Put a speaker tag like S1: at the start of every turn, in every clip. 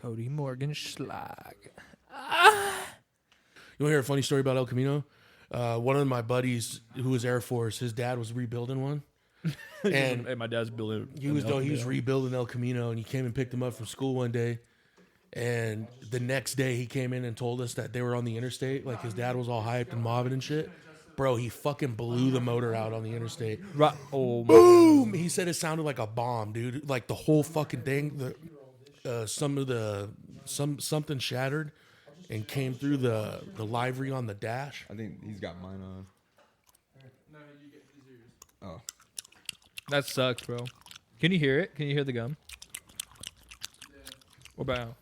S1: Cody Morgan Schlag.
S2: You want to hear a funny story about El Camino? One of my buddies who was Air Force, his dad was rebuilding one. And
S1: hey, my dad's building.
S2: He was rebuilding El Camino, and he came and picked him up from school one day. And the next day, he came in and told us that they were on the interstate. Like, his dad was all hyped and mobbing and shit. Bro, he fucking blew the motor out on the interstate.
S1: Oh,
S2: boom! He said it sounded like a bomb, dude. Like, the whole fucking thing. Something shattered and came through the livery on the dash.
S3: I think he's got mine on. Oh.
S1: That sucks, bro. Can you hear it? Can you hear the gum? What about?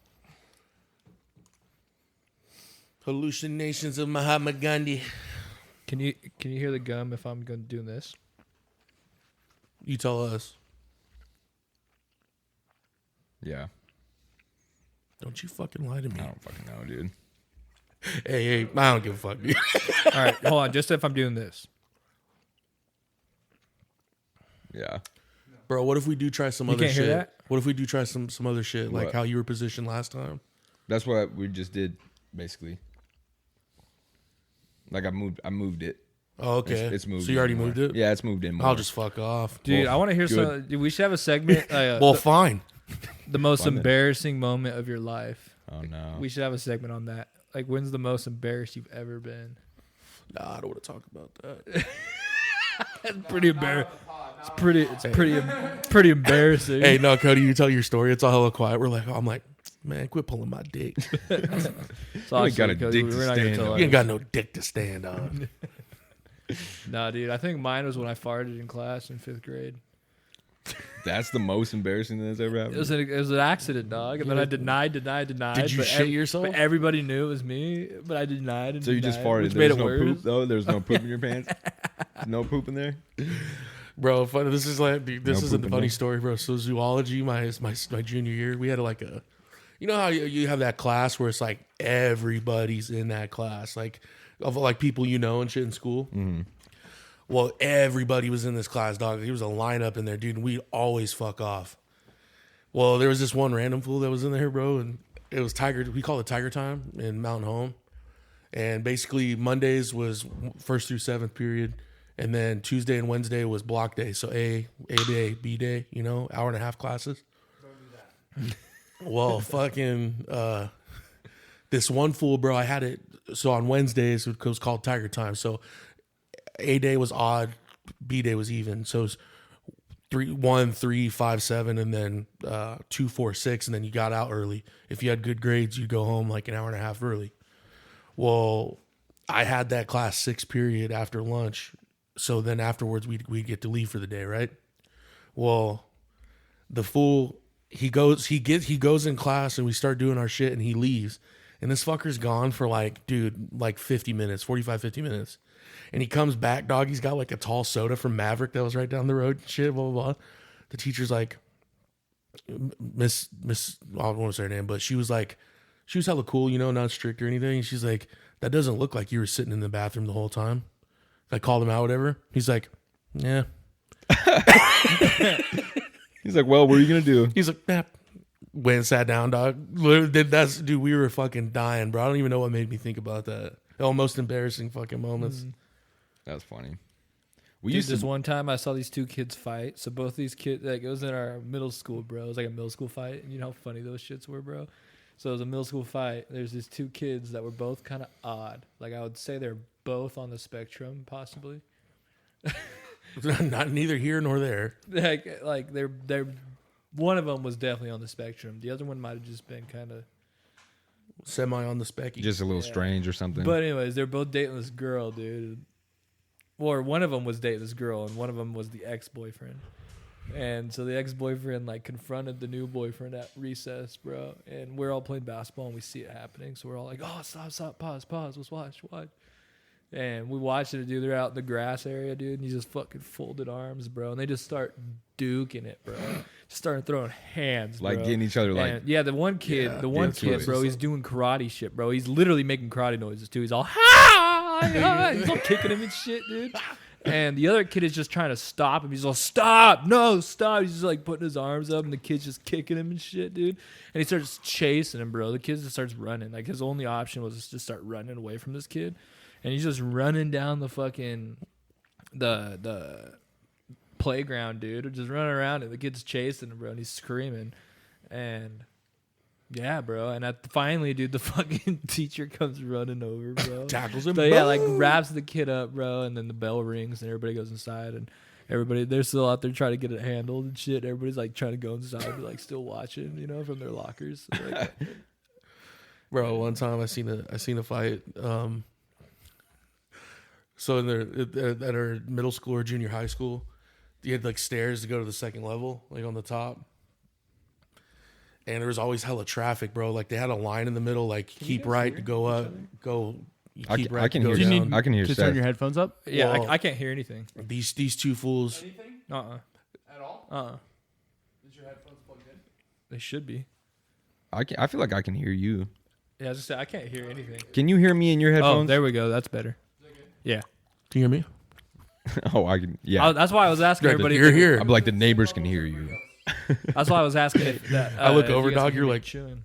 S2: Hallucinations of Mahatma Gandhi.
S1: Can you hear the gum if I'm going to do this?
S2: You tell us.
S3: Yeah.
S2: Don't you fucking lie to me.
S3: I don't fucking know, dude.
S2: Hey, I don't give a fuck, dude.
S1: All right, hold on. Just if I'm doing this.
S3: Yeah.
S2: Bro, what if we do try some
S1: You
S2: other
S1: can't
S2: shit?
S1: hear that?
S2: What if we do try some other shit, like
S3: What?
S2: how you were positioned last time?
S3: That's what we just did, basically. Like I moved it.
S2: Oh, okay.
S3: It's moved.
S2: So you already
S3: in more.
S2: moved it?
S3: Yeah, it's moved in more.
S2: I'll just fuck off.
S1: Dude,
S3: Well,
S1: I want to hear
S3: good.
S1: some. Dude, we should have a segment.
S2: Fine.
S1: The most
S3: Fun then.
S1: embarrassing moment of your life.
S3: Oh no.
S1: We should have a segment on that. Like, when's the most embarrassed you've ever been?
S2: Nah, I don't want to talk about that.
S1: It's pretty embarrassing. It's pretty embarrassing.
S2: Hey, no, Cody, you tell your story. It's all hella quiet. I'm like, man, quit pulling my dick.
S1: It's
S3: You ain't got a dick to stand
S1: tell
S3: on.
S2: You ain't got no dick to stand on.
S1: Nah, dude. I think mine was when I farted in class in 5th grade.
S3: That's the most embarrassing that's ever happened.
S1: It was an accident, dog. And then I denied.
S2: Did you shit yourself?
S1: But everybody knew it was me. But I denied. And
S3: So you just
S1: denied,
S3: farted.
S1: which made
S3: There's
S1: it
S3: no
S1: worse.
S3: poop though. There's no poop in your pants. No poop in there.
S2: Bro, funny. This is like, dude, this
S3: No
S2: isn't the
S3: pooping
S2: funny
S3: there.
S2: story, bro. So zoology, my junior year, we had like a, you know how you have that class where it's like everybody's in that class, like of like people you know and shit in school.
S3: Mm-hmm.
S2: Well, everybody was in this class, dog. There was a lineup in there, dude, and we'd always fuck off. Well, there was this one random fool that was in there, bro, and it was Tiger. We call it Tiger Time in Mountain Home, and basically Mondays was 1st through 7th period. And then Tuesday and Wednesday was block day. So A day, B day, you know, hour and a half classes. Don't do that. Well, fucking, this one fool, bro, I had it. So on Wednesdays, it was called Tiger Time. So A day was odd, B day was even. So it's 3, 1, 3, 5, 7, and then 2, 4, 6. And then you got out early. If you had good grades, you'd go home like an hour and a half early. Well, I had that class 6 period after lunch. So then afterwards we'd get to leave for the day, right? Well, the fool, he goes in class and we start doing our shit and he leaves. And this fucker's gone for like 50 minutes, 45, 50 minutes. And he comes back, dog. He's got like a tall soda from Maverick that was right down the road, shit, blah, blah, blah. The teacher's like, Miss, I don't want to say her name, but she was hella cool, you know, not strict or anything. And she's like, that doesn't look like you were sitting in the bathroom the whole time. I called him out, whatever. He's like, yeah.
S3: He's like, well, what are you gonna do?
S2: He's like, nah. Went and sat down, dog. Dude, we were fucking dying, bro. I don't even know what made me think about that. Oh, most embarrassing fucking moments.
S3: That's funny.
S1: This one time I saw these 2 kids fight. So both these kids, like, it was in our middle school, bro. It was like a middle school fight. And you know how funny those shits were, bro? So it was a middle school fight. There's these 2 kids that were both kind of odd. Like, I would say they're both on the spectrum, possibly.
S2: Not neither here nor there.
S1: Like they're one of them was definitely on the spectrum. The other one might have just been kind of
S2: Semi on the specky.
S3: Just a little strange or something.
S1: But anyways, they're both dating this girl, dude. Or one of them was dating this girl, and one of them was the ex-boyfriend. And so the ex-boyfriend like confronted the new boyfriend at recess, bro. And we're all playing basketball and we see it happening. So we're all like, "Oh, stop, pause, let's watch." And we watched it, dude. They're out in the grass area, dude. And he's just fucking folded arms, bro. And they just start duking it, bro. Just starting throwing hands, bro.
S3: Like getting each other, like.
S1: And yeah, the one kid, bro, he's doing karate shit, bro. He's literally making karate noises too. He's all, ha! He's all kicking him and shit, dude. And the other kid is just trying to stop him. He's all, stop, no, stop. He's just like putting his arms up, and the kid's just kicking him and shit, dude. And he starts chasing him, bro. The kid just starts running. Like, his only option was just to start running away from this kid. And he's just running down the fucking, the playground, dude. Just running around, and the kid's chasing him, bro. And he's screaming. And yeah, bro. And finally, dude, the fucking teacher comes running over, bro.
S2: Tackles him.
S1: So yeah, like wraps the kid up, bro. And then the bell rings, and everybody goes inside, and they're still out there trying to get it handled and shit. Everybody's like trying to go inside, but like still watching, from their lockers. Like,
S2: Bro, one time I seen a fight. So at our middle school or junior high school, you had like stairs to go to the second level, like on the top. And there was always hella traffic, bro. Like, they had a line in the middle, like, keep right to go up, keep right
S3: I can
S2: to go
S3: hear.
S2: down.
S3: I can hear.
S4: To
S3: Seth.
S4: turn your headphones up?
S1: yeah,
S2: Well,
S1: I can't hear anything.
S2: These two fools.
S1: At all?
S4: Is your headphones plugged in?
S1: They should be.
S3: I feel like I can hear you.
S1: Yeah, I was just saying, I can't hear anything.
S3: Can you hear me in your
S1: Oh,
S3: headphones?
S1: there we go. That's better. Yeah.
S2: Do you hear me?
S3: Oh, I can. Yeah.
S1: That's why I was asking everybody.
S2: You're here.
S3: I'm like the neighbors can hear you.
S1: That's why I was asking if that.
S2: I look
S1: if
S2: over,
S1: you guys
S2: dog,
S1: can hear
S2: you're
S1: me
S2: like-
S1: chewing.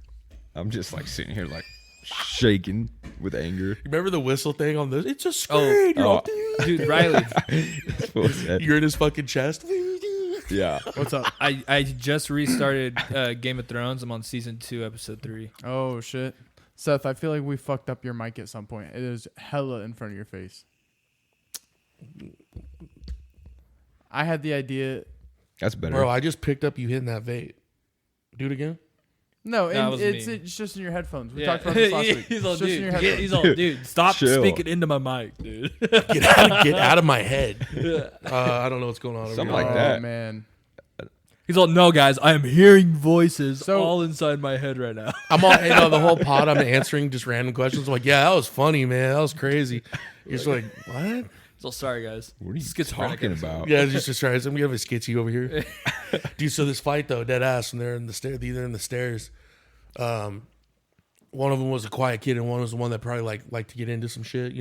S3: I'm just like sitting here like shaking with anger.
S2: Remember the whistle thing on this? It's a screen. You're, all,
S1: Dude, Riley.
S2: you're in his fucking chest.
S3: Yeah.
S4: What's up?
S1: I just restarted Game of Thrones. I'm on season 2, episode 3.
S4: Oh, shit. Seth, I feel like we fucked up your mic at some point. It is hella in front of your face. I had the idea.
S3: That's better.
S2: Bro, I just picked up you hitting that vape. Do it again.
S4: No,
S1: That
S4: and
S1: was
S4: it's
S1: me.
S4: just in your headphones. We talked about this last week.
S1: He's all,
S4: It's just in
S1: dude.
S4: your headphones.
S1: He's all, dude. Stop
S3: Chill.
S1: speaking into my mic, dude.
S2: Get out of my head. I don't know what's going on over
S3: Something
S2: here.
S3: like
S4: Oh,
S3: that.
S4: man.
S1: He's all, no, guys. I am hearing voices
S4: So-
S1: all inside my head right now.
S2: I'm all, the whole pod, I'm answering just random questions. I'm like, yeah, that was funny, man. That was crazy. You're just like, what?
S1: So sorry, guys.
S3: What are you
S1: Schizophrenic
S3: talking
S1: episode.
S3: about?
S2: Yeah, just try. I'm gonna have a sketchy over here, dude. So this fight though, dead ass, and they're in the they're in the stairs. One of them was a quiet kid, and one was the one that probably liked to get into some shit,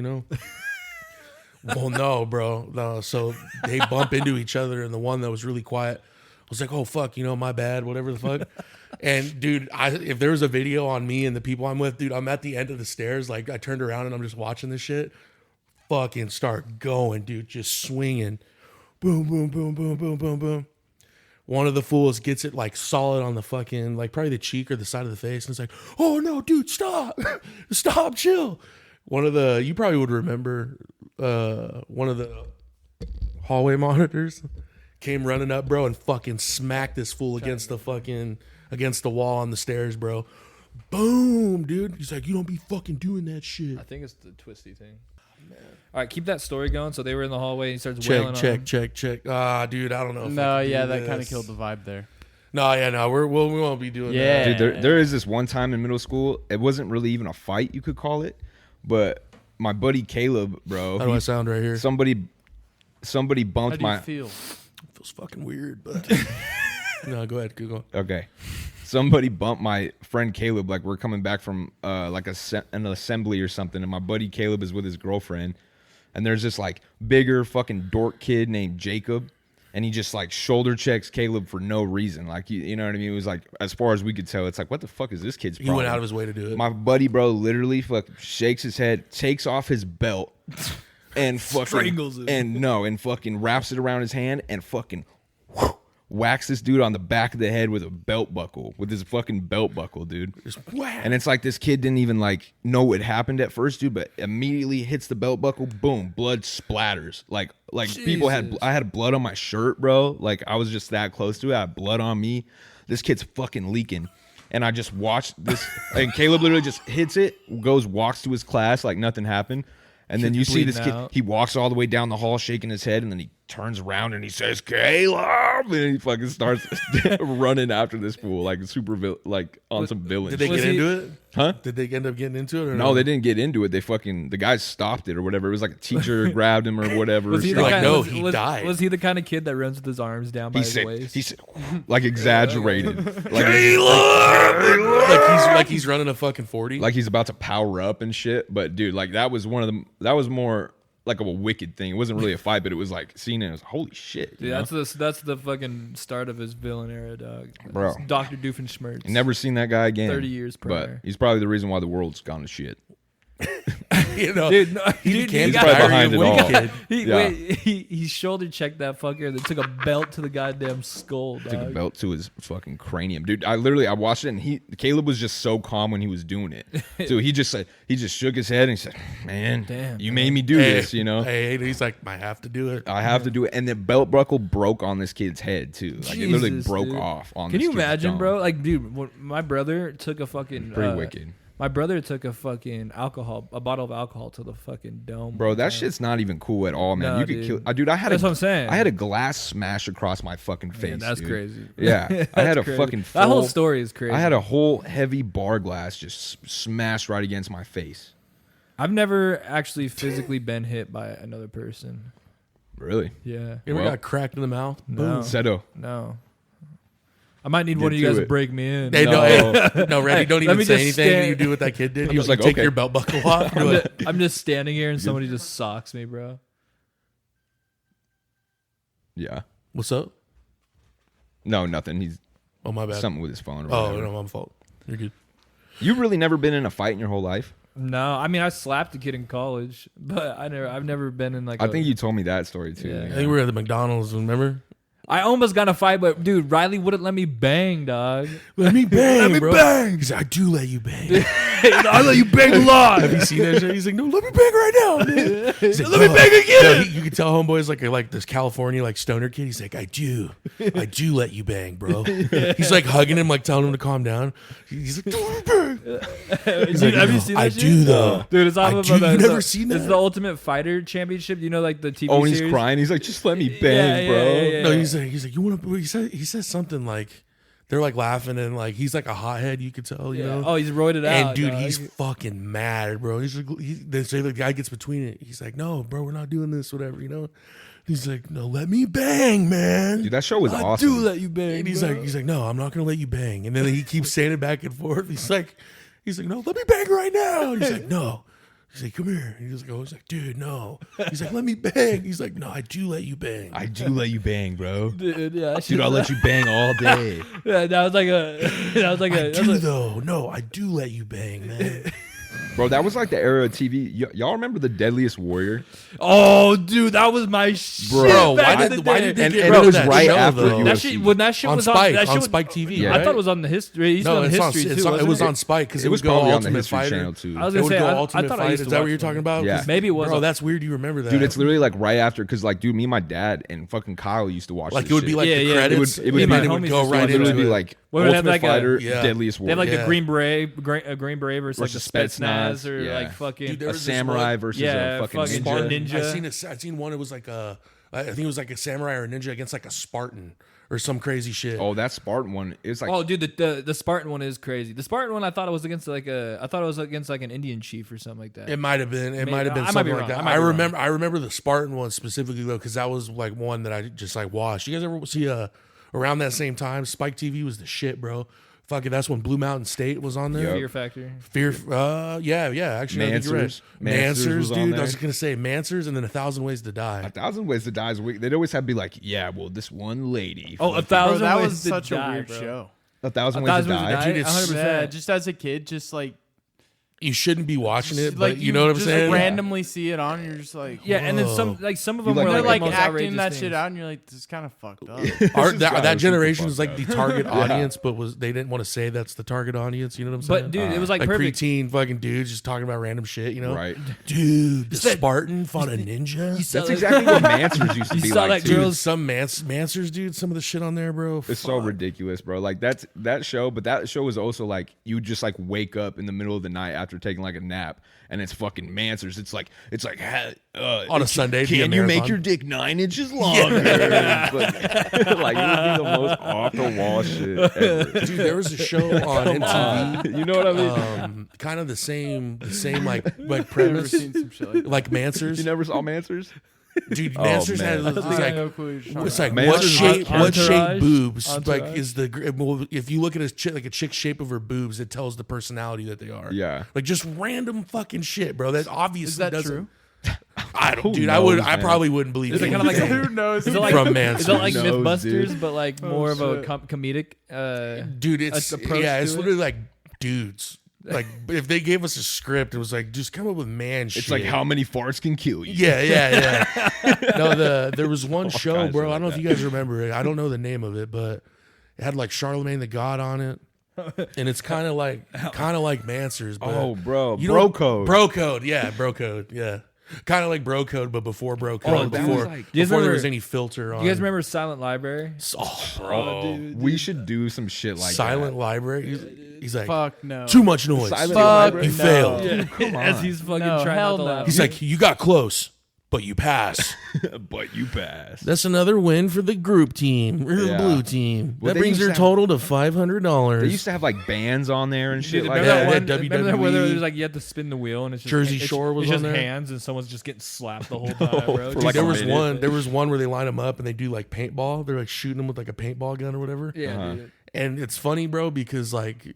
S2: Well, no, bro, no. So they bump into each other, and the one that was really quiet was like, "Oh fuck, my bad, whatever the fuck." And dude, if there was a video on me and the people I'm with, dude, I'm at the end of the stairs. Like, I turned around and I'm just watching this shit. Fucking start going, dude, just swinging. Boom, boom, boom, boom, boom, boom, boom. One of the fools gets it like solid on the fucking, like probably the cheek or the side of the face. And it's like, oh no, dude, stop. Stop, chill. You probably would remember, one of the hallway monitors came running up, bro, and fucking smacked this fool against the wall on the stairs, bro. Boom, dude. He's like, you don't be fucking doing that shit.
S1: I think it's the twisty thing. All right, keep that story going. So they were in the hallway, and he starts wailing on them.
S2: Check. Ah, dude, I don't know. If
S4: No,
S2: I can
S4: yeah,
S2: do
S4: that kind of
S2: this.
S4: killed the vibe there.
S2: No, yeah, no, we won't be doing
S4: Yeah.
S2: that.
S3: Dude, there is this one time in middle school. It wasn't really even a fight, you could call it, but my buddy Caleb, bro.
S2: How do I sound right here?
S3: Somebody
S4: How
S3: bumped
S4: do you
S3: my.
S4: feel?
S2: It feels fucking weird, but no, go ahead, keep going.
S3: Okay. Somebody bumped my friend Caleb. Like, we're coming back from like an assembly or something, and my buddy Caleb is with his girlfriend, and there's this like bigger fucking dork kid named Jacob, and he just like shoulder checks Caleb for no reason. Like, you know what I mean? It was like, as far as we could tell, it's like, what the fuck is this kid's
S2: He
S3: problem?
S2: went out of his way to do it.
S3: My buddy, bro, literally shakes his head, takes off his belt, and fucking
S1: Strangles him.
S3: and fucking wraps it around his hand and fucking whacks this dude on the back of the head with his fucking belt buckle, dude.
S2: Just whack.
S3: And it's like this kid didn't even like know what happened at first, dude, but immediately hits the belt buckle, boom, blood splatters. Like people I had blood on my shirt, bro. Like, I was just that close to it. I had blood on me. This kid's fucking leaking. And I just watched this, and Caleb literally just hits it, walks to his class like nothing happened. And then you see this kid, he walks all the way down the hall shaking his head, and then he turns around and he says, Caleb! And he fucking starts running after this fool, like on some villain
S2: Did they
S3: shit.
S2: get into it?
S3: Huh?
S2: Did they end up getting into it? Or
S3: No, they didn't get into it. The guys stopped it or whatever. It was like a teacher grabbed him or whatever.
S1: Was he
S2: You're
S1: the
S2: like,
S1: kind,
S2: no,
S1: was,
S2: he
S1: was,
S2: died.
S1: Was he the kind of kid that runs with his arms down by his waist?
S3: He said, like exaggerated. Like,
S2: like he's running a fucking 40.
S3: like he's about to power up and shit. But dude, like that was more like a wicked thing. It wasn't really a fight, but it was like seen as holy shit.
S1: Dude, that's the fucking start of his villain era, dog.
S3: Bro.
S1: Dr. Doofenshmirtz.
S3: Never seen that guy again.
S1: 30 years
S3: but
S1: prior.
S3: he's probably the reason why the world's gone to shit.
S2: You know,
S1: Dude, no,
S2: he
S1: dude,
S2: became
S1: he
S3: He's probably
S1: got-
S3: behind it
S2: wicked
S3: all.
S2: kid.
S1: he shoulder checked that fucker and then took a belt to the goddamn skull, dog.
S3: Took a belt to his fucking cranium, dude. I watched it, and Caleb was just so calm when he was doing it. So he just shook his head and he said, "Man,
S1: Damn,
S3: you
S1: man.
S3: made me do this," you know.
S2: Hey, he's like, I have to do it.
S3: I have to do it, and the belt buckle broke on this kid's head too. Like it literally
S1: Jesus,
S3: broke
S1: dude.
S3: off on.
S1: Can
S3: this
S1: you
S3: kid's
S1: imagine,
S3: dome.
S1: bro? Like, dude, when my brother took a fucking
S3: Pretty wicked,
S1: My brother took a fucking a bottle of alcohol to the fucking dome.
S3: bro.
S1: one
S3: That
S1: time.
S3: shit's not even cool at all, man.
S1: No,
S3: You could
S1: dude.
S3: kill, dude. I had
S1: That's what I'm saying.
S3: I had a glass smash across my fucking face.
S1: Man, that's
S3: dude.
S1: crazy.
S3: Yeah, I had a
S1: That's crazy.
S3: fucking.
S1: That whole
S3: full-
S1: story is crazy.
S3: I had a whole heavy bar glass just smashed right against my face.
S1: I've never actually physically been hit by another person.
S3: Really?
S1: Yeah.
S2: You ever
S3: Well-
S2: got cracked in the mouth?
S1: No.
S3: Seto.
S1: No. I might need
S3: Get
S1: one of you
S3: to
S1: guys to
S3: it.
S1: break me in.
S2: Hey,
S3: No.
S2: no, Randy,
S1: Hey,
S2: don't
S1: let
S2: even
S1: me
S2: say
S1: just
S2: anything.
S1: stand-
S2: You do what that kid did.
S3: I'm
S2: You
S3: just like,
S2: take
S3: okay.
S2: your belt buckle off. Do it.
S1: I'm just standing here and somebody just socks me, bro.
S3: Yeah.
S2: What's up?
S3: No, nothing. He's
S2: Oh, my bad.
S3: something with his phone. Or
S2: Oh,
S3: whatever.
S2: no, my fault. You're good.
S3: You've really never been in a fight in your whole life?
S1: No, I mean I slapped a kid in college, but I've never been in like.
S3: I think you told me that story too.
S1: Yeah.
S2: I think we were at the McDonald's, remember?
S1: I almost got in a fight, but dude, Riley wouldn't let me bang, dog.
S2: Let me bang,
S1: Let me
S2: bro.
S1: bang.
S2: He's like, I do let you bang.
S1: I let you bang a lot.
S2: Have you seen that shit? He's like, no, let me bang right now, man. He's like,
S1: Let me
S2: "No."
S1: bang again.
S2: No, you can tell homeboy's like this California like stoner kid. He's like, I do let you bang, bro. He's like hugging him, like telling him to calm down. He's like, let me bang. He's
S1: Dude,
S2: like,
S1: have you
S2: "No,
S1: seen that
S2: I
S1: shit?
S2: do though.
S1: Dude, it's off
S2: I
S1: of
S2: do.
S1: the,
S2: You never seen
S1: It's
S2: that?
S1: the Ultimate Fighter Championship. You know, like the TV
S3: Oh, and he's
S1: series?
S3: crying. He's like, just let me bang,
S1: Yeah,
S3: bro.
S1: yeah, yeah.
S2: No, he's like, you want to? He says something like, they're like laughing and like he's like a hothead. You could tell, you
S1: Yeah.
S2: know.
S1: Oh, he's roided
S2: And
S1: out.
S2: dude,
S1: dog.
S2: he's fucking mad, bro. He's like, they say the guy gets between it. He's like, no, bro, we're not doing this, whatever, you know. He's like, no, let me bang, man.
S3: Dude, that show was
S1: I
S3: awesome.
S1: do let you bang.
S2: And he's
S1: bro.
S2: like, no, I'm not gonna let you bang. And then he keeps saying it back and forth. He's like, no, let me bang right now. And he's like, no. He's like, come here. And he's like, dude, no. He's like, let me bang. He's like, no, I do let you bang.
S3: I do let you bang, bro.
S1: Dude, yeah,
S3: Dude, I'll let you bang all day.
S1: Yeah, that was like a. That was like
S2: I
S1: a.
S2: do though. No, I do let you bang, man.
S3: Bro, that was like the era of TV. Y'all remember The Deadliest Warrior?
S1: Oh, dude, that was my shit.
S2: Bro,
S1: back
S2: why
S1: in the
S2: did- why
S1: day.
S2: did they
S3: And,
S2: get
S3: and
S2: rid
S3: it
S2: of
S3: was
S2: that
S3: right
S2: show,
S3: after
S2: though?
S3: UFC.
S1: That shit, when that shit
S2: On
S1: was
S2: Spike,
S1: that shit
S2: on
S1: was-
S2: Spike TV,
S3: Yeah.
S1: I
S2: right?
S1: thought it was on the history. It used to be
S2: No,
S1: on
S2: it's on.
S1: history
S2: It's
S1: too.
S2: on it
S1: wasn't
S2: was on Spike because
S3: It was
S2: would go
S3: probably on the
S2: Ultimate
S3: History
S2: Fighter.
S3: Channel too.
S1: I was
S2: It
S1: gonna
S2: would
S1: say.
S2: go
S1: I
S2: Ultimate
S1: thought I
S2: Fighter.
S1: used
S2: Is
S1: to
S2: that
S1: watch
S2: what you're
S1: them.
S2: talking about?
S3: Yeah.
S2: 'Cause-
S1: Maybe it was.
S2: Bro, that's weird. You remember that,
S3: Dude, it's literally like right after, because like, dude, me and my dad and fucking Kyle used to watch
S2: like
S3: this
S2: it would be
S3: shit.
S2: like
S1: Yeah,
S2: the
S1: yeah.
S2: credits.
S3: It would
S2: and
S3: be-
S2: then it
S1: my
S2: would
S1: homies
S2: go
S1: used to
S2: right
S1: watch
S3: It
S1: it.
S3: would
S2: into
S3: be
S2: it.
S3: like
S1: What would it have,
S3: Ultimate
S1: like a-
S3: Fighter,
S2: Yeah.
S3: Deadliest
S1: They
S3: Warrior.
S1: have like
S2: Yeah.
S1: the Green Beret versus like the
S3: Versus
S1: Spetsnaz
S3: Spetsnaz,
S1: or
S3: yeah.
S1: like fucking.
S2: Dude, there
S3: a
S2: was this
S3: samurai
S2: one-
S3: versus
S1: Yeah,
S3: a fucking
S1: fucking
S3: ninja.
S1: ninja.
S2: I seen one. It was like I think it was like a samurai or a ninja against like a Spartan or some crazy shit.
S3: Oh, that Spartan one. It's like,
S1: Oh, dude, the Spartan one is crazy. The Spartan one, I thought it was against like an Indian chief or something like that.
S2: It might have been. It
S1: Maybe-
S2: might have been
S1: I might be
S2: something
S1: wrong.
S2: like
S1: I
S2: that.
S1: might be wrong.
S2: I remember the Spartan one specifically though, because that was like one that I just like watched. You guys ever see around that same time? Spike TV was the shit, bro. Fuck it, that's when Blue Mountain State was on there.
S3: Yep.
S1: Fear Factor.
S2: Fear, yeah. Actually, I think you're right.
S3: Mansers. Mansers was on
S2: dude. I
S3: there.
S2: was gonna say Mansers, and then 1,000 Ways to Die.
S3: 1,000 Ways to Die is weak. They'd always have to be like, yeah, well, this one lady.
S1: Oh,
S3: fucking-
S1: 1,000
S4: Bro, that
S1: Ways
S4: was
S1: to
S4: such
S1: Die,
S4: a weird
S1: bro.
S4: show.
S3: 1,000 Ways to
S1: 1,000 Ways to
S3: Die.
S1: Die.
S2: Dude, it's-
S1: 100%.
S4: Yeah, just as a kid, just like
S2: You shouldn't be watching it,
S4: like
S2: but you know what I'm
S4: just
S2: saying?
S4: randomly see it on, and you're just like,
S1: Yeah, and then
S2: Whoa.
S1: some of them
S3: like
S1: were
S4: they're
S3: the
S1: like,
S4: like
S1: the most
S4: acting
S1: outrageous
S4: that
S1: things.
S4: shit out, and you're like, this is kind of fucked up.
S2: That
S3: super
S2: generation was
S3: fucked
S2: like
S3: up.
S2: the target audience, but they didn't want to say that's the target audience. You know what I'm saying?
S1: But dude, it was like
S2: like
S1: perfect.
S2: preteen fucking dudes just talking about random shit. You know,
S3: Right.
S2: Dude, the
S1: said-
S2: Spartan fought a ninja.
S3: That's exactly what Mansers used to
S1: You
S3: be
S1: saw
S3: like,
S1: that
S3: too.
S1: girl-
S2: Dude, some Mansers, dude. Some of the shit on there, bro.
S3: It's so ridiculous, bro. Like that show, but that show was also like you just like wake up in the middle of the night after taking like a nap, and it's fucking Mansers. It's like
S2: On a Sunday, it'd be a
S3: Can you make
S2: marathon.
S3: your dick 9 inches longer? But, like it would be the most off the wall shit ever.
S2: Dude, there was a show on MTV.
S3: You know what I mean?
S2: Kind of the same like
S4: Never
S2: premise,
S4: seen some shit like that.
S2: like Mansers.
S3: You never saw Mansers?
S2: Dude,
S3: Oh,
S2: Mansers
S3: man.
S2: had
S4: I
S2: it's
S4: think I
S2: like
S4: know who you're talking
S2: it's
S4: about.
S2: like
S3: Man,
S2: what
S3: this is
S2: shape
S1: Entourage?
S2: boobs like
S1: Entourage?
S2: is the well, if you look at like a chick's shape of her boobs, it tells the personality that they are.
S3: Yeah.
S2: like just random fucking shit, bro. That obviously
S4: Is that
S2: doesn't.
S4: true?
S2: I don't,
S3: Who
S2: dude.
S3: knows,
S2: I
S3: man?
S2: probably wouldn't believe
S1: Is it
S2: it.
S1: kind of like
S4: Who knows?
S1: Is it like
S2: From Manson.
S1: Is it like
S3: Who knows,
S1: MythBusters,
S3: dude?
S1: but like more of a
S4: shit.
S1: comedic?
S2: Dude, it's
S1: approach
S2: it's
S1: to it?
S2: literally like dudes. Like if they gave us a script, it was like just come up with man shit.
S3: It's like how many farts can kill you.
S2: Yeah. No, there was one show,
S3: kinds of
S2: bro. I
S3: like
S2: don't know if
S3: that.
S2: you guys remember it. I don't know the name of it, but it had like Charlemagne the God on it, and it's kind of like Mansers. But
S3: Oh, bro,
S2: you
S3: bro
S2: know-
S3: code.
S2: bro code, yeah. Kind of like bro code, but before bro code,
S3: that
S2: before,
S3: was like-
S1: You guys
S2: before there
S1: remember-
S2: was any filter on.
S1: You guys remember Silent Library?
S2: Oh,
S3: Bro, we should do some shit like
S2: Silent
S3: that.
S2: Library. He's like
S4: Fuck no.
S2: too much noise.
S3: Silent
S4: Fuck
S3: Library?
S2: You
S4: no.
S2: failed.
S1: Yeah,
S3: come
S1: as
S3: on.
S1: he's fucking
S4: No,
S1: trying
S4: hell
S1: not to
S4: no.
S1: laugh.
S2: He's like, you got close, but you pass.
S3: But you passed.
S2: That's another win for the group team, or
S3: Yeah.
S2: blue team.
S3: Well,
S2: That
S3: they
S2: brings
S3: used
S2: their
S3: to have-
S2: total to $500.
S3: They used to have like bands on there and shit
S1: Dude,
S3: like
S1: remember
S2: that.
S1: that one?
S2: Yeah,
S1: Remember that where
S2: WWE.
S1: there's like you had to spin the wheel and it's just
S2: Jersey
S1: it's-
S2: Shore was
S1: it's just
S2: on there?
S1: hands and someone's just getting slapped the whole time, bro.
S3: For
S2: Dude,
S3: like
S2: there
S3: a
S2: was
S3: minute.
S2: one. There was one where they line them up and they do like paintball. They're like shooting them with like a paintball gun or whatever.
S1: Yeah,
S3: Uh-huh.
S1: dude.
S2: And it's funny, bro, because like,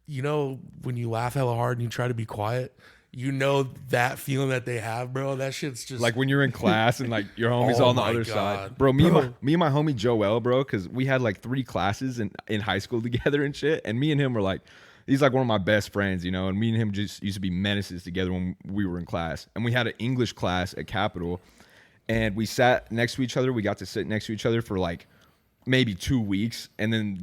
S2: you know, when you laugh hella hard and you try to be quiet, you know that feeling that they have, bro. That shit's just
S3: Like when you're in class and like your homie's
S2: Oh
S3: on the
S2: my
S3: other
S2: God.
S3: side, bro. Me
S2: Bro.
S3: and my homie Joel, bro, because we had like 3 classes in high school together and shit. And me and him were like, he's like one of my best friends, you know. And me and him just used to be menaces together when we were in class. And we had an English class at Capitol, and we sat next to each other. We got to sit next to each other for like maybe 2 weeks, and then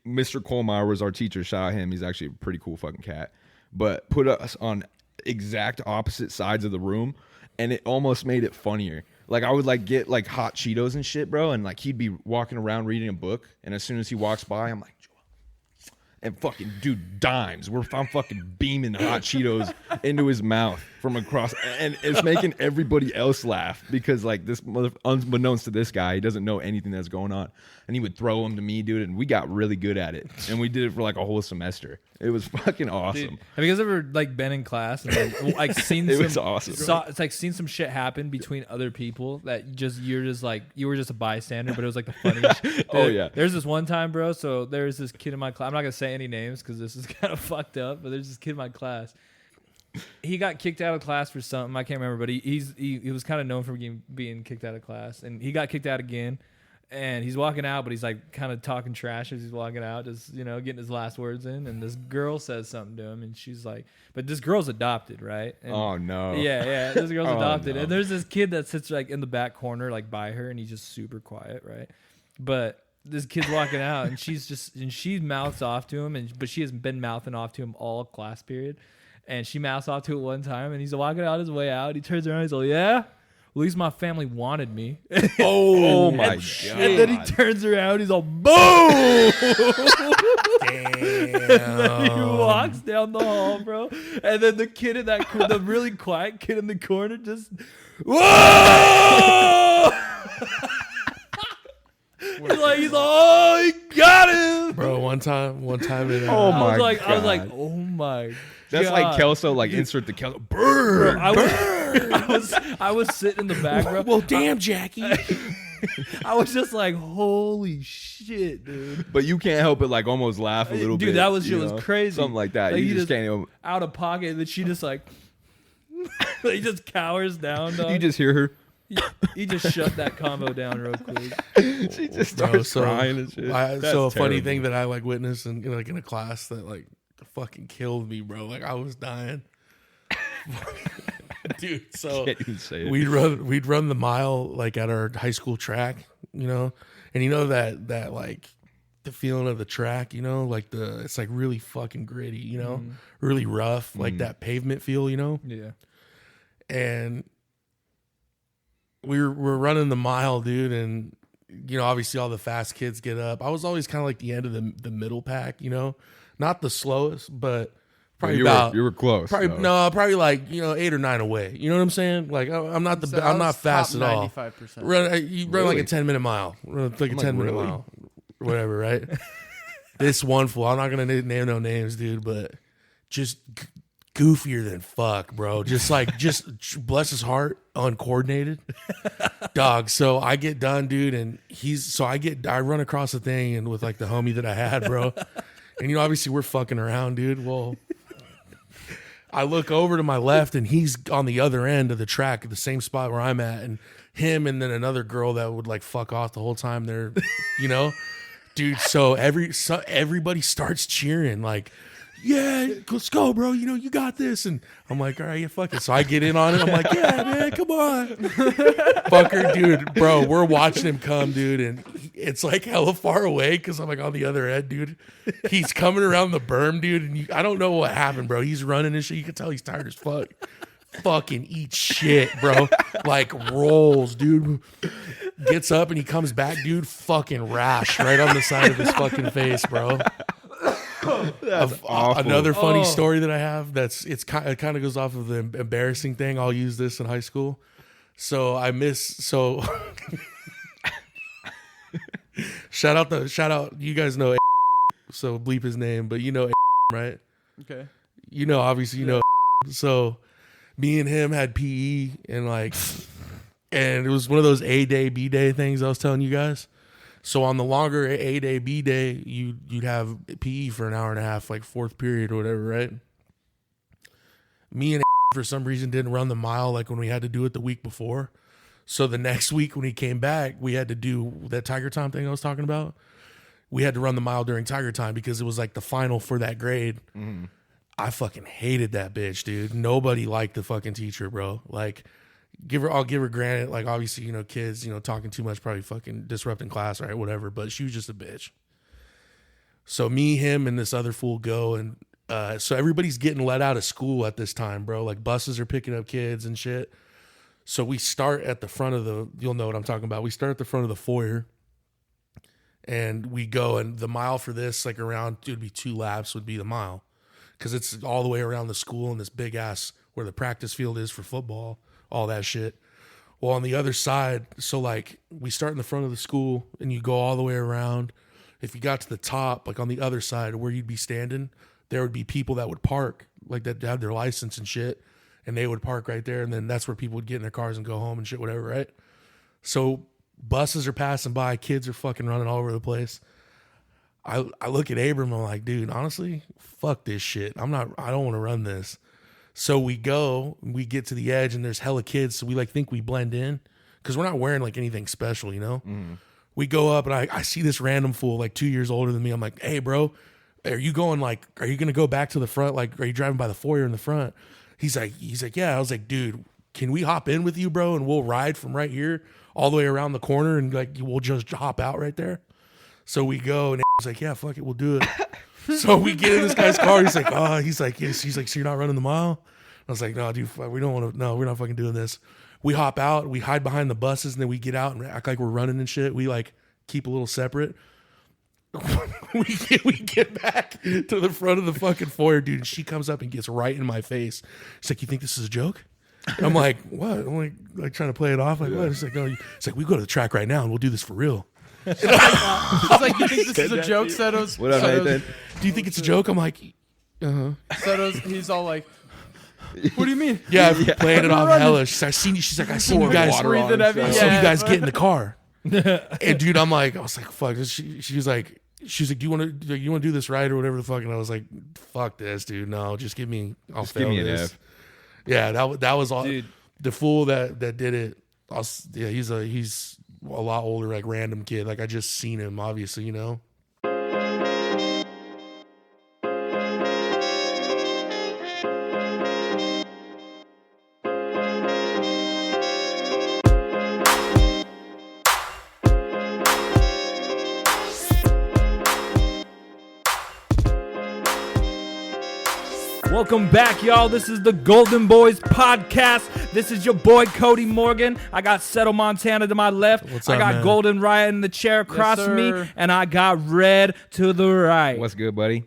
S3: Mr. Kohlmeyer was our teacher. Shout out him. He's actually a pretty cool fucking cat. But put us on exact opposite sides of the room, and it almost made it funnier. Like I would like get like hot Cheetos and shit, bro, and like he'd be walking around reading a book, and as soon as he walks by, I'm like, and fucking dude dimes. I'm fucking beaming hot Cheetos into his mouth from across, and it's making everybody else laugh because like this unbeknownst to this guy, he doesn't know anything that's going on, and he would throw them to me, dude, and we got really good at it, and we did it for like a whole semester. It was fucking awesome.
S1: Dude, have you guys ever like been in class and like seen
S3: It
S1: some,
S3: was awesome.
S1: it's like seen some shit happen between other people that you were just a bystander, but it was like the funniest.
S3: Oh,
S1: Dude,
S3: yeah.
S1: There's this one time, bro. So there's this kid in my class. I'm not gonna say any names because this is kind of fucked up. But there's this kid in my class. He got kicked out of class for something I can't remember, but he was kind of known for being kicked out of class, and he got kicked out again. And he's walking out, but he's like kind of talking trash as he's walking out, just, you know, getting his last words in. And this girl says something to him, and she's like, but this girl's adopted, right? And
S3: Oh no.
S1: yeah, this girl's
S3: Oh,
S1: adopted.
S3: no.
S1: And there's this kid that sits like in the back corner, like by her, and he's just super quiet, right? But this kid's walking out, and she mouths off to him, but she has been mouthing off to him all class period. And she mouths off to it one time, and he's walking out his way out. He turns around, he's like, yeah. At least my family wanted me.
S3: Oh my god.
S1: And then he turns around, he's all boom.
S2: damn.
S1: He walks down the hall, bro. And then the kid in that, the really quiet kid in the corner, just whoa. he's like, oh, he got him.
S2: Bro, one time in
S3: Oh my
S1: I was like,
S3: God.
S1: oh my.
S3: That's
S1: God.
S3: like Kelso, like insert the Kelso. Burn.
S1: I was sitting in the back, bro.
S2: Well, damn, Jackie.
S1: I was just like, holy shit, dude.
S3: But you can't help but like almost laugh a little bit.
S1: Dude, that was
S3: you
S1: shit was
S3: know?
S1: crazy.
S3: Something like that.
S1: Like,
S3: you
S1: he
S3: just can't even.
S1: out of pocket, and then she just like, he just cowers down, dog.
S3: You just hear her.
S1: he just shut that combo down real quick.
S3: She just
S2: Bro,
S3: starts
S2: so
S3: crying and shit.
S2: so a
S3: That's
S2: funny
S3: terrible.
S2: thing that I like witnessed in like in a class that like fucking killed me, bro. Like I was dying. Dude, so
S3: Can't even say it.
S2: we'd run the mile like at our high school track, you know, and you know that like the feeling of the track, you know, like it's like really fucking gritty, you know, really rough, like that pavement feel, you know,
S1: Yeah.
S2: and we're running the mile, dude, and you know, obviously all the fast kids get up. I was always kind of like the end of the middle pack, you know, not the slowest, but probably
S3: you
S2: about
S3: were close.
S2: Probably
S3: though.
S2: no, probably like 8 or 9 away. You know what I'm saying? Like I'm not
S4: So I
S2: I'm not
S4: was
S2: fast
S4: top
S2: at all.
S4: 95%.
S2: You run like
S3: Really?
S2: a 10-minute mile, run like a
S3: like,
S2: 10-minute
S3: really?
S2: mile, or whatever, right? This one fool, I'm not gonna name no names, dude, but just goofier than fuck, bro. Just bless his heart, uncoordinated, dog. So I get done, dude, and I run across the thing and with like the homie that I had, bro, and obviously we're fucking around, dude. Well, I look over to my left, and he's on the other end of the track at the same spot where I'm at, and him and then another girl that would like fuck off the whole time there, you know, dude. So everybody starts cheering like, yeah, let's go, bro. You know, you got this. And I'm like, all right, yeah, fuck it. So I get in on it. I'm like, yeah, man, come on. Fucker, dude, bro, we're watching him come, dude. And it's like hella far away because I'm like on the other end, dude. He's coming around the berm, dude. And I don't know what happened, bro. He's running and shit. You can tell he's tired as fuck. Fucking eat shit, bro. Like rolls, dude. Gets up and he comes back, dude. Fucking rash right on the side of his fucking face, bro.
S3: That's awful.
S2: Another funny story that I have it kind of goes off of the embarrassing thing. I'll use this in high school. So shout out you guys know so bleep his name, but you know right?
S4: Okay.
S2: You know, obviously you know. So me and him had PE and and it was one of those A day, B day things I was telling you guys. So on the longer A day, B day, you'd have PE for an hour and a half, like fourth period or whatever, right? Me and for some reason didn't run the mile like when we had to do it the week before. So the next week when he came back, we had to do that Tiger Time thing I was talking about. We had to run the mile during Tiger Time because it was like the final for that grade. Mm-hmm. I fucking hated that bitch, dude. Nobody liked the fucking teacher, bro. Like, I'll give her granted, like obviously, you know, kids, you know, talking too much, probably fucking disrupting class, right? Whatever. But she was just a bitch. So me, him, and this other fool go, and so everybody's getting let out of school at this time, bro. Like buses are picking up kids and shit. So we start at the front of you'll know what I'm talking about. We start at the front of the foyer and we go, and the mile for this, like around, it would be 2 laps would be the mile. Cause it's all the way around the school and this big ass where the practice field is for football. All that shit. Well, on the other side, so like we start in the front of the school and you go all the way around. If you got to the top, like on the other side where you'd be standing, there would be people that would park, like that had their license and shit, and they would park right there. And then that's where people would get in their cars and go home and shit, whatever, right? So buses are passing by, kids are fucking running all over the place. I look at Abram, I'm like, dude, honestly, fuck this shit. I don't want to run this. So we get to the edge and there's hella kids. So we like think we blend in because we're not wearing like anything special, you know? Mm. We go up and I see this random fool like 2 years older than me. I'm like, hey, bro, are you going to go back to the front? Like, are you driving by the foyer in the front? He's like, yeah. I was like, dude, can we hop in with you, bro? And we'll ride from right here all the way around the corner and like, we'll just hop out right there. So we go and he's like, yeah, fuck it. We'll do it. So we get in this guy's car. He's like, oh, he's like, yes. He's like, so you're not running the mile? I was like, no, dude, we don't want to. No, we're not fucking doing this. We hop out, we hide behind the buses, and then we get out and act like we're running and shit. We like keep a little separate. we get back to the front of the fucking foyer, dude. And she comes up and gets right in my face. She's like, you think this is a joke? And I'm like, what? I'm like trying to play it off. Like, what? She's like, no. It's like, we go to the track right now and we'll do this for real.
S4: She's like, you think this is a joke, Setos?
S3: What up, Nathan?
S2: Do you think it's a joke? I'm like,
S4: Setos, he's all like, what do you mean?
S2: Yeah, playing it off hella. She's like, I seen you guys. I seen you guys get in the car. And dude, I was like, fuck. She was like, do you want to do this right or whatever the fuck? And I was like, fuck this, dude. No, just give me. I'll fail
S3: give me
S2: this.
S3: an F.
S2: Yeah, that was all.
S1: Dude.
S2: The fool that did it. He's a lot older, like random kid. Like I just seen him, obviously, you know.
S1: Welcome back, y'all. This is the GoldenBoys podcast. This is your boy Cody Morgan. I got Settle Montana to my left.
S2: What's
S1: I
S2: up,
S1: got
S2: man?
S1: Golden Riot in the chair across from me, and I got Red to the right.
S3: What's good, buddy?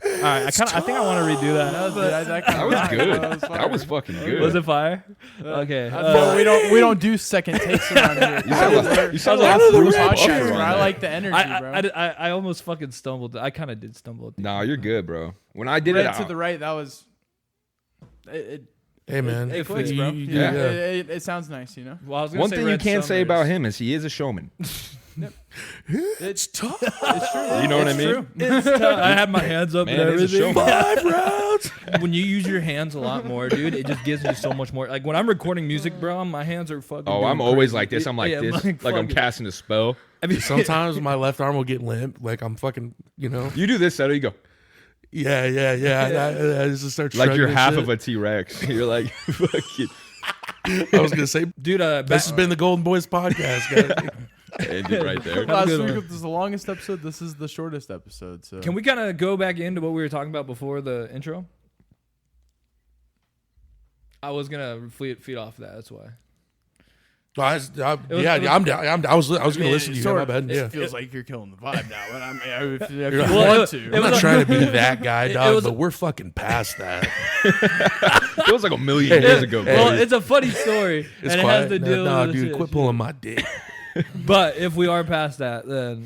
S1: All right, I think I want to redo that.
S3: That was good. That was fucking good.
S1: Was it fire? Okay.
S4: But we don't do second takes around here.
S3: You sound like a Bruce
S4: Podcast, bro.
S3: Buffer.
S4: I like the energy, bro.
S1: I almost fucking stumbled. I kind of did stumble. At the
S3: Nah,
S1: end.
S3: you're good, bro. When I did
S4: Red
S3: it,
S4: to the right, that was. It
S2: Hey man,
S1: it clicks, bro.
S2: Yeah.
S4: It sounds nice, you know.
S1: Well, I was gonna
S3: one
S1: say
S3: thing you
S1: Red
S3: can't say
S1: Summers.
S3: about him is he is a showman.
S2: It's tough.
S4: It's true.
S3: You know what I
S4: It's
S3: mean?
S4: true.
S1: It's tough. I had my hands up
S3: Man,
S1: and
S3: it's a
S1: everything.
S3: show.
S2: 5 rounds.
S1: When you use your hands a lot more, dude, it just gives you so much more. Like when I'm recording music, bro, my hands are fucking.
S3: Oh,
S1: going
S3: I'm always
S1: crazy.
S3: like this. I'm like
S1: Yeah,
S3: this. Like I'm
S1: fucking-
S3: casting a spell.
S1: I mean,
S2: Sometimes my left arm will get limp. Like I'm fucking, you know.
S3: You do this, Seto, you go.
S2: Yeah. I just start
S3: Like you're
S2: shrugging
S3: half
S2: shit.
S3: of a T-Rex. You're like, fucking.
S2: I was gonna say,
S1: dude,
S2: this has been the Golden Boys podcast, guys.
S3: Ended right there.
S1: Have a
S4: Last
S1: good
S4: week
S1: one.
S4: was the longest episode. This is the shortest episode. So
S1: can we kind of go back into what we were talking about before the intro? I was gonna feed off that. That's why.
S2: I was gonna listen to you. My bad.
S4: It
S2: Yeah.
S4: feels like you're killing the vibe now. But I mean, if you
S1: Well,
S4: want to.
S1: it
S2: I'm
S1: was
S2: not
S1: a-
S2: trying to be that guy,
S1: it
S2: dog,
S1: was-
S2: but we're fucking past that.
S3: Feels like a million years ago.
S2: Hey,
S1: Well,
S3: bro.
S1: it's a funny story,
S2: It's
S1: and it
S2: quiet.
S1: has to deal
S2: No,
S1: with
S2: dude,
S1: shit.
S2: quit pulling my dick.
S1: But if we are past that, then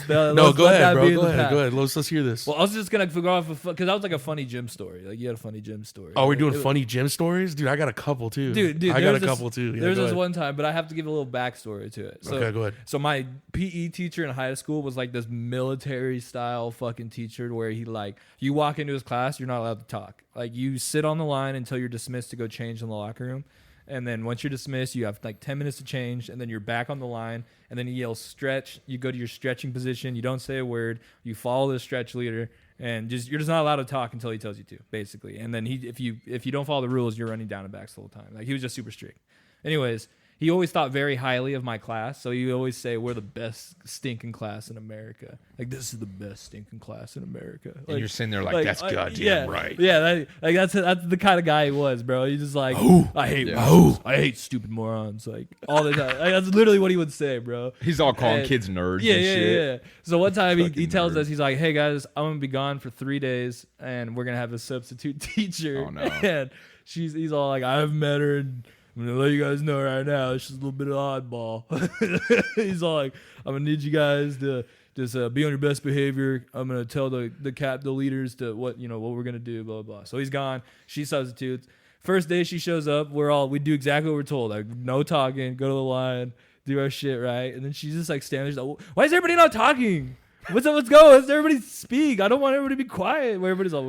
S2: No, go ahead, bro. Go ahead. Let's hear this.
S1: Well, I was just gonna figure off because that was like a funny gym story. Like you had a funny gym story.
S2: Oh, we're
S1: Like,
S2: doing
S1: it-
S2: funny gym stories, dude. I got a couple too.
S1: Dude,
S2: I got a
S1: there's this-
S2: couple too. Yeah,
S1: There's
S2: go
S1: this
S2: ahead.
S1: one time, but I have to give a little backstory to it. So,
S2: Okay, go ahead.
S1: So my PE teacher in high school was like this military style fucking teacher where he like you walk into his class, you're not allowed to talk. Like you sit on the line until you're dismissed to go change in the locker room. And then once you're dismissed, you have like 10 minutes to change, and then you're back on the line, and then he yells stretch. You go to your stretching position. You don't say a word. You follow the stretch leader, and you're just not allowed to talk until he tells you to, basically. And then if you don't follow the rules, you're running down and backs the whole time. Like he was just super strict. Anyways, he always thought very highly of my class, so he always say we're the best stinking class in America. Like this is the best stinking class in America. Like,
S3: And you're sitting there like, that's goddamn right.
S1: Yeah, that's the kind of guy he was, bro. He's just like, I hate
S3: Yeah.
S1: morons. I hate stupid morons, like all the time. Like, that's literally what he would say, bro.
S3: He's all calling
S1: And-
S3: kids nerds
S1: Yeah,
S3: and
S1: yeah,
S3: shit.
S1: yeah. So one time he
S3: Fucking
S1: tells
S3: nerd.
S1: us, he's like, hey guys, I'm gonna be gone for 3 days, and we're gonna have a substitute teacher.
S3: Oh, no.
S1: And he's all like, I've met her, and I'm gonna let you guys know right now, she's a little bit of oddball. He's all like, I'm gonna need you guys to just be on your best behavior. I'm gonna tell the leaders to what we're gonna do, blah blah blah. So he's gone. She substitutes. First day she shows up, we do exactly what we're told. Like no talking, go to the line, do our shit right, and then she's just like standing there. She's like, why is everybody not talking? What's up? Let's go. Let's everybody speak. I don't want everybody to be quiet. Where everybody's like,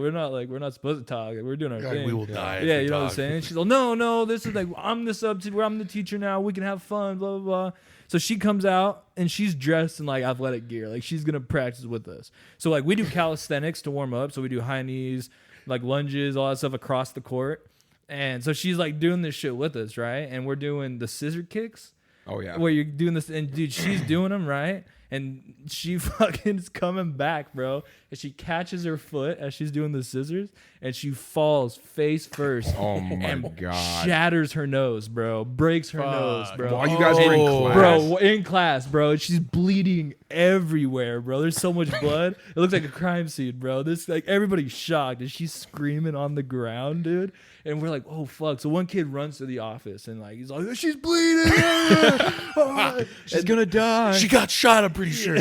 S1: we're not supposed to talk. Like, we're doing our
S2: God,
S1: thing.
S2: we will die. if
S1: Yeah,
S2: we
S1: you know what I'm
S2: talk.
S1: saying? She's like, no, this is like, I'm the substitute, I'm the teacher now. We can have fun, blah, blah, blah. So she comes out and she's dressed in like athletic gear. Like she's going to practice with us. So like we do calisthenics to warm up. So we do high knees, like lunges, all that stuff across the court. And so she's like doing this shit with us, right? And we're doing the scissor kicks.
S3: Oh, yeah.
S1: Where you're doing this, and dude, she's doing them, right? And she fucking is coming back, bro. And she catches her foot as she's doing the scissors, and she falls face first.
S3: Oh, my
S1: and
S3: God.
S1: shatters her nose, bro. Breaks her nose, bro.
S3: While you guys were in
S2: Oh.
S3: class.
S1: Bro, in class, bro. She's bleeding everywhere, bro. There's so much blood. It looks like a crime scene, bro. This like everybody's shocked, and she's screaming on the ground, dude. And we're like, oh fuck. So one kid runs to the office and like he's like, she's bleeding.
S3: She's going to die.
S2: She got shot, I'm pretty sure.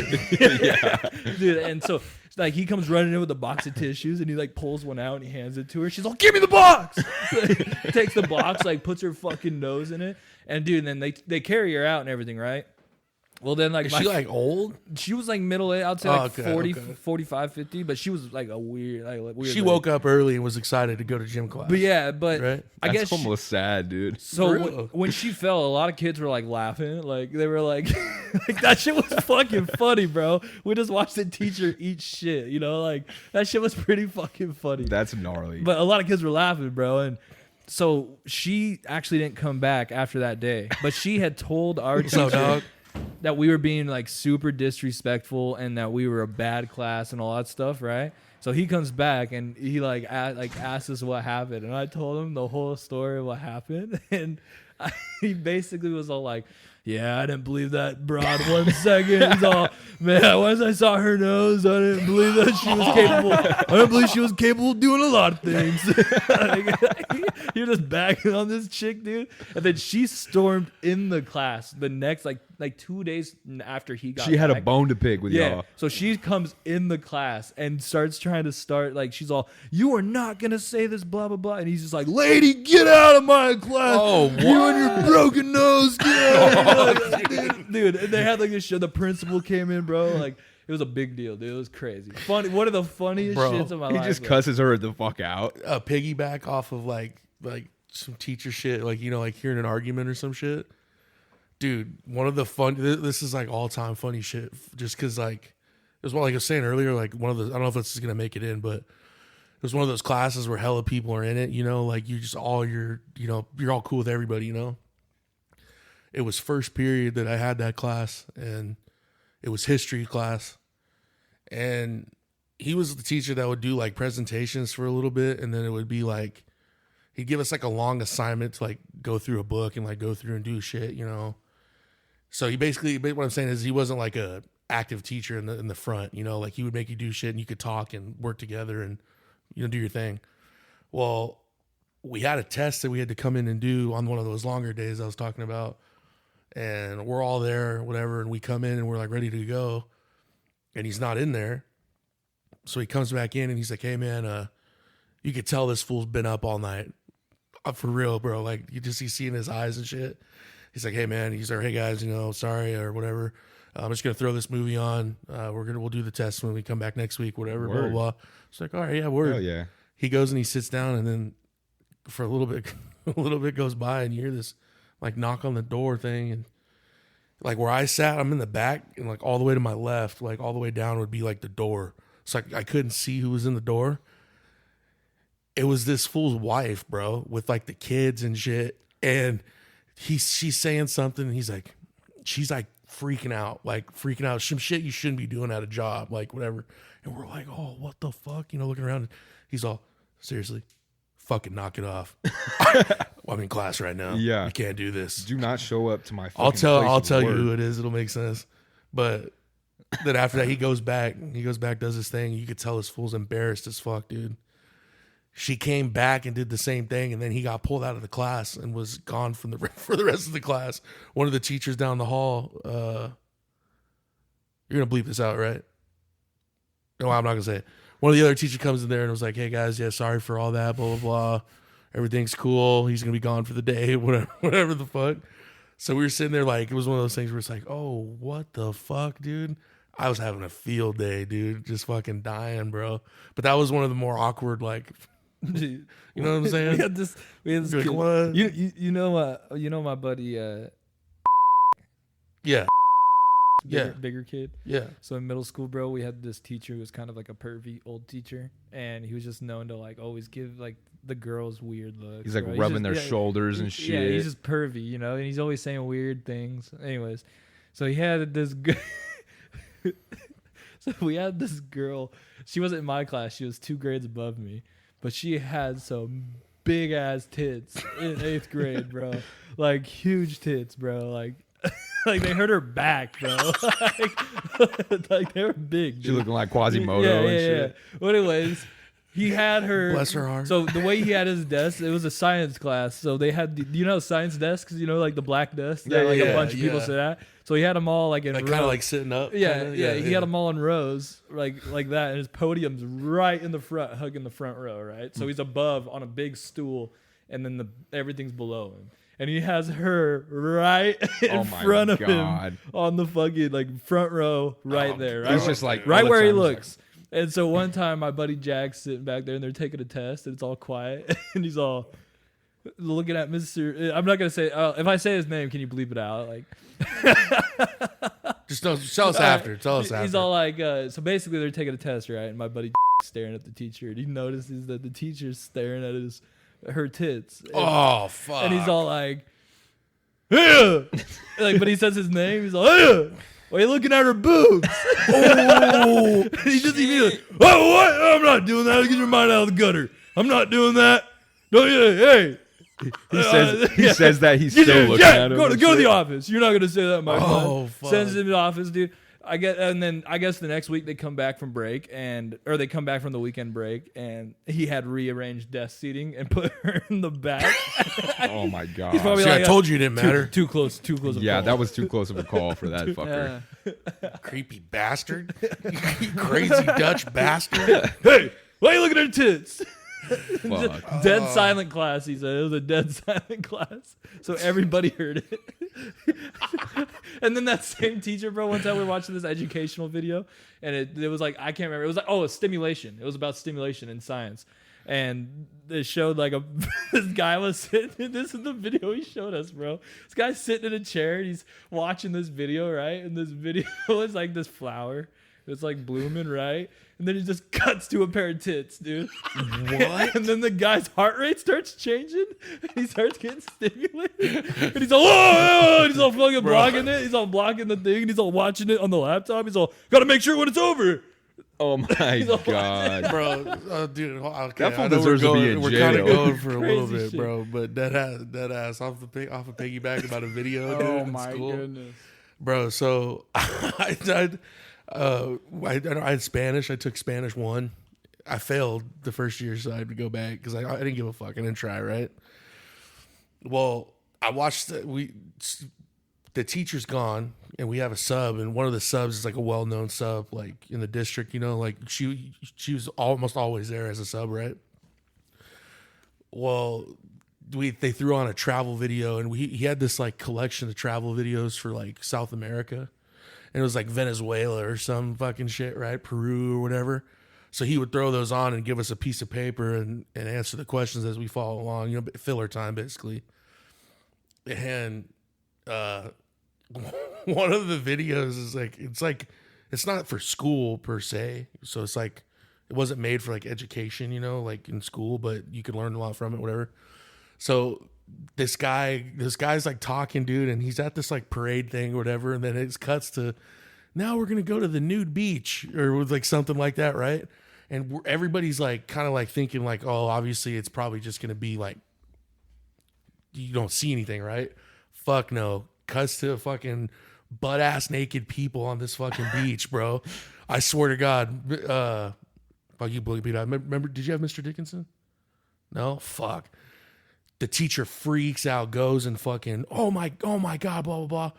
S1: Dude, and so like he comes running in with a box of tissues and he like pulls one out and he hands it to her. She's like, give me the box. Takes the box, like puts her fucking nose in it. And dude, then they carry her out and everything, right? Well, then like
S2: Is she like old?
S1: she was like middle age, I'd say
S2: Oh,
S1: like
S2: okay,
S1: 40,
S2: okay.
S1: 45, 50, but she was like a weird, weird.
S2: She
S1: lady.
S2: woke up early and was excited to go to gym class.
S1: But yeah, but
S2: Right?
S1: I
S3: That's
S1: guess she-
S3: almost sad, dude.
S1: so
S2: For
S1: when,
S2: real.
S1: when she fell, a lot of kids were like laughing, like they were like, like that shit was fucking funny, bro. We just watched the teacher eat shit, like that shit was pretty fucking funny.
S3: That's gnarly.
S1: But a lot of kids were laughing, bro, and so she actually didn't come back after that day. But she had told our
S2: What's up,
S1: teacher
S2: dog?
S1: that we were being like super disrespectful and that we were a bad class and all that stuff, right? So he comes back and he asked us what happened, and I told him the whole story of what happened, and he basically was all like, yeah, I didn't believe that broad 1 second. He's all, man, once I saw her nose, I didn't believe that she was capable. I didn't believe she was capable of doing a lot of things. You're just bagging on this chick, dude. And then she stormed in the class the next, like 2 days after he got
S3: She had a
S1: back.
S3: bone to pick with y'all.
S1: So she comes in the class and starts trying to start, like, she's all, you are not going to say this, blah, blah, blah. And he's just like, lady, get out of my class.
S2: Oh,
S1: You and your broken nose. Get out. Dude, and they had like this show. The principal came in, bro. Like, it was a big deal, dude. It was crazy. Funny. One of the funniest
S2: Bro,
S1: shits of my
S3: He
S1: life.
S3: just
S1: bro.
S3: cusses her the fuck out.
S2: Piggyback off of like some teacher shit, like, you know, like hearing an argument or some shit. Dude, one of the fun, this is like all time funny shit, just because like, it was what, like I was saying earlier, like one of the, I don't know if this is going to make it in, but it was one of those classes where hella people are in it, you know, like you just all, you're all cool with everybody, you know. It was first period that I had that class, and it was history class. And he was the teacher that would do like presentations for a little bit, and then it would be like, he'd give us like a long assignment to like go through a book and like go through and do shit, you know. So he basically, what I'm saying is he wasn't like a active teacher in the front, you know, like he would make you do shit and you could talk and work together and, you know, do your thing. Well, we had a test that we had to come in and do on one of those longer days I was talking about, and we're all there, whatever, and we come in and we're like ready to go, and he's not in there. So he comes back in and he's like, hey man, you could tell this fool's been up all night. For real, bro. Like, you see in his eyes and shit. He's like, hey man, he's like, hey guys, you know, sorry or whatever. I'm just gonna throw this movie on. We'll do the test when we come back next week, whatever, blah, blah, blah. It's like, all right, yeah, word.
S3: Hell yeah.
S2: He goes and he sits down, and then for a little bit goes by, and you hear this like knock on the door thing, and like where I sat, I'm in the back, and like all the way to my left, like all the way down would be like the door. So I couldn't see who was in the door. It was this fool's wife, bro, with like the kids and shit. And she's saying something, and she's like freaking out, some shit you shouldn't be doing at a job, like whatever. And we're like, oh, what the fuck? You know, looking around. He's all, seriously, fucking knock it off. I'm in class right now.
S3: Yeah.
S2: You can't do this.
S3: Do not show up to my fucking
S2: I'll
S3: place
S2: tell
S3: of
S2: you
S3: work.
S2: who it is. It'll make sense. But then after that, he goes back, does his thing. You could tell this fool's embarrassed as fuck, dude. She came back and did the same thing, and then he got pulled out of the class and was gone for the rest of the class. One of the teachers down the hall, you're gonna bleep this out, right? No, I'm not gonna say it. One of the other teachers comes in there and was like, "Hey guys, yeah, sorry for all that, blah blah blah. Everything's cool. He's gonna be gone for the day, whatever the fuck." So we were sitting there like, it was one of those things where it's like, "Oh, what the fuck, dude." I was having a field day, dude, just fucking dying, bro. But that was one of the more awkward, like. You know what I'm saying?
S1: We had this
S2: Like,
S1: kid.
S2: what?
S1: You know my buddy
S2: Yeah.
S1: bigger kid.
S2: Yeah.
S1: So in middle school, bro, we had this teacher who was kind of like a pervy old teacher, and he was just known to like always give like the girls weird looks.
S3: He's like
S1: bro.
S3: rubbing
S1: just-
S3: their shoulders and shit.
S1: Yeah, he's just pervy, you know, and he's always saying weird things. Anyways, so he had this so we had this girl. She wasn't in my class. She was 2 grades above me, but she had some big ass tits in 8th grade, bro. Like huge tits, bro. Like like they hurt her back, bro. like they were big.
S3: She
S1: Dude.
S3: looking like Quasimodo and shit.
S1: Well, anyways, he had her.
S2: Bless her heart.
S1: So the way he had his desk, it was a science class. So they had, you know, science desks. You know, like the black desk that like a bunch of people sit at. So he had them all like in
S2: Like
S1: rows.
S2: kind of like sitting up.
S1: Yeah,
S2: kinda.
S1: yeah, he had them all in rows, like that, and his podium's right in the front, hugging the front row, right? So he's above on a big stool, and then everything's below him, and he has her right in
S3: Oh my
S1: front of
S3: God.
S1: him on the fucking like front row, right there, right,
S3: He's just like
S1: right
S3: all the
S1: where he
S3: time, he's like,
S1: looks. And so one time, my buddy Jack's sitting back there, and they're taking a test, and it's all quiet, and he's all looking at Mr. I'm not gonna say. If I say his name, can you bleep it out? Like.
S2: Just tell us after. Tell us after.
S1: He's all like, so basically they're taking a test, right? And my buddy staring at the teacher, and he notices that the teacher's staring at her tits. And,
S2: oh fuck.
S1: and he's all like, yeah. Like, but he says his name. He's like, yeah. Why are you looking at her boobs? Oh, and he just immediately, oh, what? I'm not doing that. Get your mind out of the gutter. I'm not doing that. No, yeah, hey.
S3: He says that he's still looking at him.
S1: Go
S3: and
S1: to
S3: shit.
S1: the office. You're not gonna say that in my
S2: Oh,
S1: class.
S2: fuck.
S1: Sends him to the office, dude. I guess the next week they come back from break or they come back from the weekend break and he had rearranged desk seating and put her in the back.
S3: Oh my god.
S1: He's probably
S2: See,
S1: like,
S2: I told you it didn't matter.
S1: Too close. Of a
S3: Yeah,
S1: call.
S3: that was too close of a call for that fucker.
S2: Creepy bastard. You crazy Dutch bastard.
S1: Hey, why are you looking at her tits?
S3: Fuck.
S1: Dead silent class, he said. It was a dead silent class. So everybody heard it. And then that same teacher, bro, one time we were watching this educational video, and it was like, I can't remember. It was like, a stimulation. It was about stimulation in science. And it showed like this guy was sitting, this is the video he showed us, bro. This guy's sitting in a chair, and he's watching this video, right? And this video is like this flower. It's like blooming, right? And then it just cuts to a pair of tits, dude.
S2: What?
S1: And then the guy's heart rate starts changing. And he starts getting stimulated. And he's all, oh! And he's all fucking blocking it. He's all blocking the thing. And he's all watching it on the laptop. He's all, gotta make sure when it's over.
S3: Oh my god.
S2: Bro, dude, okay,
S3: That fool
S2: I know
S3: deserves to be in
S2: we're kind of
S3: jail.
S2: going for a little
S1: Crazy
S2: bit,
S1: shit.
S2: bro. But that ass off of piggyback about a video, dude.
S4: Oh
S2: in
S4: my
S2: school.
S4: goodness.
S2: Bro. So I had Spanish. I took Spanish 1. I failed the first year, so I had to go back because I didn't give a fuck. I didn't try, right? Well, I watched the teacher's gone, and we have a sub, and one of the subs is like a well-known sub, like in the district, you know, like she was almost always there as a sub, right? Well, they threw on a travel video, and he had this like collection of travel videos for like South America, and it was like Venezuela or some fucking shit, right? Peru or whatever. So he would throw those on and give us a piece of paper and answer the questions as we follow along, you know, filler time basically. And one of the videos is it's not for school per se, so it's like it wasn't made for like education, you know, like in school, but you could learn a lot from it, whatever. So this guy's like talking, dude, and he's at this like parade thing or whatever, and then it cuts to, now we're gonna go to the nude beach or like something like that, right? And everybody's like kind of like thinking like, oh, obviously it's probably just gonna be like you don't see anything, right? Fuck no. Cuts to fucking butt ass naked people on this fucking beach, bro. I swear to God. Fuck you, Bully Pete. Remember, did you have Mr. Dickinson? No? Fuck. The teacher freaks out, goes and fucking, oh my God, blah, blah, blah.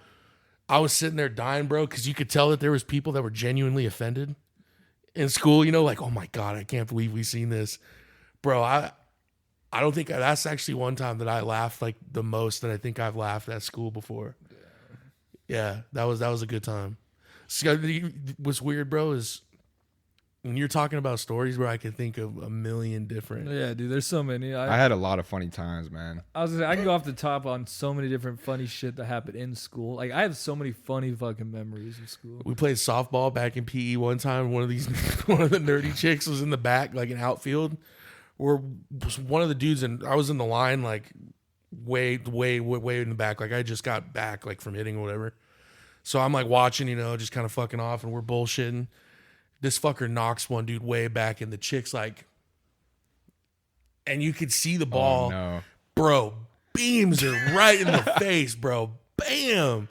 S2: I was sitting there dying, bro, because you could tell that there was people that were genuinely offended in school, you know, like, oh my God, I can't believe we've seen this. Bro, I don't think that's actually one time that I laughed like the most that I think I've laughed at school before. Yeah, that was a good time. So, what's weird, bro, is when you're talking about stories where I can think of a million different.
S1: Yeah, dude, there's so many.
S3: I had a lot of funny times, man.
S1: I was gonna say, I can go off the top on so many different funny shit that happened in school. Like I have so many funny fucking memories of school.
S2: We played softball back in PE one time. One of the nerdy chicks was in the back, like an outfield. Where one of the dudes, and I was in the line, like way in the back. Like I just got back, like from hitting or whatever. So I'm like watching, you know, just kind of fucking off, and we're bullshitting. This fucker knocks one dude way back, and the chick's like, and you could see the ball,
S3: no.
S2: Bro, beams her right in the face, bro. Bam.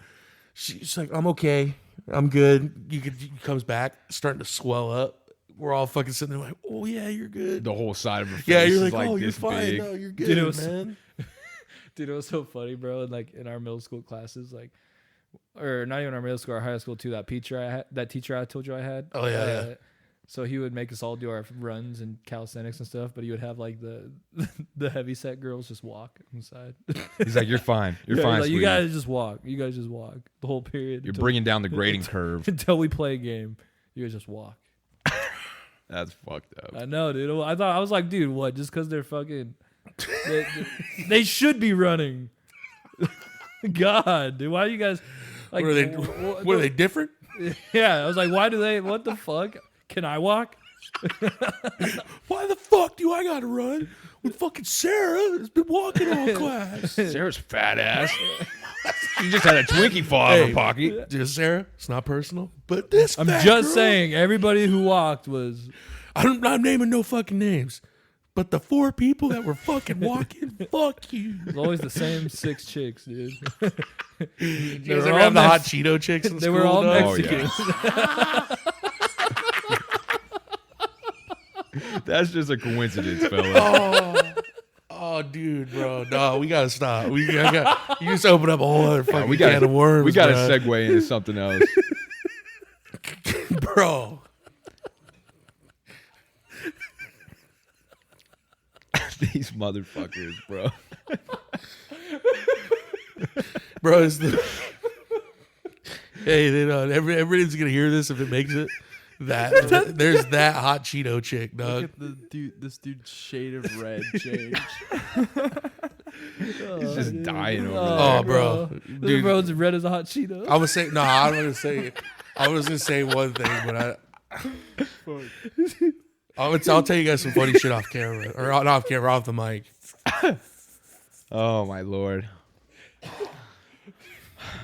S2: She's like, I'm okay, I'm good. He comes back, starting to swell up. We're all fucking sitting there like, oh yeah, you're good.
S3: The whole side of her face
S2: Yeah, you're
S3: is
S2: like, oh, you're
S3: this
S2: fine.
S3: big.
S2: No, you're good,
S1: Dude, it was-
S2: man.
S1: Dude, it was so funny, bro. And like in our middle school classes, like, or not even our middle school, our high school too. That teacher I told you I had.
S2: Oh, yeah, yeah.
S1: So he would make us all do our runs and calisthenics and stuff, but he would have like the heavy set girls just walk inside.
S3: He's like, you're fine. You're
S1: Yeah,
S3: fine,
S1: like, you
S3: sweetie.
S1: guys just walk. You guys just walk the whole period.
S3: You're bringing down the grading curve.
S1: until we play a game. You guys just walk.
S3: That's fucked up.
S1: I know, dude. I was like, dude, what? Just because they're fucking, they should be running. God, dude, why are you guys like?
S2: What are they different?
S1: Yeah, I was like, why do they? What the fuck? Can I walk?
S2: Why the fuck do I gotta run when fucking Sarah has been walking all class?
S3: Sarah's fat ass. She just had a Twinkie fall out of her pocket.
S2: Just Sarah, it's not personal, but this.
S1: I'm
S2: fat
S1: just
S2: girl,
S1: saying, everybody who walked was.
S2: I'm not naming no fucking names, But the 4 people that were fucking walking, fuck you.
S1: It was always the same 6 chicks, dude.
S2: You guys ever have the hot Cheeto chicks in
S1: They
S2: school?
S1: were all
S2: dog?
S1: Mexicans.
S3: That's just a coincidence, fella.
S2: Oh, dude, bro. No, we gotta stop. You just open up a whole other fucking
S3: we got
S2: can of worms.
S3: We got to
S2: bro.
S3: segue into something else.
S2: Bro.
S3: These motherfuckers, bro.
S2: Bro, it's the... Hey, they know, everybody's gonna hear this if it makes it. There's that hot Cheeto chick,
S4: Look
S2: dog.
S4: at this dude's shade of red change.
S3: He's just dying over there.
S2: Oh, bro.
S1: The
S2: Dude,
S1: road's red as a hot Cheeto.
S2: I was saying, no, I was gonna say, I was gonna say one thing, but I'll tell you guys some funny shit off camera, or not off camera, off the mic.
S3: Oh my lord.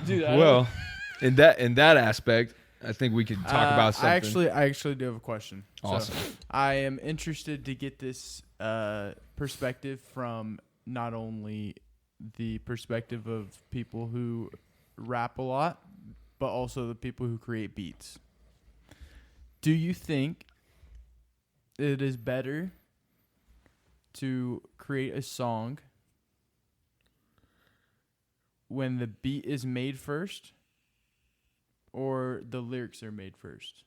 S1: Dude,
S3: Well, in that aspect, I think we could talk about something.
S4: I actually do have a question.
S3: Awesome.
S4: So, I am interested to get this perspective from not only the perspective of people who rap a lot, but also the people who create beats. Do you think it is better to create a song when the beat is made first or the lyrics are made first?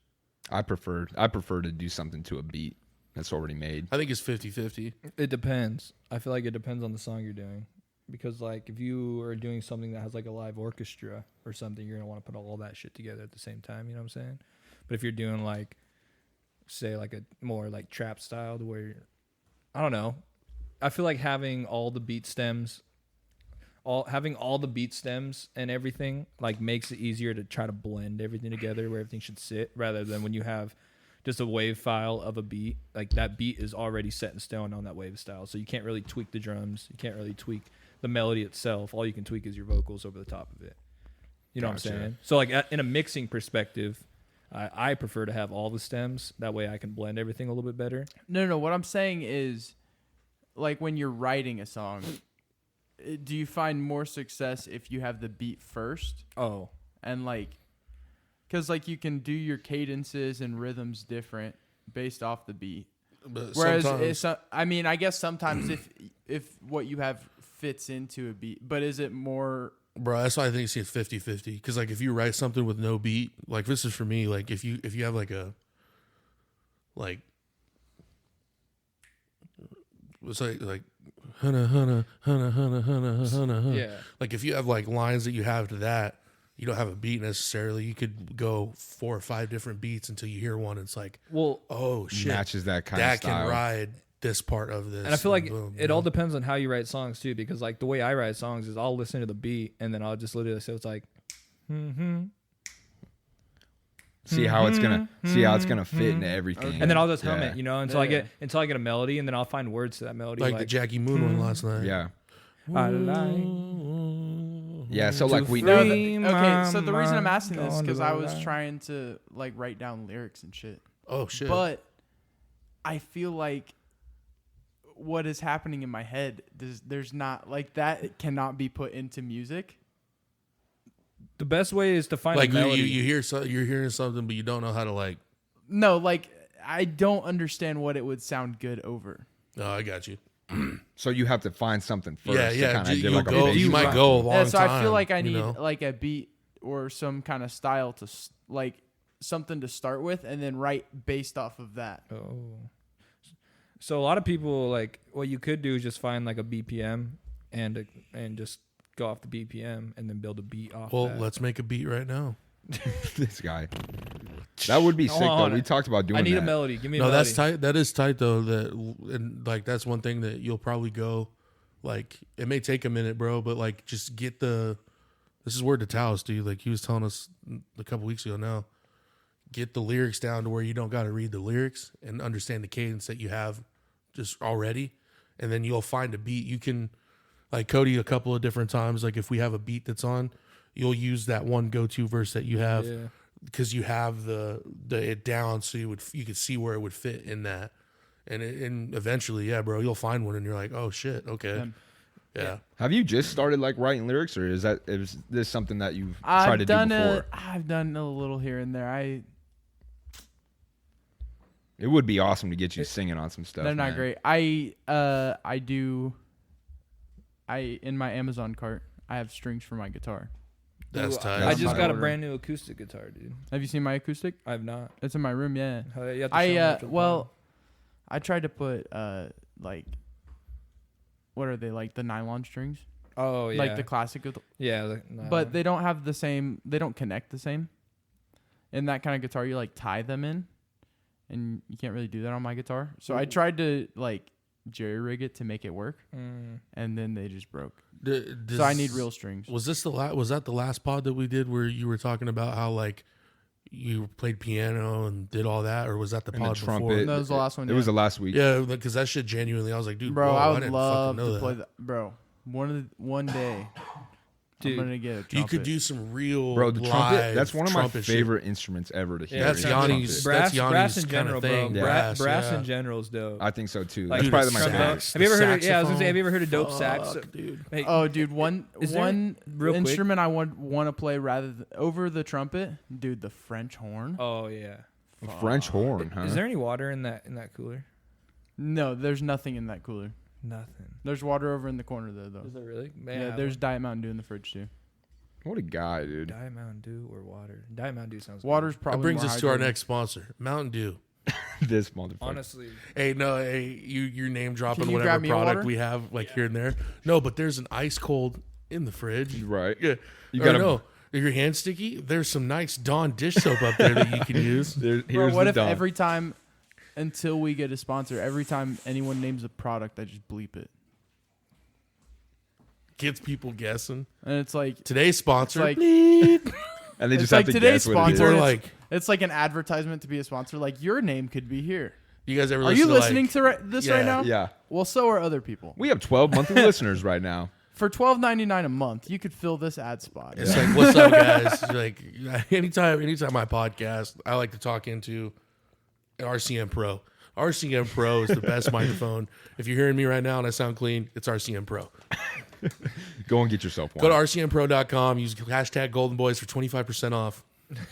S3: I prefer to do something to a beat that's already made.
S2: I think it's 50-50.
S1: It depends. I feel like it depends on the song you're doing. Because, like, if you are doing something that has, like, a live orchestra or something, you're going to want to put all that shit together at the same time, you know what I'm saying? But if you're doing, like, say, like, a more, like, trap style to where, I don't know. I feel like having all the beat stems, and everything, like, makes it easier to try to blend everything together where everything should sit, rather than when you have just a wave file of a beat. Like, that beat is already set in stone on that wave style, so you can't really tweak the drums. You can't really tweak the melody itself. All you can tweak is your vocals over the top of it. You know
S3: Gotcha.
S1: what I'm saying? So, like, in a mixing perspective, I prefer to have all the stems. That way I can blend everything a little bit better.
S4: No. What I'm saying is, like, when you're writing a song, do you find more success if you have the beat first?
S1: Oh,
S4: And, like, because, like, you can do your cadences and rhythms different based off the beat.
S2: But
S4: Whereas,
S2: sometimes,
S4: I guess sometimes if what you have fits into a beat, but is it more...
S2: bro, that's why I think it's 50-50. Because, like, if you write something with no beat, like, this is for me, like, if you have, like, it's like hunna,
S1: yeah.
S2: like, if you have, like, lines that you have to that, you don't have a beat necessarily. You could go 4 or 5 different beats until you hear one. It's like,
S1: Well,
S2: oh shit,
S3: Matches that kind of
S2: that
S3: style.
S2: can ride this part of this.
S1: and I feel like
S2: boom,
S1: it all depends on how you write songs too, because, like, the way I write songs is I'll listen to the beat and then I'll just literally say it's like,
S3: See how it's gonna fit into everything.
S1: and then I'll just hum
S3: Yeah.
S1: it, you know, until I get a melody, and then I'll find words to that melody,
S2: like the Jackie Moon one last night.
S3: Yeah.
S1: I like.
S3: Yeah. So like we
S4: No,
S3: know.
S4: okay, so the reason I'm asking this is
S1: Gone
S4: because
S1: to
S4: I
S1: the
S4: was
S1: light.
S4: trying to, like, write down lyrics and shit.
S2: Oh shit.
S4: But I feel like what is happening in my head, there's not, like, that cannot be put into music.
S1: The best way is to find
S2: like
S1: a melody.
S2: you hear you're hearing something, but you don't know how to, like.
S4: No, like, I don't understand what it would sound good over.
S2: Oh, I got you.
S3: So you have to find something first.
S2: Yeah,
S3: to
S2: yeah.
S3: kinda
S2: You,
S3: get like a
S2: go,
S3: base
S2: you might
S3: line.
S2: go a long
S4: Yeah, so
S2: time.
S4: I feel like I need,
S2: you know?
S4: like, a beat or some kind of style to, like, something to start with and then write based off of that.
S1: Oh. So a lot of people, like, what you could do is just find, like, a BPM and just go off the BPM and then build a beat off
S2: Well,
S1: that.
S2: let's make a beat right now.
S3: This guy. That would be sick
S1: Hold
S3: though.
S1: on.
S3: We talked about doing
S1: I need
S3: that.
S1: a melody. Give me a
S2: No,
S1: melody.
S2: that's tight. That is tight though. And like that's one thing that you'll probably go. Like it may take a minute, bro, but like just get the. This is word to Taos, dude. Like he was telling us a couple weeks ago. Now, get the lyrics down to where you don't got to read the lyrics and understand the cadence that you have just already, and then you'll find a beat. You can, like Cody, a couple of different times. Like if we have a beat that's on, you'll use that one go-to verse that you have.
S1: Yeah.
S2: Because you have the it down, so you could see where it would fit in that, and eventually, yeah, bro, you'll find one, and you're like, oh shit, okay, yeah.
S3: Have you just started like writing lyrics, or is this something that you've tried to do before?
S4: I've done a little here and there.
S3: It would be awesome to get you singing on some stuff.
S4: They're not
S3: man.
S4: great. In my Amazon cart, I have strings for my guitar.
S2: That's tight.
S1: I just got a
S4: order.
S1: brand new acoustic guitar, dude.
S4: Have you seen my acoustic?
S1: I've not.
S4: It's in my room, yeah.
S1: You have to show me which one.
S4: Well, I tried to put like, what are they, like the nylon strings?
S1: Oh yeah,
S4: Like the classic.
S1: yeah,
S4: But they don't have the same. They don't connect the same. In that kind of guitar, you like tie them in, and you can't really do that on my guitar. So I tried to like jerry rig it to make it work, and then they just broke. So I need real strings.
S2: Was this was that the last pod that we did where you were talking about how like you played piano and did all that, or was that the
S3: And the
S2: pod
S3: trumpet.
S2: before?
S4: No, that was the last one.
S3: It was the last week.
S2: Yeah, because that shit genuinely, I was like, dude,
S4: Bro,
S2: whoa,
S4: I would
S2: didn't
S4: love
S2: fucking know
S4: to play
S2: that.
S4: that. Bro, one day,
S1: Dude,
S4: I'm gonna get a trumpet.
S2: You could do some real
S3: Bro, the trumpet,
S2: live
S3: that's one of my
S2: trumpet shit.
S3: favorite instruments ever to hear.
S1: Yeah,
S2: That's
S3: is the
S2: Yanni's-
S3: trumpet.
S2: that's Yanni's
S1: brass in
S2: kinda
S1: general,
S2: thing.
S1: bro.
S3: Yeah.
S1: Brass
S2: Yeah.
S1: in general is dope.
S3: I think so too.
S1: Like,
S3: That's
S2: Dude,
S3: probably my
S2: sax,
S3: favorite.
S1: Have you ever heard?
S2: the
S1: Yeah, I was gonna say,
S2: saxophone.
S1: have you ever heard of dope sax?
S2: Fuck, dude.
S1: Hey,
S4: Oh, dude, one
S1: Is there- real quick-
S4: instrument I want to play rather than over the trumpet, dude. The French horn.
S1: oh yeah.
S3: French horn, huh?
S1: Is there any water in that cooler?
S4: No, there's nothing in that cooler.
S1: Nothing.
S4: There's water over in the corner there, though.
S1: Is there really? Man,
S4: Yeah, there's Diet Mountain Dew in the fridge too.
S3: What a guy, dude.
S1: Diet Mountain Dew or water. Diet Mountain Dew sounds.
S4: Water's
S1: good.
S4: probably
S2: That brings
S4: more
S2: us to our
S4: hydrating.
S2: next sponsor, Mountain Dew.
S3: This motherfucker.
S1: Honestly,
S2: Hey, you're name dropping
S4: Can you
S2: whatever
S4: grab me a
S2: product
S4: water?
S2: we have like here and there. No, but there's an ice cold in the fridge.
S3: Right.
S2: Yeah.
S3: You
S2: Or
S3: gotta-
S2: no. If your hand's sticky, there's some nice Dawn dish soap up there that you can use.
S3: Here's
S4: Bro, what
S3: the
S4: if
S3: Dawn.
S4: every time, until we get a sponsor, every time anyone names a product, I just bleep it,
S2: Gets people guessing.
S4: and it's like
S2: Today's sponsor.
S4: like-
S2: bleep.
S3: and they
S4: it's
S3: just
S4: like
S3: have to
S4: today's
S3: guess what it
S4: sponsor.
S3: is.
S2: Or
S4: It's-
S2: like,
S4: it's like an advertisement to be a sponsor. Like your name could be here.
S2: you guys ever
S4: Are
S2: listen
S4: you
S2: to
S4: listening
S2: like,
S4: to this right
S2: Yeah.
S4: now?
S3: Yeah.
S4: Well, so are other people.
S3: We have 12 monthly listeners right now.
S4: For $12.99 a month, you could fill this ad spot.
S2: It's like, what's up, guys? Like, anytime I podcast, I like to talk into an RCM Pro. RCM Pro is the best microphone. If you're hearing me right now and I sound clean, it's RCM Pro.
S3: Go and get yourself one.
S2: Go to rcmpro.com. Use hashtag GoldenBoys for 25% off.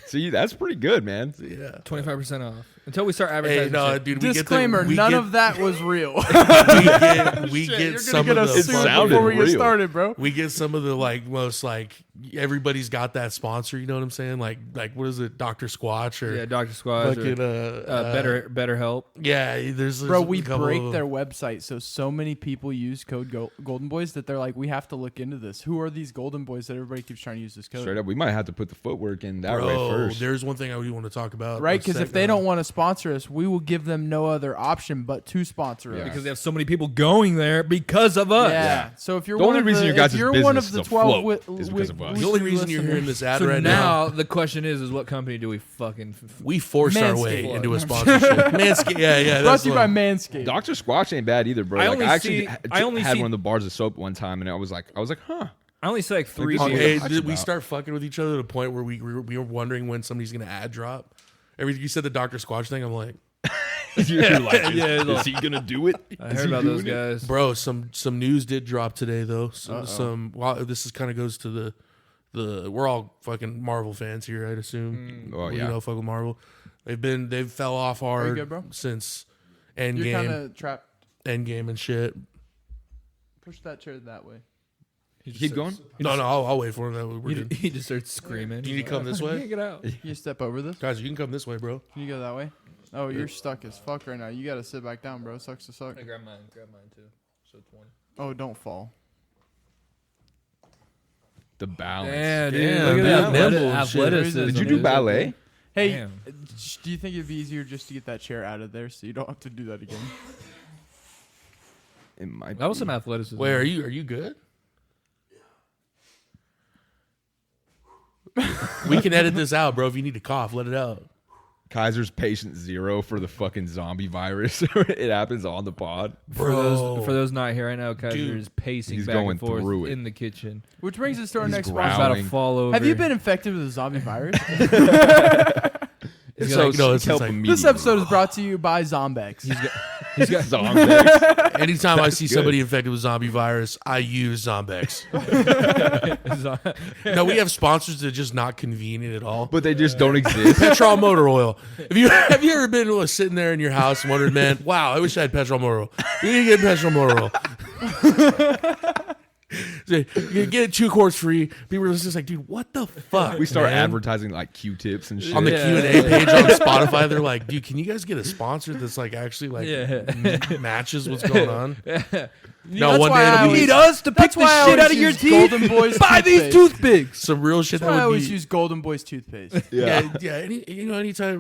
S3: See, that's pretty good, man.
S2: Yeah.
S1: 25% off until we start
S2: Hey,
S1: advertising.
S2: no,
S1: shit.
S2: dude.
S4: Disclaimer: none of that was real.
S2: we get
S4: You're
S2: some
S4: gonna
S2: of
S4: get
S2: the
S4: us sued
S3: sounded
S4: before we get
S3: real.
S4: started, bro.
S2: we get some of the like most like everybody's got that sponsor. You know what I'm saying? Like what is it, Dr. Squatch or
S1: Yeah, Dr. Squad.
S2: fucking
S1: Better help.
S2: Yeah, there's
S4: Bro,
S2: a
S4: we
S2: couple
S4: break
S2: of-
S4: their website, so many people use code Golden Boys that they're like, we have to look into this. Who are these Golden Boys that everybody keeps trying to use this code?
S3: Straight up, we might have to put the footwork in that way
S2: Bro,
S3: first.
S2: there's one thing I do want to talk about.
S4: Right?
S2: A
S4: Because if
S2: sec-
S4: they don't want to sponsor us, we will give them no other option but to sponsor
S3: Yeah.
S4: us.
S1: Because they have so many people going there because of us.
S4: Yeah. So if you're
S3: The
S4: one
S3: only
S4: of
S3: reason
S4: the,
S3: your guys'
S4: if you're one of
S3: business
S4: the
S3: is
S4: 12
S3: afloat is because of us.
S2: The only reason you're hearing this ad
S1: So
S2: right now,
S1: now the question is what company do we fucking?
S2: we forced our way
S4: Manscaped.
S2: into a sponsorship. Manscaped, yeah.
S4: brought
S2: That's
S4: to you by
S2: what-
S4: Manscaped.
S3: Dr. Squatch ain't bad either, bro.
S1: I
S3: Like,
S1: only
S3: I actually
S1: see- I only
S3: had
S1: see-
S3: one of the bars of soap one time, and I was like, huh.
S1: I only see like 3
S3: this
S2: Oh,
S3: is
S1: beers.
S2: hey,
S3: talks
S2: did we
S3: about.
S2: start fucking with each other to the point where we were wondering when somebody's gonna ad drop? Everything you said the Dr. Squatch thing, I'm like,
S3: You're like,
S1: Yeah,
S3: is he gonna do it?
S1: I
S3: Is
S1: heard
S3: he
S1: about those
S3: doing it?
S1: guys.
S2: bro, some news did drop today though. Wow, this is kind of goes to the we're all fucking Marvel fans here, I'd assume.
S3: Oh,
S2: You
S3: yeah.
S2: know, fucking Marvel. They've fell off hard
S4: good, bro?
S2: since
S4: You're kind
S2: Endgame,
S4: of trapped.
S2: Endgame and shit.
S4: Push that chair that way.
S3: Keep going.
S2: No, I'll wait for him. That we're good.
S1: He just starts screaming.
S2: You need to come this way?
S1: Get out.
S4: Can you step over this?
S2: Guys, you can come this way, bro.
S4: Can you go that way? Oh, you're stuck as fuck right now. You gotta sit back down, bro. Sucks to suck.
S1: Grab mine too. So it's one.
S4: Oh, don't fall.
S3: The balance.
S1: Yeah, dude.
S2: Damn,
S1: Look
S2: man.
S1: at that
S2: Nimble and shit.
S1: athleticism.
S3: Did you do
S1: dude.
S3: ballet?
S4: Hey,
S1: Damn.
S4: do you think it'd be easier just to get that chair out of there so you don't have to do that again?
S3: It might.
S1: That was
S3: be.
S1: some athleticism.
S2: Wait, are you good? We can edit this out, bro. If you need to cough, let it out.
S3: Kaiser's patient zero for the fucking zombie virus. It happens on the pod.
S1: For those not here, I know Kaiser
S2: Dude.
S1: is pacing
S3: He's
S1: back
S3: going
S1: and forth
S3: through it.
S1: in the kitchen.
S4: Which brings us to our
S3: He's
S4: next
S1: He's
S4: sponsor.
S1: about
S3: growling.
S1: to fall over.
S4: Have you been infected with a zombie virus?
S2: So, no, it's
S3: help
S2: like,
S3: immediately.
S4: This episode is brought to you by Zombex.
S3: He's got Zombex.
S2: Anytime I see somebody infected with zombie virus, I use Zombex. No, we have sponsors that are just not convenient at all.
S3: But they just don't exist.
S2: Petrol motor oil. Have you ever been sitting there in your house and wondered, man, wow, I wish I had petrol motor oil. You need to get petrol motor oil. You get it 2 quarts free. People are just like, dude, what the fuck?
S3: We start
S2: man?
S3: advertising like Q-tips and shit.
S2: On the Q&A page on Spotify, they're like, dude, can you guys get a sponsor that's like actually like matches what's going on? No, one day it'll be
S1: need us to pick the shit out of your teeth.
S4: GoldenBoys
S1: Buy these toothpicks.
S2: some real shit
S4: That's why I
S2: that would
S4: always
S2: be.
S4: use GoldenBoys toothpaste.
S2: Yeah.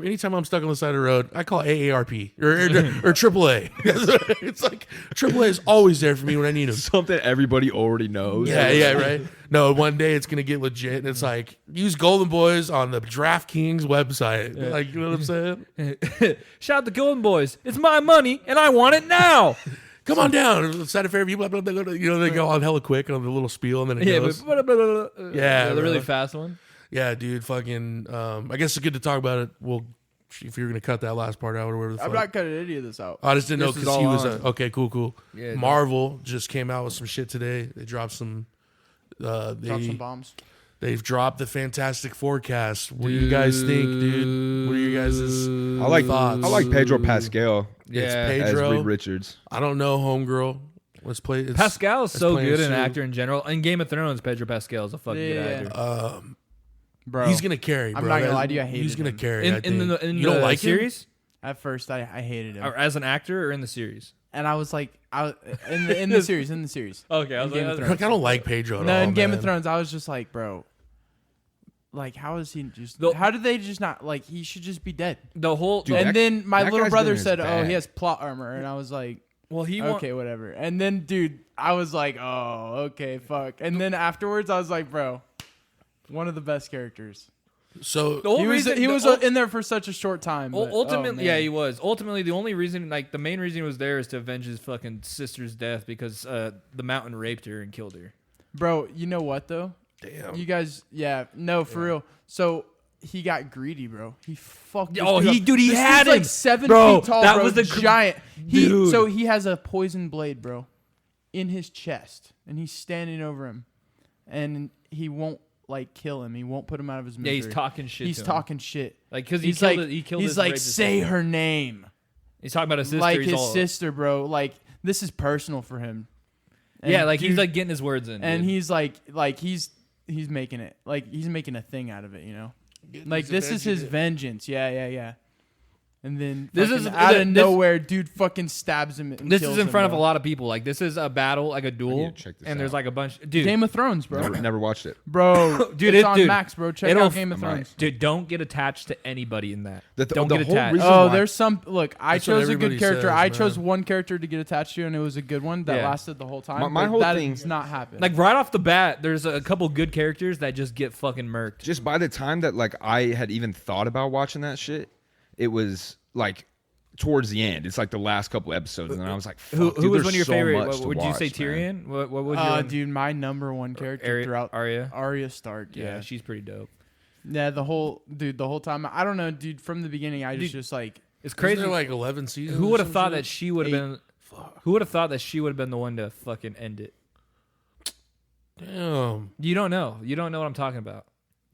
S2: Anytime I'm stuck on the side of the road, I call AARP or AAA. It's like AAA is always there for me when I need them.
S3: Something everybody already knows.
S2: Yeah, right. No, one day it's gonna get legit, and it's like use GoldenBoys on the DraftKings website. Like, you know what I'm saying?
S1: Shout out to GoldenBoys. It's my money, and I want it now.
S2: Come on down, side of Fairview. Blah, blah, blah, blah. You know, they go on hella quick on the little spiel, and then it goes. Yeah,
S1: the
S2: bro.
S1: really fast one.
S2: Yeah, dude. Fucking. I guess it's good to talk about it. Well, if you're gonna cut that last part out or whatever the fuck.
S4: I'm not cutting any of this out.
S2: I just didn't know
S1: This is
S2: because
S1: all
S2: he was
S1: on.
S2: okay. Cool.
S1: Yeah,
S2: Marvel just came out with some shit today. They dropped some.
S4: Drop some bombs.
S2: They've dropped the Fantastic Forecast. What do you guys think, dude? What are your guys' thoughts?
S3: I like Pedro Pascal
S2: It's
S1: Yeah.
S3: as
S2: Pedro.
S3: Reed Richards.
S2: I don't know, homegirl. Let's play. It's,
S1: Pascal is
S2: it's
S1: so
S2: playing
S1: good an
S2: Sue.
S1: actor in general. In Game of Thrones, Pedro Pascal is a fucking good actor.
S4: Bro,
S2: He's gonna carry. Bro.
S4: I'm not gonna lie to you, I
S2: He's
S4: hated
S2: gonna
S4: him.
S2: carry.
S1: In
S2: I think.
S1: the
S2: you don't like him?
S1: series,
S4: at first I hated him,
S1: or as an actor, or in the series.
S4: and I was like, in the series,
S1: Okay, I was
S4: Game of
S1: like,
S2: Like, I don't like Pedro at
S4: No,
S2: all.
S4: in Game of
S2: man.
S4: Thrones, I was just like, bro, like, how is he just?
S1: The-
S4: How did they just not like? He should just be dead.
S1: the whole.
S3: Dude,
S4: And
S3: that-
S4: then my
S3: that
S4: little
S3: guy's
S4: brother
S3: villain is
S4: said, "Oh,
S3: bad.
S4: he has plot armor," and I was like,
S1: well, he
S4: "Okay, whatever." And then, dude, I was like, "Oh, okay, fuck." And then afterwards, I was like, "Bro, one of the best characters."
S2: So
S1: The whole
S4: He was
S1: reason
S4: he was in there for such a short time. but-
S1: ultimately,
S4: oh,
S1: yeah,
S4: man.
S1: he was. Ultimately, the only reason, like the main reason he was there is to avenge his fucking sister's death because the mountain raped her and killed her.
S4: Bro, you know what though?
S2: damn.
S4: You guys, no, for real. So he got greedy, bro. He fucked.
S1: Oh,
S4: this
S1: he-
S4: up.
S1: dude, he
S4: This
S1: had
S4: dude's
S1: him.
S4: like 7
S1: Bro,
S4: feet tall.
S1: that
S4: bro,
S1: was the
S4: giant.
S1: Dude.
S4: So he has a poison blade, bro, in his chest, and he's standing over him, and he won't like kill him. He won't put him out of his
S1: Yeah,
S4: misery.
S1: he's talking shit.
S4: He's
S1: to him.
S4: talking shit.
S1: like because
S4: He's like,
S1: he killed.
S4: he's
S1: his
S4: like,
S1: rapist
S4: say
S1: sister.
S4: her name,
S1: He's talking about his sister.
S4: like
S1: he's
S4: his
S1: all,
S4: sister, bro. Like this is personal for him.
S1: Yeah,
S4: And
S1: like he's
S4: dude-
S1: like getting his words in.
S4: and
S1: dude.
S4: he's like he's making it, like he's making a thing out of it, you know. Like
S2: He's
S4: this is his
S2: avenging it.
S4: vengeance. Yeah. And then
S1: This
S4: fucking
S1: is-
S4: out of
S1: this-
S4: nowhere, dude fucking stabs him. And
S1: This
S4: kills
S1: is in
S4: him,
S1: front of
S4: bro.
S1: a lot of people. Like this is a battle, like a duel,
S3: to check this
S1: and there's
S3: out.
S1: like a bunch. Dude,
S4: Game of Thrones, bro.
S3: Never watched it.
S4: Bro,
S1: Dude,
S4: it's on
S1: dude,
S4: Max, bro. Check
S1: it'll
S4: out Game of
S3: I might.
S4: Thrones.
S1: dude, don't get attached to anybody in that.
S3: The
S1: Don't
S3: the
S1: get
S3: whole
S1: attached.
S3: reason
S4: Oh,
S3: why-
S4: there's some. Look, I
S2: That's what
S4: chose a good
S2: everybody
S4: character.
S2: says,
S4: I chose
S2: man.
S4: one character to get attached to, and it was a good one that
S1: Yeah.
S4: lasted the whole time.
S3: My
S4: but
S3: whole
S4: that
S3: thing-
S4: does not happen.
S1: Like right off the bat, there's a couple good characters that just get fucking murked.
S3: just by the time that like I had even thought about watching that shit, it was like towards the end. It's like the last couple episodes, and then I was like,
S1: Who
S3: Fuck, dude,
S1: was
S3: there's
S1: one of your
S3: so
S1: favorite?
S3: much
S1: What,
S3: to
S1: would you say
S3: watch, man.
S1: Tyrion? What would you?
S4: dude, my number one character throughout
S1: Arya.
S4: Arya Stark.
S1: Yeah,
S4: Yeah,
S1: she's pretty dope.
S4: yeah. The whole time. I don't know, dude. From the beginning, I
S1: Dude,
S4: just like.
S1: It's
S2: Crazy.
S1: crazy.
S2: Like 11 seasons.
S1: Who
S2: or
S1: would have
S2: some
S1: thought
S2: shit?
S1: that she would have
S4: 8.
S1: been? Who would have thought that she would have been the one to fucking end it?
S2: Damn.
S1: You don't know. You don't know what I'm talking about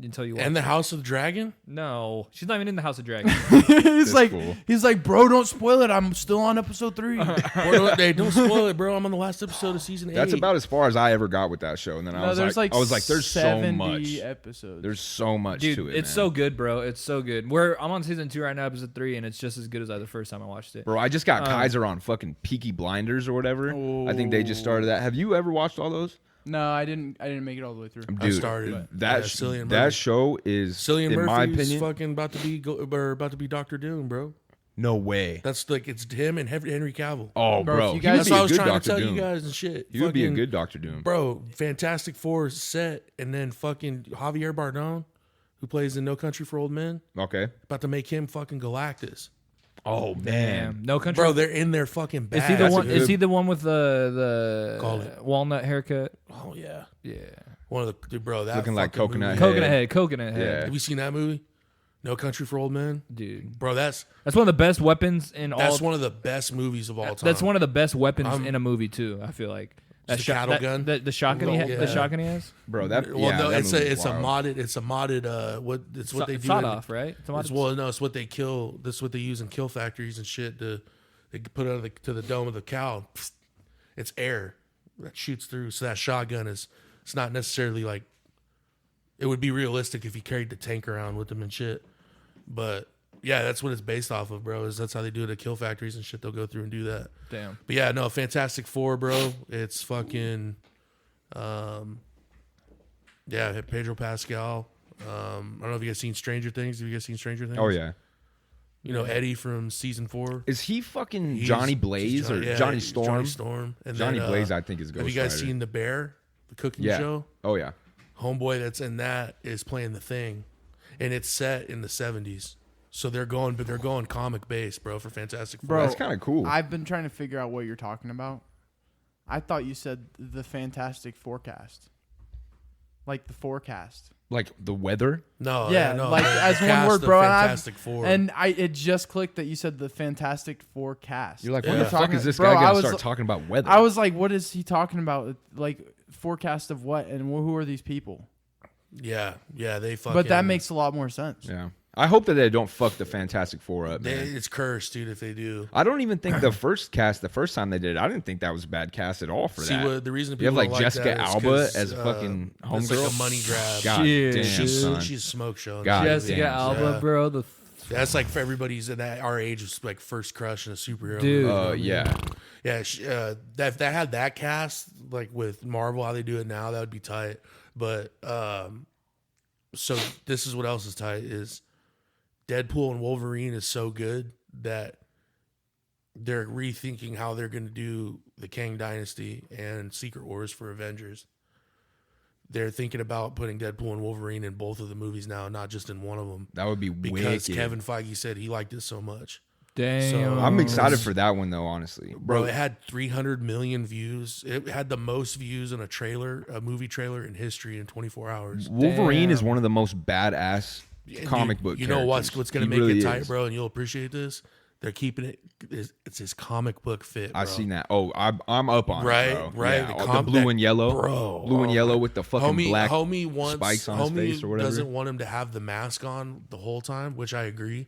S1: until you watch.
S2: And the House of the Dragon.
S1: No, she's not even in the House of Dragons.
S4: he's like,
S3: cool.
S4: bro, don't spoil it. I'm still on episode 3.
S2: Hey, don't spoil it, bro. I'm on the last episode of season 8.
S3: That's about as far as I ever got with that show, and then I
S4: No,
S3: was
S4: there's like,
S3: there's so
S4: 70
S3: much.
S4: episodes.
S3: There's so much
S1: Dude,
S3: to it.
S1: it's
S3: man.
S1: so good, bro. It's so good. I'm on season 2 right now, episode 3, and it's just as good as the first time I watched it.
S3: Bro, I just got Kaiser on fucking Peaky Blinders or whatever. I think they just started that. Have you ever watched all those?
S4: No, I didn't make it all the way through.
S3: Dude,
S2: I started.
S3: that
S2: Cillian
S3: that
S2: Murphy.
S3: show is,
S2: Cillian
S3: in my
S2: Murphy's
S3: opinion,
S2: fucking about to be Doctor Doom, bro.
S3: no way.
S2: That's like it's him and Henry Cavill.
S3: Oh,
S4: Bro,
S3: bro,
S4: if you
S3: he
S4: guys-
S3: would
S2: That's
S3: be
S2: what I
S3: a
S2: was
S3: good
S2: trying to
S3: Doctor
S2: tell
S3: Doom.
S2: you guys and shit.
S3: He would be a
S2: Fucking-
S3: good Doctor Doom.
S2: Bro, Fantastic Four set, and then fucking Javier Bardem, who plays in No Country for Old Men,
S3: Okay.
S2: about to make him fucking Galactus.
S3: Oh
S1: Damn,
S3: man,
S1: no country.
S2: Bro, they're in their fucking bag.
S1: is he the
S3: That's a
S1: one?
S3: good-
S1: Is he the one with the
S2: Call it.
S1: walnut haircut?
S2: Oh yeah,
S1: Yeah,
S2: one of the dude, bro. That
S3: Looking like
S2: fucking
S3: coconut
S2: movie.
S3: head.
S1: coconut head.
S3: Yeah.
S2: Have you seen that movie? No Country for Old Men,
S1: dude.
S2: bro. That's
S1: one of the best weapons in all.
S2: one of the best movies of all time.
S1: That's one of the best weapons in a movie too. I feel like
S2: the cattle gun,
S1: the shotgun, the shotgun he has,
S3: bro. That
S2: well, no,
S3: that
S2: it's
S3: movie's
S2: a
S3: wild.
S2: modded. It's a modded. What they do?
S1: sawed off, right?
S2: It's what they kill. This is what they use in kill factories and shit. They put it to the dome of the cow. It's air that shoots through. So that shotgun it's not necessarily like. It would be realistic if he carried the tank around with him and shit. But yeah, that's what it's based off of, bro. That's how they do it at kill factories and shit. They'll go through and do that.
S1: Damn.
S2: But yeah, no, Fantastic Four, bro. It's fucking, yeah, Pedro Pascal. I don't know if you guys seen Stranger Things. Have you guys seen Stranger Things?
S3: Oh yeah.
S2: You know Eddie from season 4.
S3: Is he fucking Johnny Blaze or Johnny Storm?
S2: Johnny Storm. And
S3: Johnny
S2: then,
S3: Blaze, I think, is Ghost
S2: Have you guys
S3: Rider.
S2: seen The Bear, the cooking
S3: Yeah.
S2: show?
S3: Oh yeah.
S2: Homeboy that's in that is playing The Thing, and it's set in the 70s. So they're going comic based, bro, for Fantastic Four.
S4: Bro,
S3: That's kind of cool.
S4: I've been trying to figure out what you're talking about. I thought you said the Fantastic Forecast. Like the forecast.
S3: Like the weather.
S2: No,
S4: Yeah,
S2: no,
S4: like
S2: the
S4: as one
S2: cast
S4: word,
S2: of
S4: bro.
S2: Fantastic Four.
S4: And it just clicked that you said the Fantastic Forecast.
S3: You're like,
S2: Yeah.
S3: when the fuck is this
S4: Bro,
S3: guy
S4: I
S3: gonna
S4: was-
S3: start talking about weather?
S4: I was like, what is he talking about? Like forecast of what? And who are these people?
S2: yeah, they fucking.
S4: But that makes a lot more sense.
S3: yeah. I hope that they don't fuck the Fantastic Four up, man.
S2: it's cursed, dude. If they do,
S3: I don't even think the first time they did it, I didn't think that was a bad cast at all for
S2: see
S3: that.
S2: what the reason
S3: You have
S2: people
S3: like
S2: don't
S3: Jessica
S2: that is
S3: Alba
S2: 'cause,
S3: as fucking
S2: it's
S3: homegirl.
S2: like a money grab.
S3: God
S1: Shit.
S3: damn,
S2: she's
S3: son.
S2: she's a smoke show.
S3: God
S1: Jessica
S3: damn,
S1: Alba,
S2: yeah.
S1: bro.
S2: That's like for everybody's in that our age is like first crush in a superhero.
S1: Dude.
S2: movie.
S3: Yeah.
S2: Yeah. If that had that cast like with Marvel, how they do it now, that would be tight. But so this is what else is tight is Deadpool and Wolverine is so good that they're rethinking how they're going to do the Kang Dynasty and Secret Wars for Avengers. They're thinking about putting Deadpool and Wolverine in both of the movies now, not just in one of them.
S3: That would be
S2: Because
S3: wicked.
S2: Kevin Feige said he liked it so much.
S1: Damn.
S2: So-
S3: I'm excited for that one though, honestly.
S2: Bro, it had 300 million views. It had the most views in a movie trailer in history in 24 hours.
S3: Wolverine is
S1: Damn.
S3: one of the most badass
S2: And
S3: comic book
S2: You know what's
S3: characters.
S2: going to
S3: He
S2: make
S3: really
S2: it tight,
S3: is.
S2: bro, and you'll appreciate this? They're keeping it. It's his comic book fit, bro.
S3: I've seen that. Oh, I'm up on
S2: Right,
S3: it, bro.
S2: right.
S3: Yeah,
S2: The
S3: all the blue and yellow,
S2: bro.
S3: blue and yellow with the fucking black
S2: homie wants,
S3: spikes on his face or whatever.
S2: Doesn't want him to have the mask on the whole time, which I agree.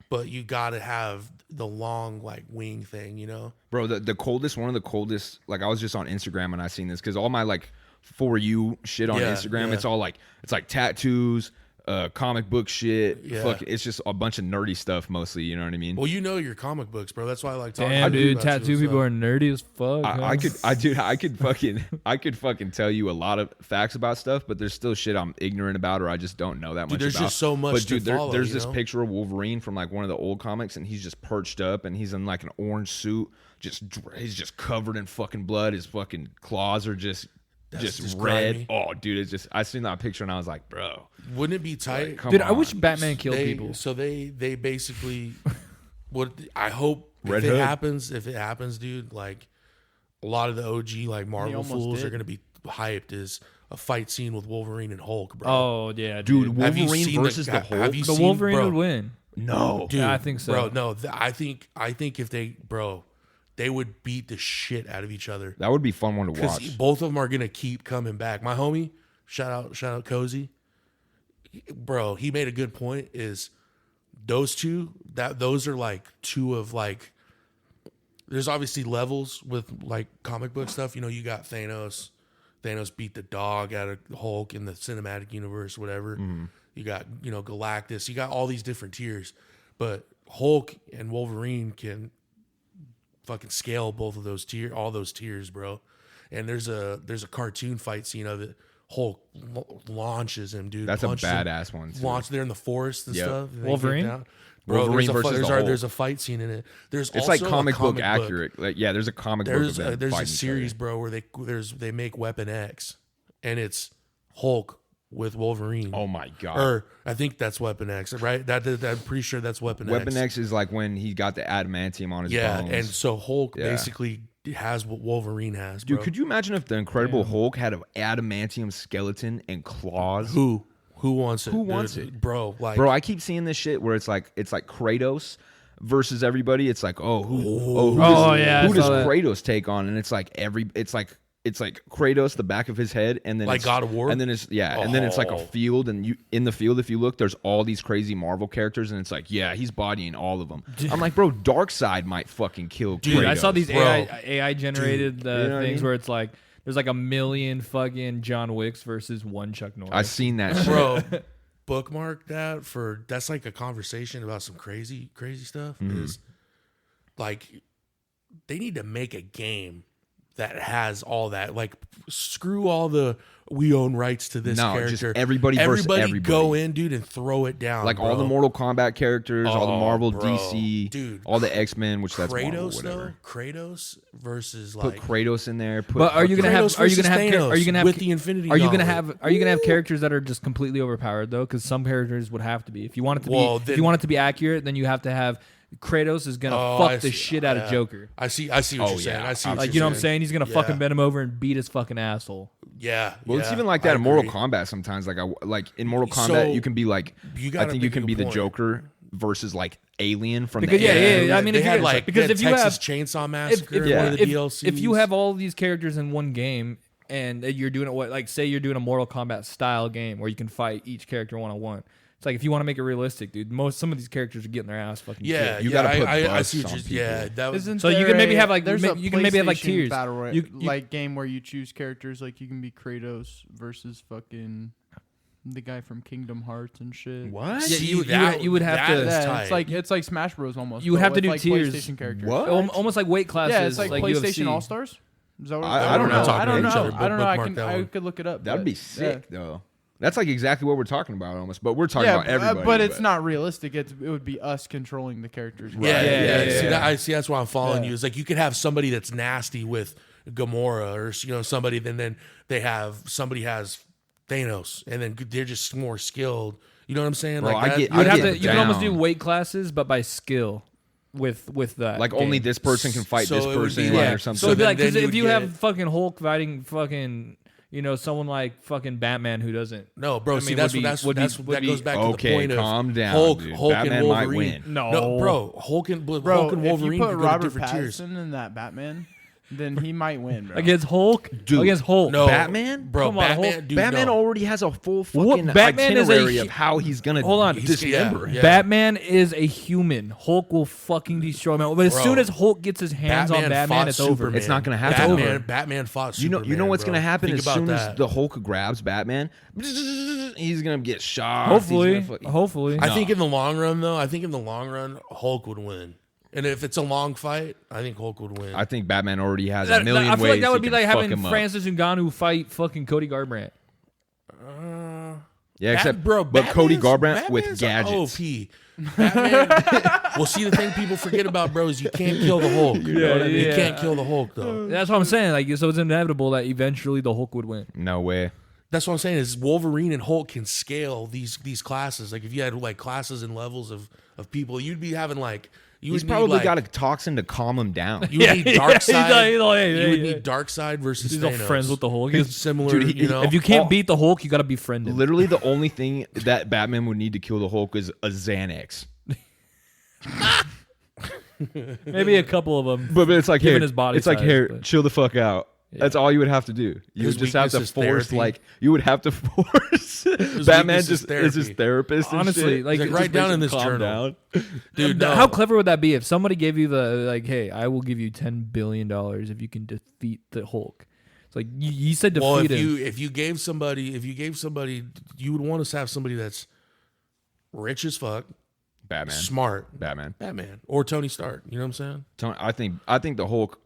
S2: But you got to have the long like wing thing, you know.
S3: Bro, the coldest, one of the coldest. Like I was just on Instagram and I seen this because all my like for you shit on
S2: Yeah,
S3: Instagram,
S2: yeah.
S3: it's all like tattoos, comic book shit.
S2: Yeah.
S3: Fuck, it's just a bunch of nerdy stuff mostly. You know what I mean?
S2: Well, you know your comic books, bro. That's why I like talking.
S1: Damn,
S2: to you
S1: dude.
S2: about
S1: Tattoo
S2: you and
S1: people
S2: stuff.
S1: are nerdy as fuck.
S3: I could fucking tell you a lot of facts about stuff, but there's still shit I'm ignorant about or I just don't know that much
S2: there's
S3: about.
S2: just so much
S3: But
S2: to
S3: dude,
S2: follow,
S3: there's
S2: you
S3: this
S2: know?
S3: picture of Wolverine from like one of the old comics, and he's just perched up, and he's in like an orange suit, he's just covered in fucking blood. His fucking claws are just
S2: just
S3: red.
S2: grimy.
S3: Oh, dude, it's just I seen that picture and I was like, bro,
S2: Wouldn't it be tight?
S3: come
S1: Dude, I
S3: on.
S1: wish Batman killed
S2: they,
S1: people.
S2: So they basically what I hope
S3: Red
S2: if
S3: Hood.
S2: it happens, dude, like a lot of the OG like Marvel
S4: almost
S2: fools
S4: did.
S2: are gonna be hyped is a fight scene with Wolverine and Hulk, bro.
S1: Oh yeah,
S3: dude,
S2: Have you
S3: Wolverine
S2: seen
S3: versus the Hulk.
S2: Have you
S1: the
S2: seen,
S1: Wolverine
S2: bro,
S1: would win.
S3: No,
S2: Dude,
S1: Yeah, I think so.
S2: Bro, no, I think if they would beat the shit out of each other.
S3: that would be a fun one to
S2: Because
S3: watch.
S2: both of them are gonna keep coming back. My homie, shout out Cozy, bro. He made a good point. Is those two those are like two of like. There's obviously levels with like comic book stuff. You know, you got Thanos. Thanos beat the dog out of Hulk in the cinematic universe, whatever. You got Galactus. You got all these different tiers, but Hulk and Wolverine can fucking scale both of those all those tiers, bro. And there's a cartoon fight scene of it. Hulk launches him, dude.
S3: That's a
S2: punches him,
S3: badass one. Too.
S2: launch there in the forest and
S3: Yep.
S2: stuff. and they
S1: Wolverine?
S2: get down. Bro,
S3: Wolverine versus the Hulk.
S2: there's a fight scene in it. There's
S3: It's
S2: also
S3: like
S2: a
S3: comic book accurate. Like, yeah, there's a comic
S2: There's
S3: book. Of them
S2: there's a
S3: fighting each
S2: series,
S3: other.
S2: bro, where they make Weapon X, and it's Hulk with Wolverine.
S3: Oh my god.
S2: Or I think that's Weapon X, right? I'm pretty sure that's Weapon X.
S3: Weapon X is like when he got the adamantium on his
S2: Yeah,
S3: bones.
S2: and so Hulk
S3: Yeah.
S2: basically has what Wolverine has,
S3: Dude,
S2: bro.
S3: could you imagine if the Incredible Hulk had an adamantium skeleton and claws?
S2: Who? Who wants it?
S3: Who wants it?
S2: Bro, like
S3: Bro, I keep seeing this shit where it's like Kratos versus everybody. It's like, who
S1: I
S3: does
S1: saw that.
S3: Kratos take on? And it's like it's like Kratos, the back of his head, and then
S2: Like
S3: it's,
S2: God of War?
S3: and then it's and then it's like a field, and you in the field, if you look, there's all these crazy Marvel characters, and it's like, yeah, he's bodying all of them. I'm like, bro, Darkseid might fucking kill
S1: Dude,
S3: Kratos.
S1: I saw these
S2: Bro.
S1: AI generated
S3: you know what I
S1: things
S3: mean?
S1: where it's like there's like a million fucking John Wicks versus one Chuck Norris.
S3: I seen that shit.
S2: bro, bookmark that that's like a conversation about some crazy stuff. Is like they need to make a game that has all that. Like screw all the we own rights to this
S3: No,
S2: character.
S3: just everybody versus everybody.
S2: Go in, dude, and throw it down.
S3: Like
S2: bro.
S3: all the Mortal Kombat characters, all the Marvel,
S2: bro.
S3: DC,
S2: Dude,
S3: all the X-Men, which that's Marvel,
S2: Kratos
S3: whatever.
S2: though. Kratos versus
S3: Put
S2: like
S3: Kratos in there.
S1: But are you gonna have?
S2: Kratos
S1: Are you gonna
S2: versus
S1: have? Are you
S2: Thanos
S1: gonna have?
S2: with the Infinity
S1: Are you gonna
S2: Gauntlet.
S1: have? Are you gonna have characters that are just completely overpowered though? Because some characters would have to be. If you want it to
S2: Well,
S1: be,
S2: then-
S1: if you want it to be accurate, then you have to have. Kratos is gonna
S2: Oh,
S1: fuck
S2: I
S1: the
S2: see.
S1: shit out of
S2: Yeah.
S1: Joker.
S2: I see what
S3: Oh,
S2: you're saying.
S3: yeah.
S2: I see what
S1: Like
S2: you're
S1: you know what I'm saying? He's gonna fucking bend him over and beat his fucking asshole.
S2: Yeah.
S3: Well, it's even like that in Mortal Kombat sometimes. Like in Mortal Kombat,
S2: So,
S3: you can be like,
S2: you
S3: I
S2: gotta
S3: think you
S2: make
S3: can
S2: a
S3: be the
S2: point.
S3: Joker versus like Alien from
S1: Because
S3: the Alien.
S1: I mean,
S2: they
S1: if you
S2: had
S1: get-
S2: like
S1: because if you
S2: Texas
S1: have
S2: Chainsaw Massacre,
S1: if,
S2: one of the
S1: if,
S2: DLCs.
S1: if you have all these characters in one game and you're doing it like say you're doing a Mortal Kombat style game where you can fight each character one on one. It's like if you want to make it realistic, dude. Some of these characters are getting their ass fucking.
S2: yeah,
S1: kicked.
S3: You
S2: yeah,
S3: gotta put
S2: I
S3: buffs
S2: see what
S3: on
S2: you're.
S3: people.
S2: Yeah, that was.
S4: Isn't
S1: So you
S4: there
S1: can maybe have, like,
S4: there's
S1: you can maybe have, like,
S4: PlayStation
S1: tiers.
S4: battle
S1: You-
S4: like game where you choose characters like you can be Kratos versus fucking the guy from Kingdom Hearts and shit.
S3: What?
S1: Yeah,
S2: See,
S1: you would have
S2: that
S1: to-
S2: is
S4: Yeah,
S2: tight.
S4: it's like Smash Bros almost.
S1: You would
S4: but
S1: have to
S4: with,
S1: do
S4: like,
S1: tiers.
S4: PlayStation characters.
S3: What?
S1: Almost like weight classes.
S4: Yeah, it's like PlayStation
S1: UFC.
S4: All Stars. Is that what
S3: I don't know.
S4: I don't
S2: Talking to each
S4: know.
S2: other,
S4: I don't know. I
S2: bookmark
S4: can.
S2: that
S4: I
S2: one.
S4: could look it up.
S3: That'd
S4: but,
S3: be sick though. That's like exactly what we're talking about almost, but we're talking
S4: Yeah,
S3: about everybody.
S4: but it's not realistic. It would be us controlling the characters.
S2: Yeah,
S1: Yeah,
S2: yeah.
S1: yeah,
S2: See,
S1: yeah.
S2: that's why I'm following
S4: Yeah.
S2: you. It's like you could have somebody that's nasty with Gamora, or somebody. Then they have somebody has Thanos, and then they're just more skilled. You know what I'm saying?
S3: Bro,
S2: like
S3: I
S2: that,
S3: get-
S1: You would
S3: I
S1: have
S3: get
S1: to. You can almost do
S3: down.
S1: weight classes, but by skill. With that,
S3: like only
S1: game.
S3: this person can fight
S2: So
S3: this
S2: it would be
S3: person
S2: like-
S3: or something.
S1: So it'd be
S2: then-
S1: like, because
S2: then you
S1: if
S2: would
S1: you
S2: get
S1: have
S2: it.
S1: fucking Hulk fighting fucking, someone like fucking Batman who doesn't.
S2: No, bro.
S1: I
S2: see,
S1: mean,
S2: that's
S1: would
S2: what
S1: be-
S2: that's
S1: would be-
S2: that's
S1: would
S2: that
S1: be-
S2: goes back to
S3: Okay,
S2: the point of
S3: calm down,
S2: Hulk,
S3: dude.
S2: Hulk
S3: Batman
S2: and
S3: might
S2: Wolverine.
S3: win.
S1: No.
S2: bro. Hulk and
S4: Bro,
S2: Wolverine
S4: if you
S2: could
S4: put
S2: go to
S4: Robert
S2: different tiers.
S4: Pattinson in that Batman, then he might win, bro.
S1: Against Hulk,
S3: Dude,
S1: against Hulk.
S2: No,
S3: Batman?
S2: bro.
S1: Come on,
S2: Batman,
S1: Hulk.
S2: dude,
S3: Batman
S2: no.
S3: already has a full
S1: What?
S3: fucking
S1: Batman is a
S3: itinerary
S1: hu-
S3: of how he's gonna
S1: Hold on.
S3: dismember him.
S2: Yeah.
S1: Batman is a human. Hulk will fucking destroy him. But as
S2: Bro.
S1: soon as Hulk gets his hands on Batman,
S2: fought
S1: it's over.
S2: Superman.
S3: It's not gonna happen.
S2: Batman,
S3: It's over.
S2: Batman fought
S3: You
S2: Superman.
S3: know what's
S2: bro.
S3: gonna happen
S2: Think
S3: as
S2: about
S3: soon as
S2: that.
S3: the Hulk grabs Batman, he's gonna get shot.
S1: Hopefully,
S3: He's gonna
S1: hopefully.
S2: I think in the long run, though, Hulk would win. And if it's a long fight, I think Hulk would win.
S3: I think Batman already has
S1: That-
S3: a million
S1: I feel
S3: ways
S1: like that would
S3: he
S1: be
S3: can
S1: like
S3: fuck
S1: having
S3: him up.
S1: Francis Ngannou fight fucking Cody Garbrandt.
S3: Yeah, except
S2: bro,
S3: but Cody
S2: Batman's-
S3: Garbrandt with
S2: Batman's
S3: gadgets.
S2: OP. Batman. Well, see, the thing people forget about, bro, is you can't kill the Hulk. You know what I mean? You
S1: yeah.
S2: can't kill the Hulk, though.
S1: That's what I'm saying. Like, so it's inevitable that eventually the Hulk would win.
S3: No way.
S2: That's what I'm saying is Wolverine and Hulk can scale these classes. Like if you had like classes and levels of people, you'd be having like you
S3: He's
S2: would
S3: probably
S2: need, like,
S3: got a toxin to calm him down.
S2: You would need Darkseid.
S1: He's like,
S2: You would need Darkseid versus
S1: He's all
S2: Thanos.
S1: friends with the Hulk.
S2: It's similar,
S3: Dude,
S2: you know.
S1: If you can't beat the Hulk, you got to befriend him.
S3: Literally, the only thing that Batman would need to kill the Hulk is a Xanax.
S1: Maybe a couple of them.
S3: But it's like,
S1: Given
S3: here,
S1: his body
S3: it's like,
S1: size,
S3: here,
S1: but-
S3: chill the fuck out. That's all you would have to do. You
S2: His
S3: would just have to
S2: weakness is
S3: force,
S2: therapy.
S3: like, you would have to force. Batman
S2: weakness is
S3: just is his
S2: therapy.
S3: therapist. And
S1: Honestly,
S3: shit.
S1: like,
S2: Like,
S1: it
S2: write
S1: just
S2: down
S1: makes
S2: in
S1: him
S2: this
S1: calm
S2: journal.
S1: down.
S2: Dude, no.
S1: How clever would that be if somebody gave you the like, hey, I will give you $10 billion if you can defeat the Hulk? It's like you said defeat
S2: well,
S1: him.
S2: if you gave somebody, you would want to have somebody that's rich as fuck,
S3: Batman.
S2: smart,
S3: Batman.
S2: or Tony Stark. You know what I'm saying?
S3: Tony, I think the Hulk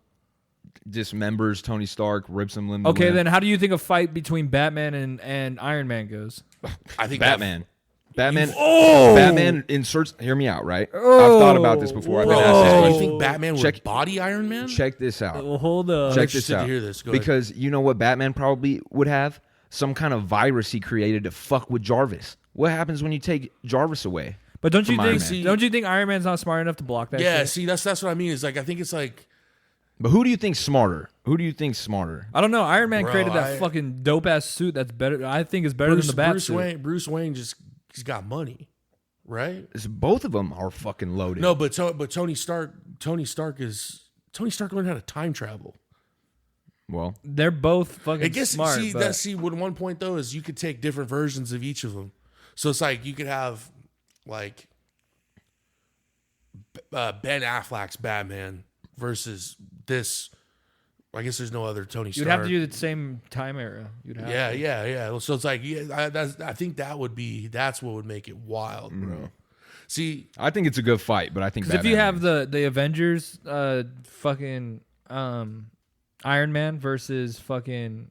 S3: dismembers Tony Stark, rips him limb to
S1: Okay,
S3: limb.
S1: then how do you think a fight between Batman and Iron Man goes?
S2: I think
S3: Batman. Batman inserts. Hear me out, right? I've thought about this before. I've been asked this
S2: Bro,
S3: question.
S2: you think Batman would
S3: Check-
S2: body Iron Man?
S3: Check this out.
S1: Well, hold up.
S3: Check
S2: interested
S3: this
S2: to
S3: out.
S2: hear this. Go ahead.
S3: Because you know what Batman probably would have? Some kind of virus he created to fuck with Jarvis. What happens when you take Jarvis away?
S1: But don't you
S3: from Iron
S1: think?
S3: Man.
S1: Don't you think Iron Man's not smart enough to block that?
S2: Yeah,
S1: shit?
S2: see, that's what I mean. Is like I think it's like
S3: But who do you think's smarter? Who do you think's smarter?
S1: I don't know. Iron Man
S2: Bro,
S1: created that fucking dope ass suit. That's better. I think is better than the bat suit.
S2: Bruce Wayne he's got money, right?
S3: Both of them are fucking loaded.
S2: No, but Tony Stark learned how to time travel.
S3: Well,
S1: They're both fucking
S2: I guess
S1: smart. but
S2: one point though is you could take different versions of each of them. So it's like you could have like Ben Affleck's Batman versus this. I guess there's no other Tony Stark.
S1: you'd have to do the same time era. You'd have to.
S2: Yeah. So it's like I think that's what would make it wild, bro. See,
S3: I think it's a good fight, but I think
S1: Because if you have the Avengers, fucking Iron Man versus fucking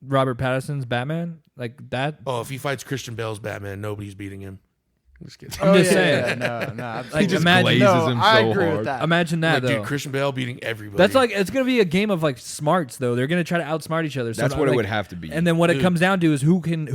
S1: Robert Pattinson's Batman, like that.
S2: if he fights Christian Bale's Batman, nobody's beating him. I'm just kidding.
S1: I'm just saying.
S4: No,
S3: he
S1: Like,
S3: just
S1: imagine-
S3: glazes
S4: no,
S3: him
S4: I
S3: so
S4: agree
S3: hard.
S4: with that.
S1: Imagine that though.
S2: Dude, Christian Bale beating everybody.
S1: That's like it's gonna be a game of like smarts though. They're gonna try to outsmart each other. So
S3: That's what
S1: like,
S3: it would have to be.
S1: And then what it comes down to is who can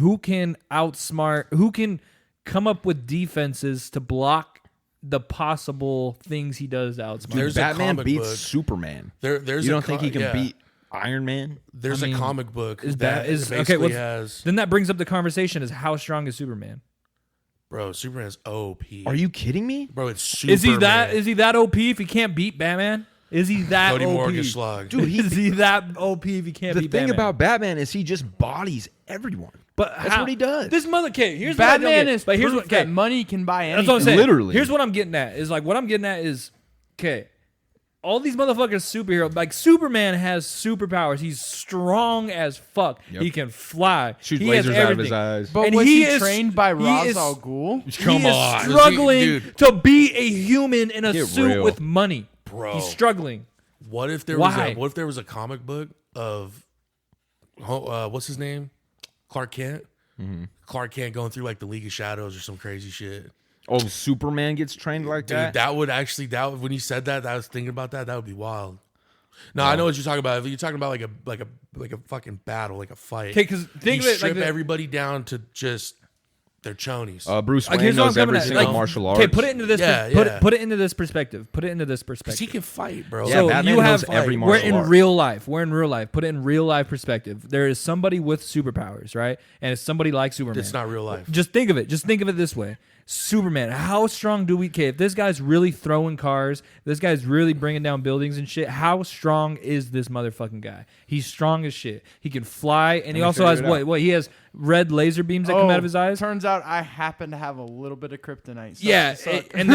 S1: outsmart, who can come up with defenses to block the possible things he does to outsmart.
S2: There's a
S3: Batman
S2: comic
S3: beats
S2: book.
S3: Superman.
S2: There's
S3: You
S2: a
S3: don't think he can
S2: yeah.
S3: beat Iron Man?
S2: There's
S1: I mean,
S2: a comic book
S1: is
S2: that
S1: okay.
S2: basically has
S1: Then that brings up the conversation: is how strong is Superman?
S2: bro. Superman's OP.
S3: Are you kidding me?
S2: Bro, it's Superman.
S1: Is he that OP if he can't beat Batman? Is he that
S2: Cody
S1: OP?
S2: Morgan slug?
S3: Dude,
S1: Is he that OP if he can't
S3: The
S1: beat
S3: thing
S1: Batman?
S3: about Batman is he just bodies everyone.
S1: but
S3: That's
S1: how?
S3: what he does.
S1: This mother, okay, here's what I don't
S4: Batman
S1: get.
S4: is
S1: But here's
S4: proof
S1: what,
S4: that
S1: okay,
S4: money can buy
S1: that's
S4: anything.
S1: what I'm saying.
S3: Literally.
S1: Here's what I'm getting at. Is like what I'm getting at is okay. All these motherfuckers superheroes, like Superman has superpowers. He's strong as fuck.
S3: Yep.
S1: He can fly.
S3: Shoots
S1: he has
S3: lasers out of his
S1: everything.
S3: eyes.
S4: But
S1: And
S4: was
S1: he
S4: he
S1: is-
S4: trained by
S1: he
S4: Ra's
S1: is-
S4: al Ghul?
S3: Come
S1: he
S3: on.
S1: is struggling
S2: Dude.
S1: to be a human in a
S3: Get
S1: suit
S3: real.
S1: with money.
S2: Bro.
S1: He's struggling.
S2: What if there
S1: Why?
S2: was a comic book of what's his name? Clark Kent. Clark Kent going through like the League of Shadows or some crazy shit.
S3: Oh, Superman gets trained like
S2: Dude,
S3: that?
S2: that would actually when you said that, I was thinking about that. That would be wild. No, I know what you're talking about. If you're talking about like a fucking battle, like a fight.
S1: Okay, because think
S2: you
S1: of it
S2: strip
S1: like
S2: everybody down to just their chonies.
S3: Bruce
S1: Like,
S3: Wayne
S1: here's what
S3: knows
S1: I'm coming
S3: every
S1: at.
S3: single
S1: Like,
S3: martial arts.
S1: Okay, put it into this.
S2: Yeah,
S1: put,
S2: yeah.
S1: put it into this perspective. Put it into this
S2: Because
S1: perspective.
S2: he can fight, bro.
S3: Yeah,
S1: So
S3: Batman
S1: you
S3: knows
S1: have
S3: every
S1: we're
S3: martial
S1: in
S3: art.
S1: real life. We're in real life. Put it in real life perspective. There is somebody with superpowers, right? And it's somebody like Superman.
S2: It's not real life.
S1: Just think of it. Just think of it this way. Superman, how strong do we care? If this guy's really throwing cars, this guy's really bringing down buildings and shit, how strong is this motherfucking guy? He's strong as shit. He can fly, and he also has
S3: figured it out.
S1: what? He has red laser beams that come out of his eyes?
S4: Turns out I happen to have a little bit of kryptonite. So
S1: Yeah,
S4: so-
S1: and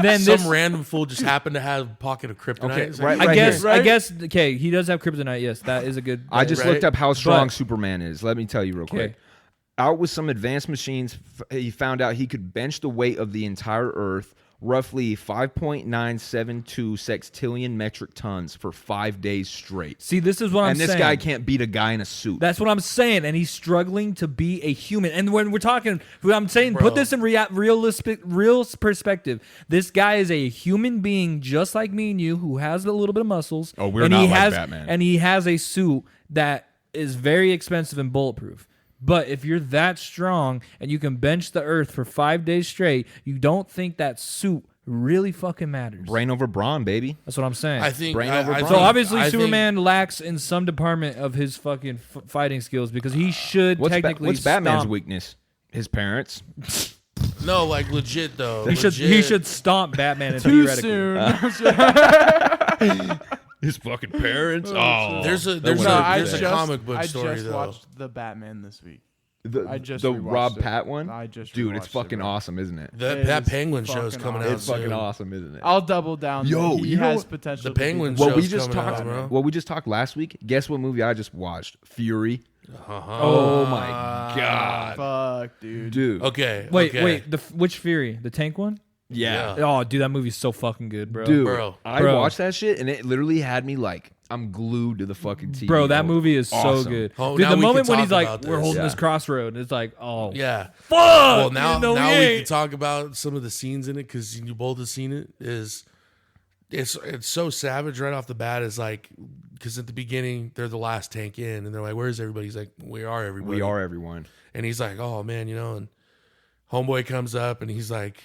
S1: then
S2: Some
S1: this,
S2: random fool just happened to have a pocket of kryptonite.
S3: Okay,
S2: It's like,
S3: right-
S1: I
S3: right
S1: guess,
S3: here.
S1: I guess, okay, he does have kryptonite. Yes, that is a good.
S3: I just
S2: Right.
S3: looked up how strong
S1: But-
S3: Superman is. Let me tell you real quick.
S1: Okay.
S3: Out with some advanced machines, he found out he could bench the weight of the entire Earth, roughly 5.972 sextillion metric tons for 5 days straight.
S1: See, this is what I'm
S3: And this
S1: saying.
S3: guy can't beat a guy in a suit.
S1: That's what I'm saying, and he's struggling to be a human. And when we're talking, I'm saying,
S2: Bro.
S1: put this in real perspective. This guy is a human being, just like me and you, who has a little bit of muscles.
S3: Oh, we're
S1: and
S3: not
S1: he
S3: like
S1: has,
S3: Batman.
S1: And he has a suit that is very expensive and bulletproof. But if you're that strong and you can bench the earth for 5 days straight, you don't think that suit really fucking matters.
S3: Brain over brawn, baby.
S1: That's what I'm saying.
S2: I think.
S3: Brain
S2: I-
S3: over
S2: I
S3: brawn.
S1: So
S2: think-
S1: obviously
S2: I think-
S1: Superman lacks in some department of his fucking fighting skills because he should technically
S3: What's Batman's
S1: stomp.
S3: weakness? His parents.
S2: No, like legit though.
S1: He
S2: Legit.
S1: should stomp Batman in
S4: too
S1: theoretically.
S4: soon.
S3: His fucking parents. Oh,
S2: There's a
S3: that
S2: there's
S3: wouldn't
S2: a
S3: be
S2: there's a
S3: bad.
S2: comic book story
S4: I just
S2: though.
S4: watched the Batman this week.
S3: The,
S4: I just
S3: the
S4: rewatched
S3: Rob
S4: it.
S3: Pat one.
S4: I just
S3: Dude, it's
S4: rewatched it,
S3: fucking
S4: bro.
S3: awesome, isn't it?
S2: That
S4: It
S2: that
S4: is
S2: Penguin show's
S4: fucking
S2: coming
S4: awesome.
S2: out
S3: It's fucking
S2: soon.
S3: awesome, isn't it?
S4: I'll double down.
S3: Yo,
S4: he
S3: you know
S4: has
S3: what?
S4: potential.
S2: The
S4: to be
S2: Penguin
S4: the
S3: Well, we
S2: show's
S3: just
S2: coming
S3: talked.
S2: out, bro.
S3: Well, we just talked last week. Guess what movie I just watched? Fury.
S2: Uh-huh.
S3: Oh my god,
S4: Fuck, dude.
S3: dude.
S2: Okay.
S1: Wait,
S2: okay.
S1: wait. Which Fury? The tank one?
S3: Yeah,
S2: Yeah.
S1: Oh, dude, that movie's so fucking good, bro.
S3: dude.
S2: Bro.
S3: I
S1: Bro.
S3: watched that shit, and it literally had me like I'm glued to the fucking TV.
S1: Bro, that
S3: Oh,
S1: movie is so
S3: awesome.
S1: good.
S2: Oh,
S1: Dude,
S2: now
S1: the
S2: we
S1: moment
S2: can
S1: when he's
S2: talk
S1: like,
S2: about
S1: we're
S2: this.
S1: holding
S3: Yeah.
S1: this crossroad, it's like, oh,
S2: Yeah.
S1: fuck.
S2: Well, now
S1: you know
S2: now
S1: we
S2: we
S1: ain't.
S2: can talk about some of the scenes in it because you both have seen it. It's so savage right off the bat. Is like because at the beginning they're the last tank in, and they're like, "Where's everybody?" He's like, "We are everybody."
S3: We are everyone.
S2: And he's like, "Oh man, you know." And homeboy comes up and he's like,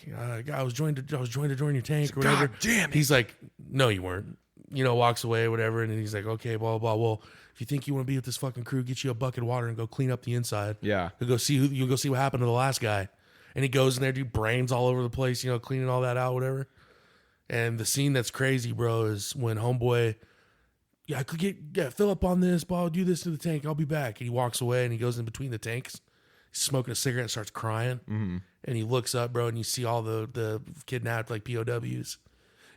S2: "I was joined to join your tank or whatever."
S3: God damn it.
S2: He's like, "No, you weren't. walks away, whatever. And then he's like, okay, blah, blah, blah. Well, if you think you want to be with this fucking crew, get you a bucket of water and go clean up the inside.
S3: Yeah.
S2: You'll go see what happened to the last guy. And he goes in there, dude, brains all over the place, cleaning all that out, whatever. And the scene that's crazy, bro, is when homeboy, I could fill up on this, but I'll do this to the tank. I'll be back. And he walks away and he goes in between the tanks. He's smoking a cigarette and starts crying. Mm-hmm. And he looks up, bro, and you see all the kidnapped like POWs.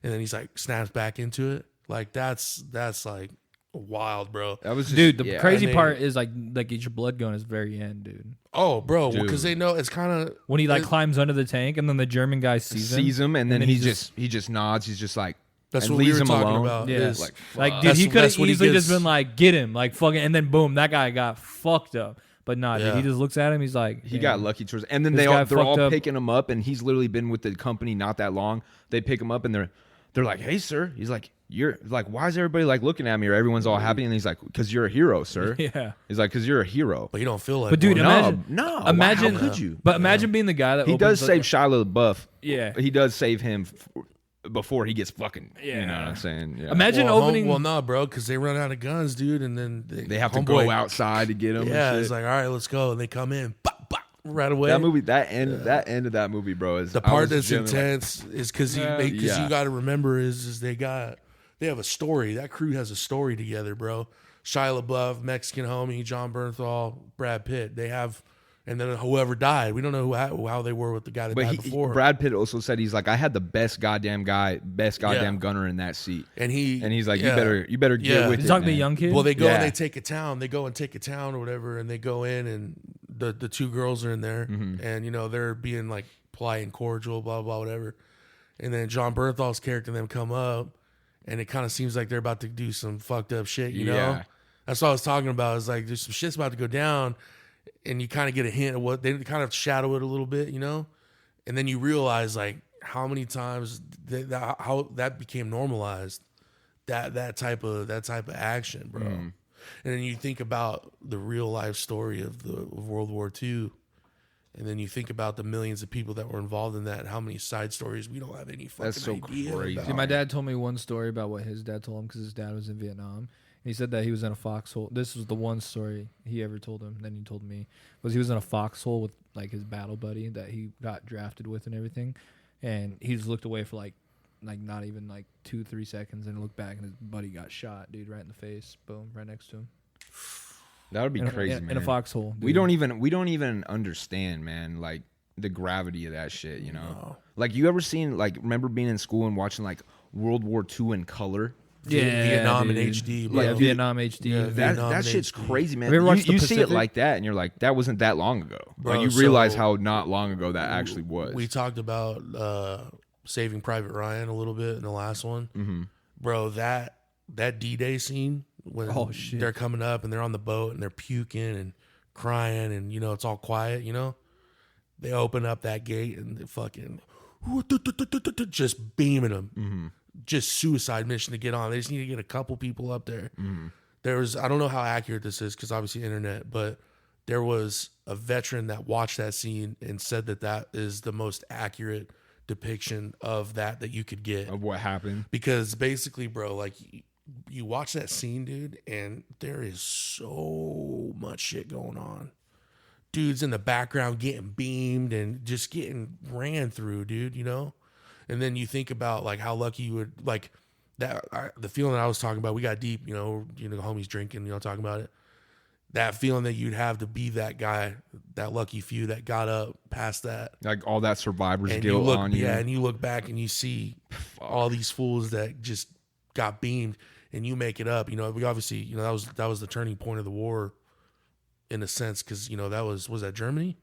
S2: And then he's like snaps back into it. Like that's like wild, bro.
S3: That was just,
S1: dude. The crazy part is like get your blood going is very end, dude.
S2: Oh, bro, because they know it's kind of
S1: when he climbs under the tank, and then the German guy sees him,
S3: and then he just nods. He's just like,
S2: that's
S3: and
S2: what we
S3: leaves
S2: were
S3: him
S2: talking
S3: alone.
S2: about.
S1: Yeah,
S2: Like
S1: dude, he could have
S2: that's what he
S1: easily
S2: gets.
S1: just been like, get him, like fucking, and then boom, that guy got fucked up. But nah, dude, he just looks at him. He's like,
S3: he got lucky towards, and then
S1: This
S3: they're
S1: guy
S3: all
S1: fucked up.
S3: picking him up, and he's literally been with the company not that long. They pick him up, and they're like, hey, sir. He's like, you're like, why is everybody like looking at me, or everyone's all happy? And he's like, because you're a hero, sir.
S1: Yeah.
S3: He's like, because you're a hero.
S2: But you don't feel like.
S1: But dude,
S2: one.
S1: imagine,
S3: how could you?
S1: But imagine being the guy that
S3: He does
S1: opens,
S3: save Shia LaBeouf.
S1: Yeah.
S3: He does save him before he gets fucking.
S1: Yeah.
S3: You know what I'm saying? Yeah.
S1: Imagine opening.
S2: Well, no, bro, because they run out of guns, dude, and then
S3: They have to go outside to get him.
S2: Yeah,
S3: and
S2: it's
S3: shit.
S2: like, all right, let's go, and they come in, bop, bop, right away.
S3: That movie, that end of that movie, bro, is
S2: The part that's intense is because you got to remember is they have a story. That crew has a story together, bro. Shia LaBeouf, Mexican homie, John Bernthal, Brad Pitt. They have, and then whoever died. We don't know how they were with the guy that died before.
S3: Brad Pitt also said he's like, I had the best goddamn gunner in that seat.
S2: And
S3: he's like, you better get with it.
S1: He's talking to
S3: man.
S1: young kids.
S2: Well, they go and they take a town. They go and take a town or whatever, and they go in, and the two girls are in there, and they're being like polite and cordial, blah blah whatever. And then John Bernthal's character and them come up, and it kind of seems like they're about to do some fucked up shit. You know,
S3: Yeah.
S2: that's what I was talking about. Is like there's some shit's about to go down, and you kind of get a hint of what they kind of shadow it a little bit, and then you realize like how many times how that became normalized, that type of action, bro. And then you think about the real life story of World War II, and then you think about the millions of people that were involved in that, and how many side stories we don't have any fucking
S3: That's so
S2: idea
S3: crazy.
S2: about.
S1: See, my dad told me one story about what his dad told him because his dad was in Vietnam. And he said that he was in a foxhole. This was the one story he ever told him. Then he told me was he was in a foxhole with like his battle buddy that he got drafted with and everything, and he just looked away for like not even like 2-3 seconds, and looked back and his buddy got shot, dude, right in the face, boom, right next to him.
S3: That would be crazy, man.
S1: In a foxhole. Dude.
S3: We don't even understand, man, like the gravity of that shit,
S2: No.
S3: Like you ever seen remember being in school and watching like World War II in color?
S2: Vietnam
S1: dude.
S2: in HD, bro.
S1: Yeah, Vietnam HD.
S2: Yeah,
S3: That shit's crazy, man.
S1: Have you ever watched
S3: you
S1: The
S3: see it
S1: Pacific?
S3: like that, and you're like, that wasn't that long ago.
S2: Bro,
S3: like you realize how not long ago that actually was.
S2: We talked about Saving Private Ryan a little bit in the last one, bro. That D-Day scene when they're coming up and they're on the boat and they're puking and crying and it's all quiet. They open up that gate and they fucking just beaming them. Just suicide mission to get on. They just need to get a couple people up there. There was, I don't know how accurate this is because obviously internet, but there was a veteran that watched that scene and said that is the most accurate depiction of that you could get.
S3: Of what happened.
S2: Because basically, bro, like you watch that scene, dude, and there is so much shit going on. Dudes in the background getting beamed and just getting ran through, dude, And then you think about like how lucky you would like that. The feeling that I was talking about, we got deep, the homies drinking, talking about it. That feeling that you'd have to be that guy, that lucky few that got up past that,
S3: Like all that survivor's
S2: and
S3: guilt on you.
S2: Yeah, and you look back and you see all these fools that just got beamed, and you make it up. We obviously, that was the turning point of the war, in a sense, because that was that Germany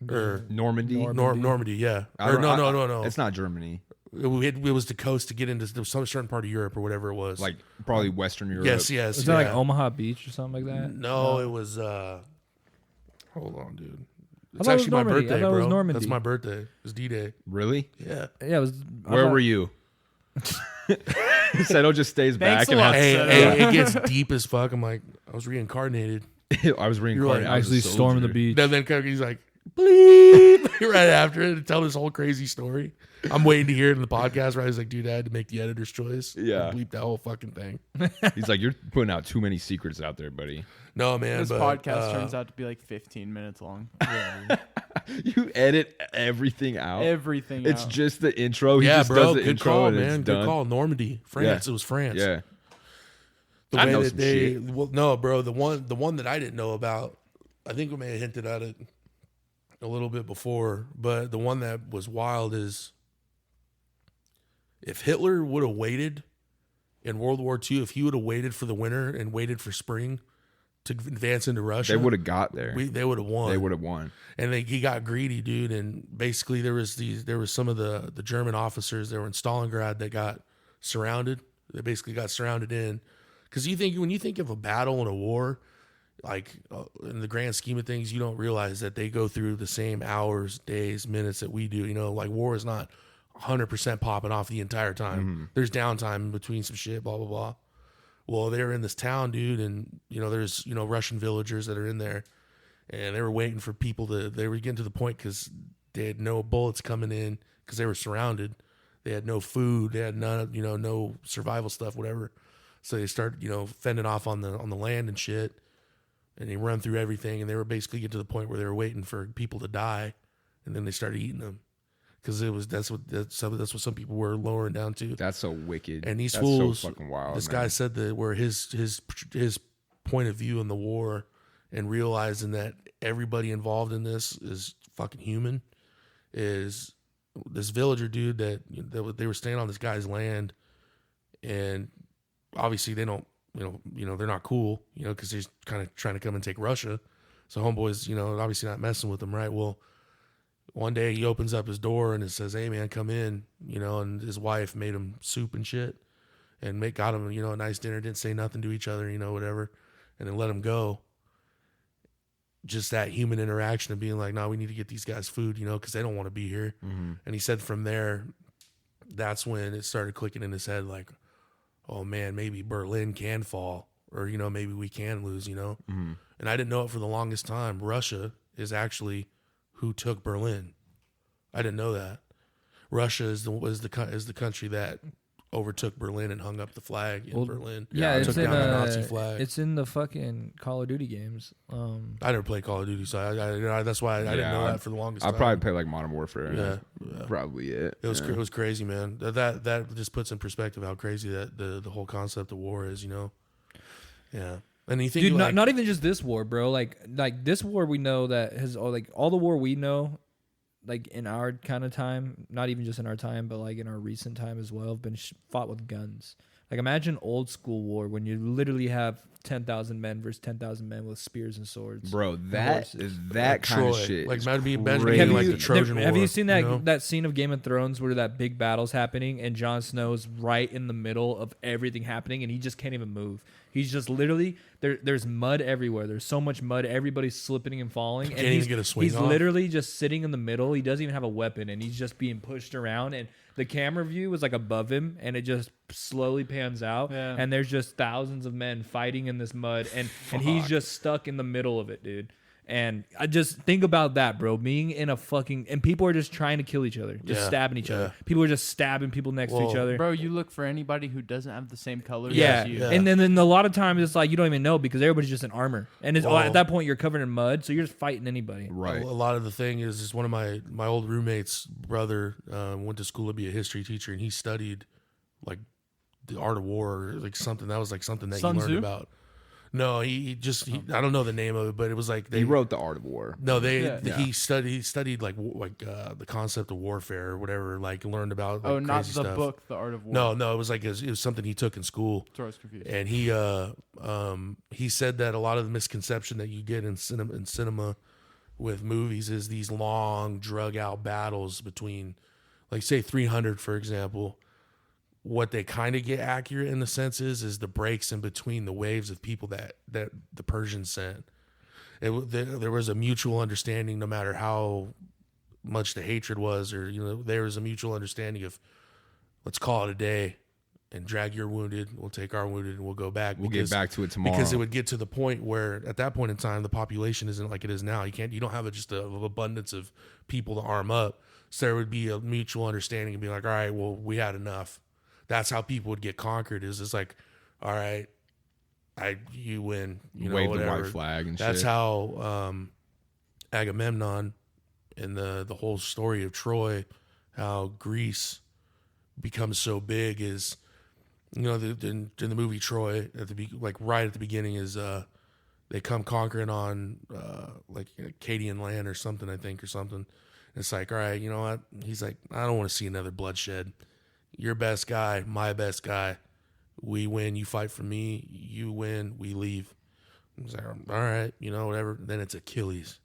S2: or
S3: Normandy.
S2: Normandy, yeah. No.
S3: It's not Germany.
S2: It was the coast to get into some certain part of Europe or whatever it was.
S3: Like probably Western Europe.
S2: Yes.
S1: Was that like Omaha Beach or something like that?
S2: No, it was. Hold on, dude. It's
S1: thought it was
S2: actually my
S1: Normandy.
S2: birthday,
S1: I thought it was
S2: bro.
S1: Normandy.
S2: That's my birthday. It was D-Day.
S3: Really?
S2: Yeah.
S1: Yeah, it was.
S3: Where were you? Settle just stays
S4: Thanks
S3: back
S4: a
S3: and
S4: lot.
S3: has,
S2: Hey, it gets deep as fuck. I'm like, I was reincarnated.
S3: I was reincarnated.
S2: You're
S3: I was a
S1: Actually storming the
S3: soldier.
S1: beach.
S2: Then he's like, bleep. right after it to tell this whole crazy story. I'm waiting to hear it in the podcast. Right? I was like, dude, I had to make the editor's choice.
S3: Yeah.
S2: And bleep that whole fucking thing.
S3: He's like, you're putting out too many secrets out there, buddy.
S2: No, man.
S4: This
S2: but,
S4: podcast turns out to be like 15 minutes long.
S3: You edit everything out.
S4: Everything.
S3: It's
S4: out.
S3: just the intro. He
S2: yeah,
S3: just
S2: bro.
S3: does the
S2: Good
S3: intro
S2: call,
S3: and
S2: man.
S3: it's
S2: Good
S3: done.
S2: call. Normandy, France.
S3: Yeah.
S2: It was France.
S3: Yeah.
S2: The
S3: I
S2: way
S3: know
S2: that
S3: some
S2: they,
S3: shit.
S2: well, no, bro. The one that I didn't know about, I think we may have hinted at it a little bit before, but the one that was wild is if Hitler would have waited in World War II, if he would have waited for the winter and waited for spring to advance into Russia,
S3: They would have got there.
S2: they would have won.
S3: They would have won.
S2: And he got greedy, dude. And basically, there was some of the German officers that were in Stalingrad that got surrounded. They basically got surrounded in, because when you think of a battle and a war, like in the grand scheme of things, you don't realize that they go through the same hours, days, minutes that we do. You know, like war is not 100% popping off the entire time.
S3: Mm-hmm.
S2: There's downtime in between some shit, blah blah blah. Well, they were in this town, dude, and there's Russian villagers that are in there, and they were waiting for people they were getting to the point because they had no bullets coming in because they were surrounded. They had no food, they had none, no survival stuff, whatever. So they started, fending off on the land and shit, and they run through everything, and they were basically getting to the point where they were waiting for people to die, and then they started eating them because that's what some people were lowering down to.
S3: That's so wicked.
S2: And these
S3: That's
S2: fools,
S3: so fucking wild.
S2: this
S3: man.
S2: guy said that where his point of view in the war and realizing that everybody involved in this is fucking human, is this villager dude that they were staying on this guy's land, and obviously they don't, they're not cool, because he's kind of trying to come and take Russia. So homeboy's, obviously not messing with them, right? Well, one day he opens up his door and it says, "Hey man, come in," and his wife made him soup and shit, and got him, a nice dinner. Didn't say nothing to each other, whatever, and then let him go. Just that human interaction of being like, "No, we need to get these guys food," because they don't want to be here.
S3: Mm-hmm.
S2: And he said from there, that's when it started clicking in his head, like, "Oh man, maybe Berlin can fall, or maybe we can lose,"
S3: Mm-hmm.
S2: And I didn't know it for the longest time. Russia is actually who took Berlin. I didn't know that. Russia is the country that overtook Berlin and hung up the flag in Berlin.
S1: Yeah,
S2: took
S1: it's in
S2: down the Nazi flag.
S1: It's in the fucking Call of Duty games.
S2: I never played Call of Duty, so I that's why I didn't know that for the longest time.
S3: I'd probably play like Modern Warfare.
S2: Yeah.
S3: Probably it.
S2: It was crazy, man. That just puts in perspective how crazy that the whole concept of war is, Yeah. And you think,
S1: dude, not even just this war, bro. Like this war we know that has all the war we know, like in our kind of time, not even just in our time, but like in our recent time as well, have been fought with guns. Like imagine old school war when you literally have 10,000 men versus 10,000 men with spears and swords.
S3: Bro, that is that kind of shit.
S2: Like
S3: is
S2: imagine
S3: crazy.
S2: being like the Trojan War.
S1: Have you seen that
S2: you know?
S1: that scene of Game of Thrones where that big battle's happening and Jon Snow's right in the middle of everything happening and he just can't even move? He's just literally there's mud everywhere. There's so much mud. Everybody's slipping and falling.
S2: Can't
S1: And
S2: even get a swing
S1: he's
S2: off.
S1: literally just sitting in the middle. He doesn't even have a weapon and he's just being pushed around. And the camera view was like above him and it just slowly pans out.
S4: Yeah.
S1: And there's just thousands of men fighting in this mud and he's just stuck in the middle of it, dude. And I just think about that, bro. Being in a fucking and people are just trying to kill each other, just
S2: Yeah,
S1: stabbing each
S2: yeah.
S1: other. People are just stabbing people next to each other.
S4: Bro, you look for anybody who doesn't have the same color
S1: Yeah.
S4: as you.
S2: Yeah.
S1: And then a lot of times it's like you don't even know because everybody's just in armor, and it's,
S2: Well-
S1: at that point you're covered in mud, so you're just fighting anybody.
S3: Right.
S2: A lot of the thing is one of my old roommates' brother went to school to be a history teacher, and he studied like the art of war, or like something that was like something that
S4: Sun
S2: you learned
S4: Tzu?
S2: about. No, he I don't know the name of it, but it was like
S3: He wrote The Art of War.
S2: No,
S4: Yeah.
S2: he studied like the concept of warfare or whatever. Like learned about. Like,
S4: Oh, not
S2: crazy
S4: the
S2: stuff.
S4: book, The Art of War.
S2: No, it was like it was something he took in school.
S4: That's where I was confused.
S2: And he said that a lot of the misconception that you get in cinema with movies is these long drug out battles between, like say 300 for example. What they kind of get accurate in the sense is the breaks in between the waves of people that the Persians sent. There was a mutual understanding, no matter how much the hatred was, or there was a mutual understanding of let's call it a day. and drag your wounded. We'll take our wounded and we'll go back.
S3: We'll get back to it tomorrow.
S2: Because it would get to the point where at that point in time, the population isn't like it is now. You don't have just an abundance of people to arm up. So there would be a mutual understanding and be like, all right, well, we had enough. That's how people would get conquered. Is it's like, all right, you win. You know,
S3: wave
S2: whatever.
S3: the white flag and
S2: That's
S3: shit.
S2: how Agamemnon in the whole story of Troy, how Greece becomes so big is, you know, in the movie Troy right at the beginning is they come conquering on like Akkadian land or something, I think, or something. It's like, all right, you know what? He's like, I don't want to see another bloodshed. Your best guy, my best guy. We win, you fight for me. You win, we leave. He's like, all right, you know, whatever. Then it's Achilles.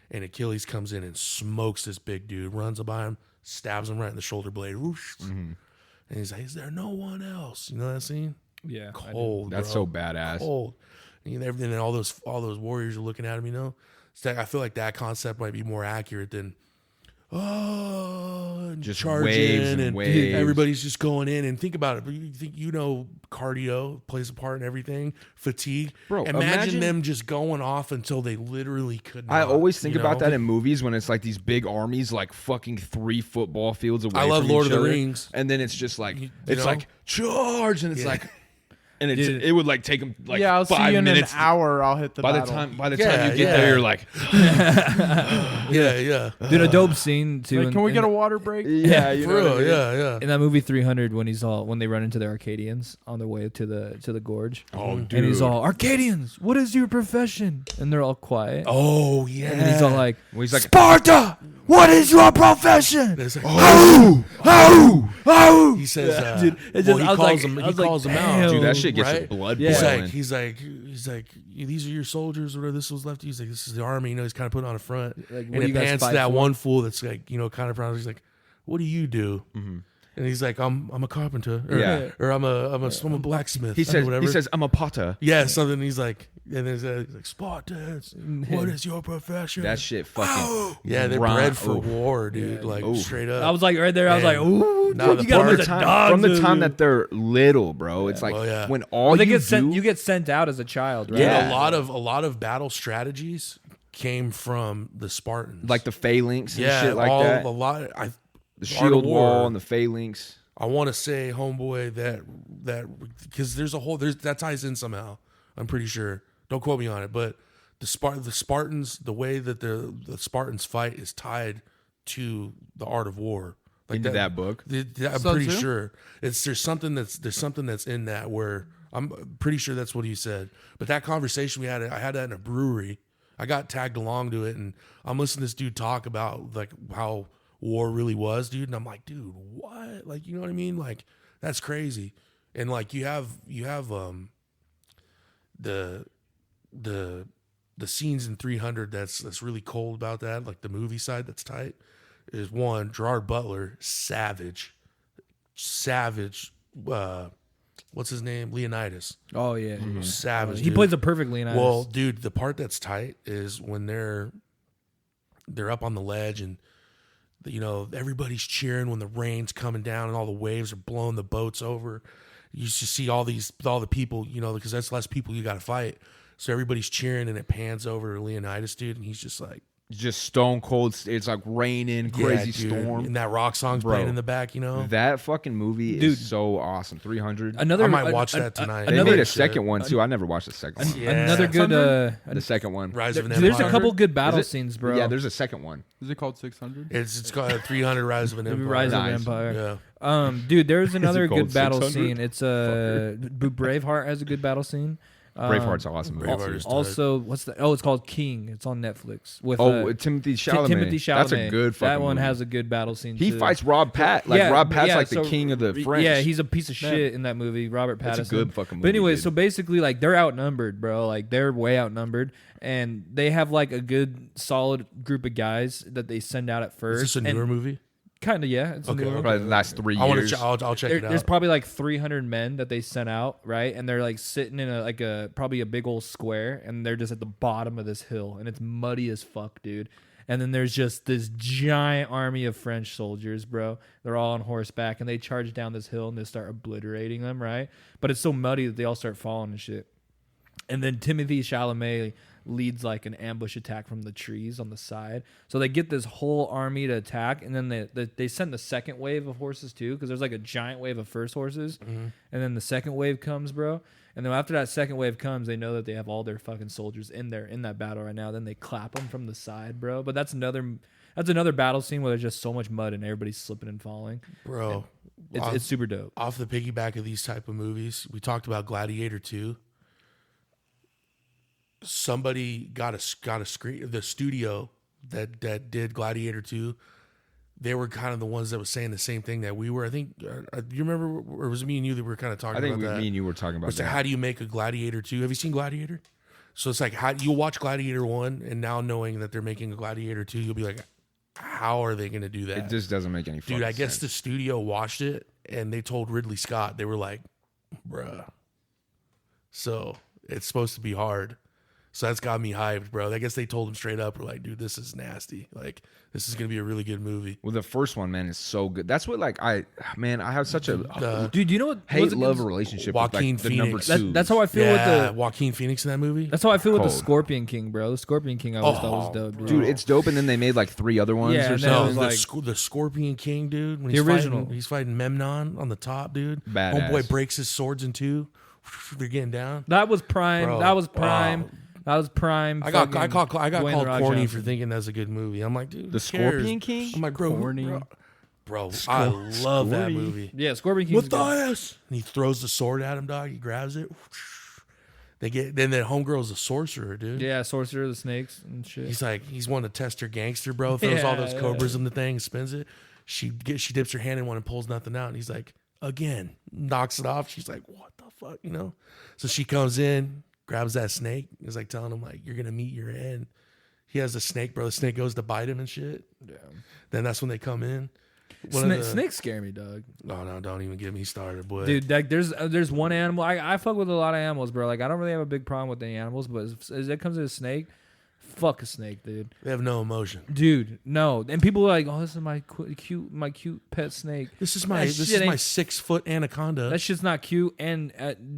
S2: And Achilles comes in and smokes this big dude, runs by him, stabs him right in the shoulder blade. Whoosh. And he's like, is there no one else? You know that scene?
S1: Yeah.
S2: Cold,
S3: That's
S2: bro.
S3: so badass.
S2: Cold. And everything, and all those warriors are looking at him, you know? It's like, I feel like that concept might be more accurate than
S3: Just
S2: charging
S3: waves and waves.
S2: everybody's just going in. And think about it. You think, you know, cardio plays a part in everything. Fatigue.
S3: Bro,
S2: imagine
S3: imagine
S2: them just going off until they literally could not.
S3: I always think
S2: you
S3: about
S2: know?
S3: that in movies when it's like these big armies, like fucking 3 football fields away.
S2: I love
S3: from
S2: Lord
S3: each
S2: of the
S3: other.
S2: Rings.
S3: And then it's just like,
S2: You
S3: it's
S2: know?
S3: like charge, and it's
S2: Yeah.
S3: like, and it's,
S1: Dude.
S3: it would like take them like
S4: I'll see
S3: 5
S4: you in
S3: minutes.
S4: an hour. I'll hit the
S3: By the
S4: battle.
S3: time
S2: Yeah,
S3: you get
S2: yeah.
S3: there, you're like,
S2: Yeah.
S1: Dude, a dope scene too.
S4: Like, can we get a water break?
S3: yeah, you
S2: For
S3: know.
S2: real,
S3: what I mean?
S2: yeah.
S1: in that movie 300 when they run into the Arcadians on their way to the gorge?
S3: Oh, dude.
S1: And he's all, Arcadians, what is your profession? And they're all quiet.
S2: Oh, yeah.
S1: And he's all like,
S3: Well, he's like,
S1: Sparta, what is your profession?
S2: It's like,
S1: Oh,
S2: he says,
S1: Dude, it
S2: well,
S1: just-
S2: he
S1: I was
S2: calls
S1: like-
S2: them.
S1: I
S2: He
S1: was like,
S2: calls them
S1: damn.
S2: out.
S3: dude, that shit gets
S2: right?
S3: your blood
S1: Yeah.
S3: boiling.
S2: He's like, these are your soldiers. Whatever this was left. He's like, this is the army. You know, he's kind of putting on a front.
S1: Like, what
S2: And
S1: do
S2: it
S1: you guys
S2: pans to
S1: fight
S2: that
S1: for?
S2: one fool that's like, you know, kind of proud. He's like, what do you do? And he's like, I'm a carpenter. Or,
S3: Yeah.
S2: or I'm a blacksmith.
S3: he says,
S2: whatever.
S3: he says, I'm a potter.
S2: yeah, something. He's like, and then he's like, Spartans, what is your profession?
S3: That shit fucking.
S2: yeah, they're
S3: run-
S2: bred for
S3: oh.
S2: war, dude.
S1: Yeah.
S2: like
S3: Oh.
S2: straight up.
S1: I was like right there. I was like,
S2: Man.
S1: ooh,
S2: Nah,
S1: dude,
S2: the
S1: you got
S2: part-
S1: a bunch of dogs
S3: From the
S1: in
S3: time
S1: there.
S3: that they're little, bro. It's like
S2: Well, yeah.
S3: when all
S1: Well, they
S3: you
S1: get
S3: do,
S1: sent. You get sent out as a child, right?
S2: Dude,
S3: Yeah.
S2: a lot of battle strategies came from the Spartans.
S3: like the phalanx and
S2: yeah,
S3: shit like
S2: all,
S3: that.
S2: a lot.
S3: The
S2: Art of
S3: shield
S2: War.
S3: wall and the phalanx.
S2: I want to say, homeboy, that because that ties in somehow. I'm pretty sure. Don't quote me on it, but the Spartans, the way that the Spartans fight is tied to the art of war. Like
S3: Into that book?
S2: I'm
S4: Sun
S2: pretty
S4: Tzu?
S2: sure there's something that's in that where I'm pretty sure that's what he said. But that conversation I had that in a brewery. I got tagged along to it, and I'm listening to this dude talk about like how war really was, dude. And I'm like, dude, what? Like, you know what I mean? Like, that's crazy. And like, you have the scenes in 300 that's really cold about that. Like the movie side that's tight is one, Gerard Butler, savage. What's his name? Leonidas.
S1: Oh yeah.
S2: Savage.
S1: He
S2: dude.
S1: plays a perfect Leonidas.
S2: Well, dude, the part that's tight is when they're up on the ledge and you know everybody's cheering when the rain's coming down and all the waves are blowing the boats over. You just see all the people, you know, because that's less people you got to fight. So everybody's cheering and it pans over to Leonidas, dude, and he's just like,
S3: Just stone cold. It's like raining, crazy
S2: yeah, dude.
S3: storm.
S2: And that rock song's
S3: Bro.
S2: playing in the back, you know.
S3: That fucking movie
S1: Dude.
S3: is so awesome. 300.
S1: another
S2: I might watch that tonight.
S3: They
S1: another-
S3: made a second one too. I never watched the second one.
S2: Yeah.
S1: Another good.
S3: The second one.
S2: Rise of an
S1: There's
S2: Empire.
S1: a couple good battle
S3: Is it?
S1: scenes, bro.
S3: Yeah, there's a second one.
S4: Is it called 600?
S2: It's called 300 Rise of an
S1: Maybe
S2: Empire.
S1: Rise of an
S3: Nice.
S1: Empire.
S2: Yeah.
S1: Dude, there's another
S3: called
S1: good battle
S3: 600?
S1: scene. It's Braveheart has a good battle scene.
S3: Braveheart's awesome. movie.
S2: Braveheart is
S1: Also, what's the? Oh, it's called King. It's on Netflix with
S3: Timothy Chalamet.
S1: Timothy Chalamet.
S3: That's a good fucking
S1: That one
S3: movie.
S1: has a good battle scene.
S3: He
S1: too.
S3: fights Rob Pat. Like
S1: Yeah,
S3: Rob Pat's
S1: yeah,
S3: like
S1: so-
S3: the king of the French.
S1: Yeah, he's a piece of shit in that movie, Robert Pattinson.
S3: That's a good fucking
S1: But
S3: movie,
S1: anyway,
S3: dude.
S1: so basically, like they're outnumbered, bro. Like they're way outnumbered, and they have like a good, solid group of guys that they send out at
S2: Is
S1: first.
S2: this a newer movie?
S1: Kind of, yeah. It's a
S2: Okay,
S1: newer.
S2: okay.
S3: Probably the last 3
S2: I want
S3: years.
S2: to. I'll check it
S1: There's
S2: out.
S1: probably like 300 men that they sent out, right? And they're like sitting in probably a big old square, and they're just at the bottom of this hill, and it's muddy as fuck, dude. And then there's just this giant army of French soldiers, bro. They're all on horseback, and they charge down this hill and they start obliterating them, right? But it's so muddy that they all start falling and shit. And then Timothée Chalamet leads like an ambush attack from the trees on the side. So they get this whole army to attack, and then they send the second wave of horses too, because there's like a giant wave of first horses, and then the second wave comes, bro. And then after that second wave comes, they know that they have all their fucking soldiers in that battle right now. Then they clap them from the side, bro. But that's another battle scene where there's just so much mud and everybody's slipping and falling,
S2: Bro.
S1: It's super dope.
S2: Off the piggyback of these type of movies, we talked about Gladiator 2. Somebody got a screen. The studio that did Gladiator 2, they were kind of the ones that was saying the same thing that we were. I think you remember, or was it me and you that were kind of talking about that?
S3: Me and you were talking about
S2: It's like,
S3: that.
S2: how do you make a Gladiator 2? Have you seen Gladiator? So it's like, how you watch Gladiator 1, and now knowing that they're making a Gladiator 2, you'll be like, how are they going to do that?
S3: It just doesn't make any fucking
S2: Dude, I guess
S3: sense.
S2: the studio watched it, and they told Ridley Scott, they were like, bruh. So it's supposed to be hard. So that's got me hyped, bro. I guess they told him straight up, we're like, dude, this is nasty. Like, this is going to be a really good movie.
S3: Well, the first one, man, is so good. That's what, like, I have such a
S1: Dude, you know what?
S3: hate-love relationship
S2: Joaquin
S3: with, like, the number
S2: Phoenix.
S3: two.
S1: That's how I feel with the.
S2: Joaquin Phoenix in that movie?
S1: That's how I feel with the
S3: Cold.
S1: Scorpion King, bro. The Scorpion King I always thought was dope, dude.
S3: Dude, it's dope, and then they made, like, 3 other ones
S1: Yeah,
S3: or
S1: and then
S3: something.
S1: it was like-
S2: the Scorpion King, dude. When
S1: The
S2: he's
S1: original.
S2: Fighting, he's fighting Memnon on the top, dude.
S3: Badass.
S2: Homeboy breaks his swords in two. They're getting down.
S1: That was prime.
S2: Bro,
S1: That was prime.
S2: wow.
S1: That was prime.
S2: I got
S1: fucking
S2: called
S1: Dwayne The Rock
S2: corny
S1: Johnson.
S2: for thinking that's a good movie. I'm like, dude,
S3: The
S2: who cares?
S3: Scorpion King?
S2: I'm like, bro,
S4: Corny.
S2: bro, I love that
S3: Scorpion.
S2: movie.
S1: Yeah, Scorpion King.
S2: Matthias, and he throws the sword at him, dog. He grabs it. Then that homegirl's a sorcerer, dude.
S1: Yeah, Sorcerer of the Snakes and shit.
S2: He's like, he's wanting to test her gangster, bro. Throws all those
S1: Yeah,
S2: cobras in the thing, spins it. She dips her hand in one and pulls nothing out. And he's like, again, knocks it off. She's like, what the fuck, you know? So she comes in, grabs that snake. He's like telling him, like, you're gonna meet your end. He has the snake, bro. The snake goes to bite him and shit.
S1: Yeah.
S2: Then that's when they come in. One of the-
S1: Snakes scare me, dog.
S2: No, don't even get me started, boy.
S1: Dude, like there's one animal. I fuck with a lot of animals, bro. Like I don't really have a big problem with any animals, but as it comes to a snake, fuck a snake, dude.
S2: They have no emotion.
S1: Dude, no. And people are like, oh, this is my cute pet snake.
S2: This is my
S1: That shit ain't-
S2: 6-foot anaconda.
S1: That shit's not cute, and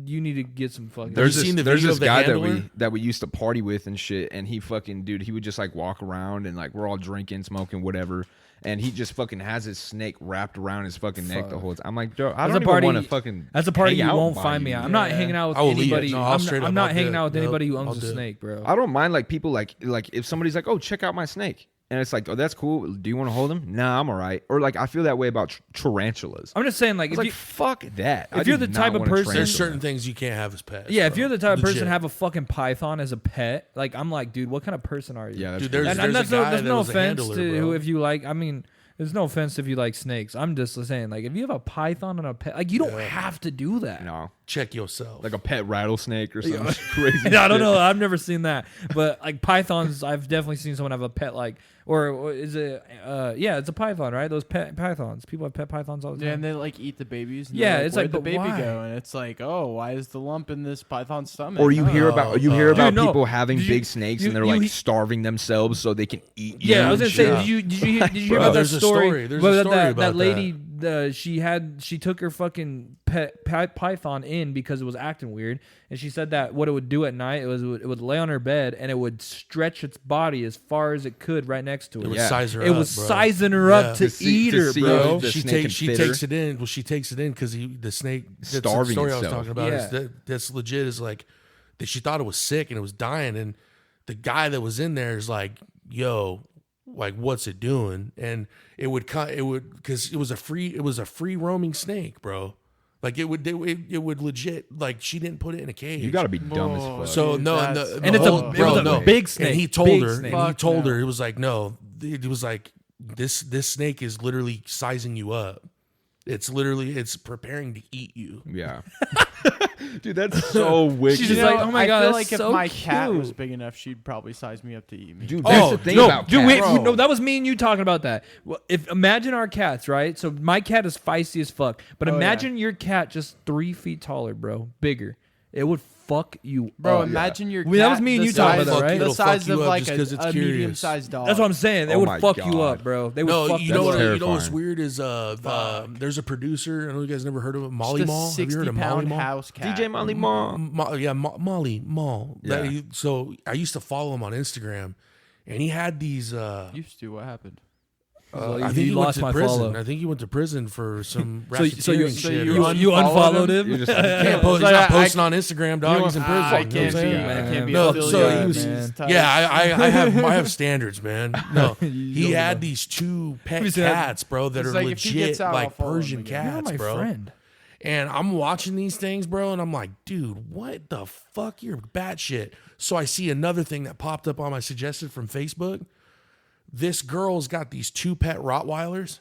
S1: you need to get some fucking.
S3: There's
S2: you
S3: this,
S2: seen the
S3: there's
S2: video
S3: this
S2: of the
S3: guy
S2: handler?
S3: that we used to party with and shit, and he fucking, dude, he would just like walk around and like we're all drinking, smoking, whatever, and he just fucking has his snake wrapped around his fucking neck the
S1: Fuck.
S3: whole time. I'm like, Joe, I
S1: That's
S3: don't
S1: a
S3: even
S1: party-
S3: want to fucking.
S1: That's a party
S3: hang
S1: you
S3: out
S1: won't
S3: by
S1: find
S3: you.
S1: me at. I'm not hanging out with
S2: I will leave it.
S1: anybody.
S2: No, I'll straight up,
S1: I'm not
S2: I'll
S1: hanging
S2: do it.
S1: out with anybody who
S2: Nope,
S1: owns
S2: I'll
S1: a
S2: do it.
S1: snake, bro.
S3: I don't mind like people like if somebody's like, oh, check out my snake, and it's like, oh, that's cool. Do you want to hold him? Nah, I'm all right. Or like I feel that way about tarantulas.
S1: I'm just saying, like,
S3: It's
S1: if
S3: like
S1: you,
S3: fuck that.
S1: if
S3: I
S1: you're
S3: do
S1: the
S3: not
S1: type of
S3: want a
S1: person-
S2: There's
S3: tarantula.
S2: certain things you can't have as pets.
S1: yeah, if
S2: bro.
S1: you're the type of person
S2: Legit.
S1: to have a fucking python as a pet, like I'm like, dude, what kind of person are you?
S3: Yeah, that's
S2: Dude,
S3: cool.
S2: there's
S1: And
S2: a
S1: that's
S2: guy
S1: there's
S2: that
S1: no
S2: was a
S1: offense
S2: handler,
S1: to
S2: bro.
S1: who if you like. I mean, there's no offense if you like snakes. I'm just saying, like, if you have a python and a pet, like, you don't have to do that.
S3: No,
S2: Check yourself.
S3: like a pet rattlesnake or something crazy.
S1: I don't
S3: shit.
S1: know. I've never seen that, but like pythons, I've definitely seen someone have a pet like, or is it? Yeah, it's a python, right? Those pet pythons. People have pet pythons all the time.
S4: Yeah, and they like eat the babies. And
S1: Yeah,
S4: they're
S1: it's
S4: where'd
S1: like,
S4: the
S1: but
S4: baby
S1: why?
S4: go, and it's like, oh, why is the lump in this python's stomach?
S3: Or you hear
S4: Oh.
S3: about
S1: Dude, no.
S3: people having
S1: Did you-
S3: big snakes
S1: you-
S3: and they're
S1: you-
S3: like starving themselves so they can eat. you
S1: Yeah, I was
S3: and
S1: gonna say,
S3: shit.
S1: did you hear
S2: Bro,
S1: about that
S2: there's a story. There's a
S1: Well,
S2: story
S1: that
S2: about
S1: lady, she took her fucking pet python in because it was acting weird, and she said that what it would do at night it would lay on her bed and it would stretch its body as far as it could right next to her.
S2: It would
S3: Yeah.
S2: size her
S1: It
S2: up,
S1: was
S2: bro.
S1: sizing her
S2: Yeah.
S1: up to eat her,
S3: see
S1: bro.
S3: if the
S2: she
S3: snake
S2: takes
S3: can fit her.
S2: it in. Well, she takes it in because the snake that's the
S3: Starving
S2: story I was
S3: itself.
S2: talking about.
S1: Yeah.
S2: Is that's legit. Is like that she thought it was sick and it was dying, and the guy that was in there is like, "Yo, like what's it doing?" And it would because it was a free roaming snake, bro. Like it would legit, like she didn't put it in a cage.
S3: You got to be dumb as
S4: Whoa.
S3: fuck.
S2: So
S4: Dude,
S2: no,
S4: that's-
S2: and,
S1: And
S2: the
S1: it's a-
S2: whole,
S1: it
S2: bro,
S1: was a
S2: no.
S1: big snake,
S2: And he told
S1: big
S2: her,
S1: snake.
S2: and he
S4: Fuck
S2: told
S4: no.
S2: her, it was like, no, it was like this snake is literally sizing you up. It's preparing to eat you.
S3: yeah, dude, that's so wicked.
S1: She's
S4: You
S1: just
S4: know,
S1: like, oh my
S4: I
S1: God,
S4: feel
S1: that's
S4: like
S1: so
S4: if my cat was
S1: cute.
S4: big enough, she'd probably size me up to eat me.
S3: Dude,
S2: Oh,
S3: that's the thing
S2: no,
S3: about
S1: Dude,
S3: cats.
S1: wait,
S4: Bro.
S1: no, that was me and you talking about that. Well, imagine our cats, right? So my cat is feisty as fuck, but
S4: Oh,
S1: imagine your cat just 3 feet taller, bro, bigger. it would fuck you
S4: Bro,
S1: up.
S4: imagine your cat.
S1: I mean, that was me and
S4: the
S1: you talking
S4: size-
S1: about that, right?
S4: The
S2: It'll
S4: size
S2: fuck you
S4: of
S2: up
S4: like
S2: just 'cause it's
S4: a
S2: curious.
S4: medium-sized dog.
S1: That's what I'm saying. They
S3: Oh
S1: would
S3: my
S1: fuck you
S3: God.
S1: up, bro. They would
S2: No,
S1: fuck
S2: you
S1: you
S2: know
S1: up.
S2: what? You know what's
S3: terrifying.
S2: weird is there's a producer. I don't know if you guys never heard of it. Molly
S4: Just a
S2: Mall. Have you heard of Molly
S4: 60-pound
S2: Mall?
S4: house cat.
S3: DJ Molly Mom.
S2: Molly Mall.
S3: Yeah.
S2: So I used to follow him on Instagram, and he had these.
S4: Used to. What happened?
S1: So
S2: I think
S1: you
S2: he went
S1: lost
S2: to
S1: my
S2: prison.
S1: follow.
S2: I think he went to prison for some
S1: So you
S2: racketeering shit.
S1: you unfollowed him.
S3: You're just like,
S2: Can't post, he's not posting on Instagram, dog. He's in prison.
S4: I
S2: You know what I'm
S4: can't be.
S2: saying?
S4: I can't be
S2: No,
S4: affiliated
S2: so he
S4: with
S2: was-
S4: these types.
S2: Yeah, I have standards, man. No, he
S1: don't
S2: had
S1: know.
S2: these two pet
S1: He said-
S2: cats, bro, that
S4: It's
S2: are
S4: like, if he
S2: legit
S4: gets out, I'll
S2: like
S4: follow him
S2: Persian
S4: again.
S1: You're
S2: cats,
S1: my
S2: bro.
S1: friend.
S2: And I'm watching these things, bro, and I'm like, dude, what the fuck? You're batshit. So I see another thing that popped up on my suggested from Facebook. This girl's got these two pet Rottweilers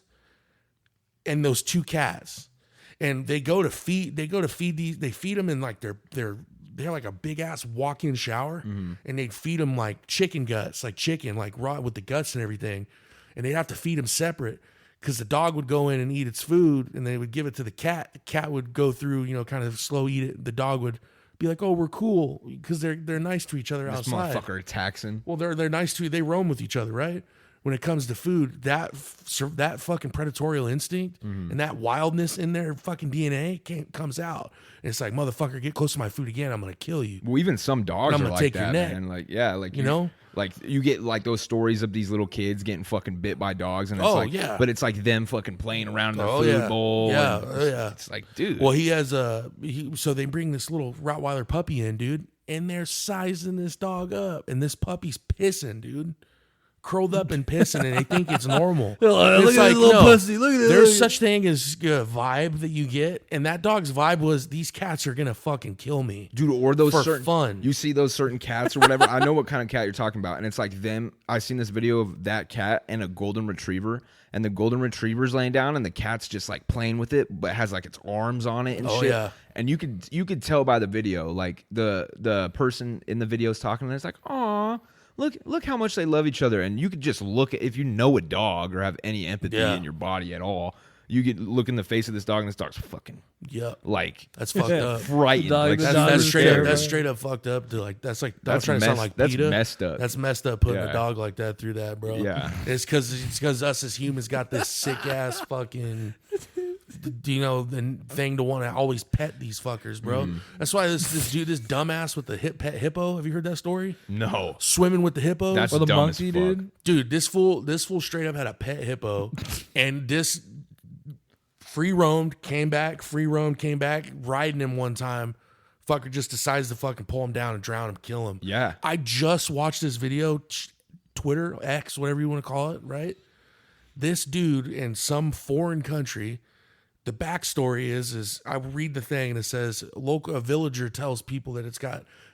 S2: and those two cats. And they go to feed these, they feed them in like they're like a big ass walk-in shower, and they'd feed them like chicken guts, like chicken, like raw with the guts and everything. And they'd have to feed them separate, because the dog would go in and eat its food, and they would give it to the cat. The cat would go through, you know, kind of slow eat it. The dog would be like, "Oh, we're cool," because they're nice to each other
S3: this
S2: outside.
S3: motherfucker taxing.
S2: Well, they're nice to. They roam with each other, right? When it comes to food, that fucking predatorial instinct and that wildness in their fucking DNA comes out. And it's like, motherfucker, get close to my food again, I'm gonna kill you.
S3: Well, even some dogs
S2: I'm
S3: are
S2: gonna
S3: like
S2: take your
S3: that,
S2: neck.
S3: man. Like, yeah, like
S2: You know?
S3: like you get like those stories of these little kids getting fucking bit by dogs, and it's
S2: Oh,
S3: like,
S2: yeah.
S3: but it's like them fucking playing around in their
S2: Oh,
S3: food
S2: yeah.
S3: bowl.
S2: Yeah,
S3: and
S2: oh, yeah.
S3: It's like, dude.
S2: Well, he has so they bring this little Rottweiler puppy in, dude, and they're sizing this dog up, and this puppy's pissing, dude. Curled up and pissing, and they think it's normal.
S1: Look at
S2: It's
S1: this little
S2: no,
S1: pussy. Look at this.
S2: There's such thing as a vibe that you get, and that dog's vibe was, these cats are gonna fucking kill me.
S3: Dude, or those
S2: for
S3: certain
S2: fun.
S3: You see those certain cats or whatever. I know what kind of cat you're talking about, and it's like them. I seen this video of that cat and a golden retriever, and the golden retriever's laying down, and the cat's just like playing with it, but has like its arms on it and
S2: Oh,
S3: shit.
S2: yeah.
S3: And you could tell by the video, like the person in the video is talking, and it's like, aw. Look how much they love each other, and you could just look at, if you know a dog or have any empathy
S2: Yeah.
S3: in your body at all, you could look in the face of this dog, and this dog's fucking
S2: Yep,
S3: like
S2: that's fucked up.
S3: frightened.
S1: Dog-
S3: Like,
S1: the
S2: That's,
S1: dog
S2: that's
S1: is
S2: straight up.
S1: terrible.
S2: That's straight up fucked up. To like, that's like,
S3: That's
S2: trying to sound
S3: messed-
S2: like
S3: that's
S2: PETA.
S3: messed up.
S2: That's messed up putting
S3: Yeah.
S2: a dog like that through that, bro.
S3: Yeah.
S2: it's because us as humans got this sick ass fucking, you know, the thing to want to always pet these fuckers, bro. That's why this dude, this dumbass with the pet hippo. Have you heard that story?
S3: no.
S2: Swimming with the hippos.
S3: That's
S1: Or the
S3: dumb as
S1: monkey,
S3: fuck.
S1: dude.
S2: Dude, this fool straight up had a pet hippo, and this free roamed, came back, riding him one time. Fucker just decides to fucking pull him down and drown him, kill him.
S3: Yeah.
S2: I just watched this video, Twitter, X, whatever you want to call it, right? This dude in some foreign country, the backstory is I read the thing and it says a villager tells people that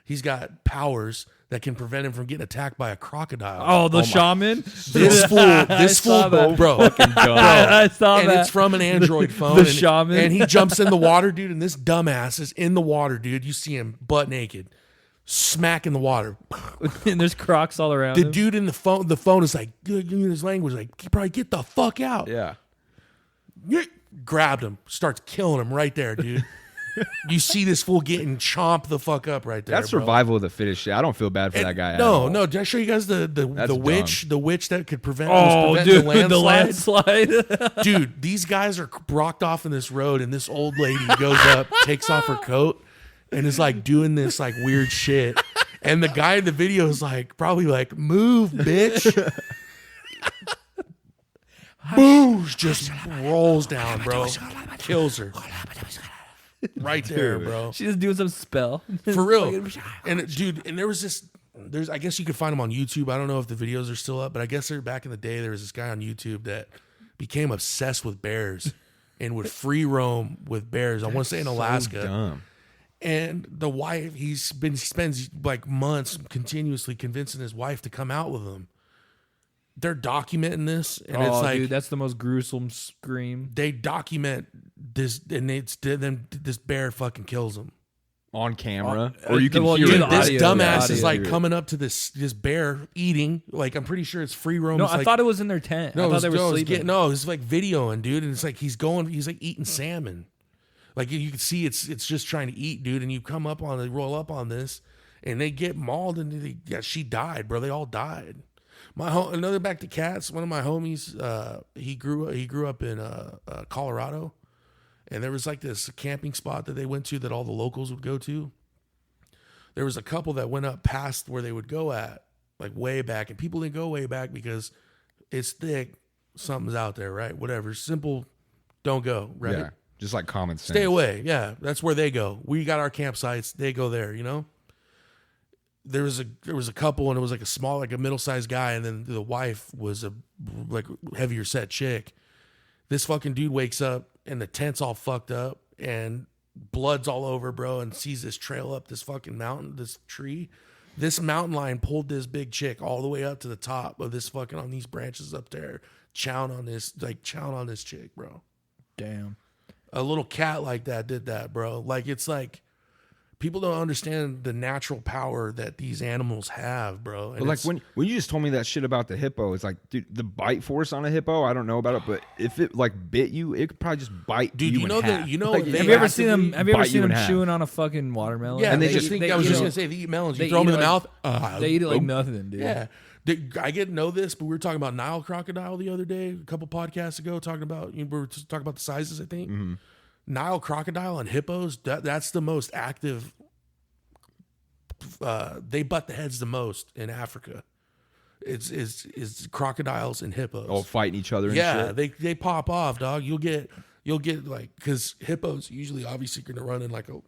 S2: he's got powers that can prevent him from getting attacked by a crocodile.
S1: Oh, the shaman.
S2: This
S1: saw
S2: fool,
S1: that.
S2: bro.
S1: I saw
S2: And
S1: that.
S2: it's from an Android phone.
S1: the
S2: and,
S1: shaman.
S2: And he jumps in the water, dude, and this dumbass is in the water, dude. You see him butt naked, smack in the water.
S1: and there's crocs all around
S2: The
S1: him.
S2: dude in the phone is like, in his language, like, probably get the fuck out.
S3: Yeah.
S2: Grabbed him, starts killing him right there, dude. You see this fool getting chomped the fuck up right there.
S3: That's
S2: bro.
S3: survival of the fittest shit. I don't feel bad for that guy. at
S2: No,
S3: all.
S2: no. Did I show you guys the
S3: That's
S2: witch that could prevent?
S1: Oh,
S2: was
S1: dude,
S2: preventing
S1: the landslide.
S2: Dude, these guys are blocked off in this road, and this old lady goes up, takes off her coat, and is like doing this like weird shit. And the guy in the video is like, probably like, move, bitch. Boosh, just rolls down, bro. Kills her. Right there, bro.
S1: She's just doing some spell.
S2: For real. And dude, and there was this. I guess you could find them on YouTube. I don't know if the videos are still up, but I guess back in the day there was this guy on YouTube that became obsessed with bears and would free roam with bears. I want to say in Alaska.
S3: Dumb.
S2: And the wife, he spends like months continuously convincing his wife to come out with him. They're documenting this, and it's like,
S1: dude, that's the most gruesome scream.
S2: they document this, and then this bear fucking kills him.
S3: On camera, or you can
S1: well,
S3: hear
S1: dude,
S3: it.
S2: This
S1: audio,
S2: dumbass
S1: audio.
S2: is like coming up to this bear eating. Like, I'm pretty sure it's free roam.
S1: No,
S2: It's
S1: I
S2: like,
S1: thought it was in their tent. I thought they were sleeping.
S2: No, it's like videoing, dude, and it's like he's like eating salmon. Like you can see it's just trying to eat, dude. And you come up on it, roll up on this, and they get mauled, and she died, bro. They all died. Another back to cats. One of my homies, he grew up in Colorado, and there was like this camping spot that they went to that all the locals would go to. There was a couple that went up past where they would go at, like way back, and people didn't go way back because it's thick. Something's out there, right? Whatever. Simple. Don't go, right?
S3: Yeah. Just like common sense.
S2: Stay away. Yeah. That's where they go. We got our campsites. They go there, you know? There was a couple, and it was like a small, like a middle-sized guy, and then the wife was a like heavier set chick. This fucking dude wakes up, and the tent's all fucked up, and blood's all over, bro, and sees this trail up this fucking mountain, this tree. This mountain lion pulled this big chick all the way up to the top of this fucking, on these branches up there, chowing on this chick, bro.
S1: Damn.
S2: A little cat like that did that, bro. Like, it's like, people don't understand the natural power that these animals have, bro. And
S3: But like when you just told me that shit about the hippo, it's like, dude, the bite force on a hippo, I don't know about it, but if it like bit you, it could probably just bite
S2: dude,
S3: you in half.
S2: Like,
S1: Have you ever seen them? Have you ever
S3: bite
S1: seen
S3: you in
S1: them
S3: half.
S1: chewing on a fucking watermelon?
S2: yeah,
S3: and
S2: they
S3: they
S2: just
S3: just-
S2: think, I was just gonna say, they eat melons. You
S1: they
S2: throw them in
S1: eat
S2: the
S1: it
S2: mouth.
S1: They eat it like nothing, dude.
S2: Yeah. I didn't know this, but we were talking about Nile crocodile the other day, a couple podcasts ago, talking about, we were just talking about the sizes, I think.
S3: Mm-hmm.
S2: Nile crocodile and hippos, that's the most active. They butt the heads the most in Africa. It's crocodiles and hippos.
S3: all fighting each other and
S2: yeah,
S3: shit.
S2: they pop off, dog. You'll get like, because hippos usually obviously going to run in like a,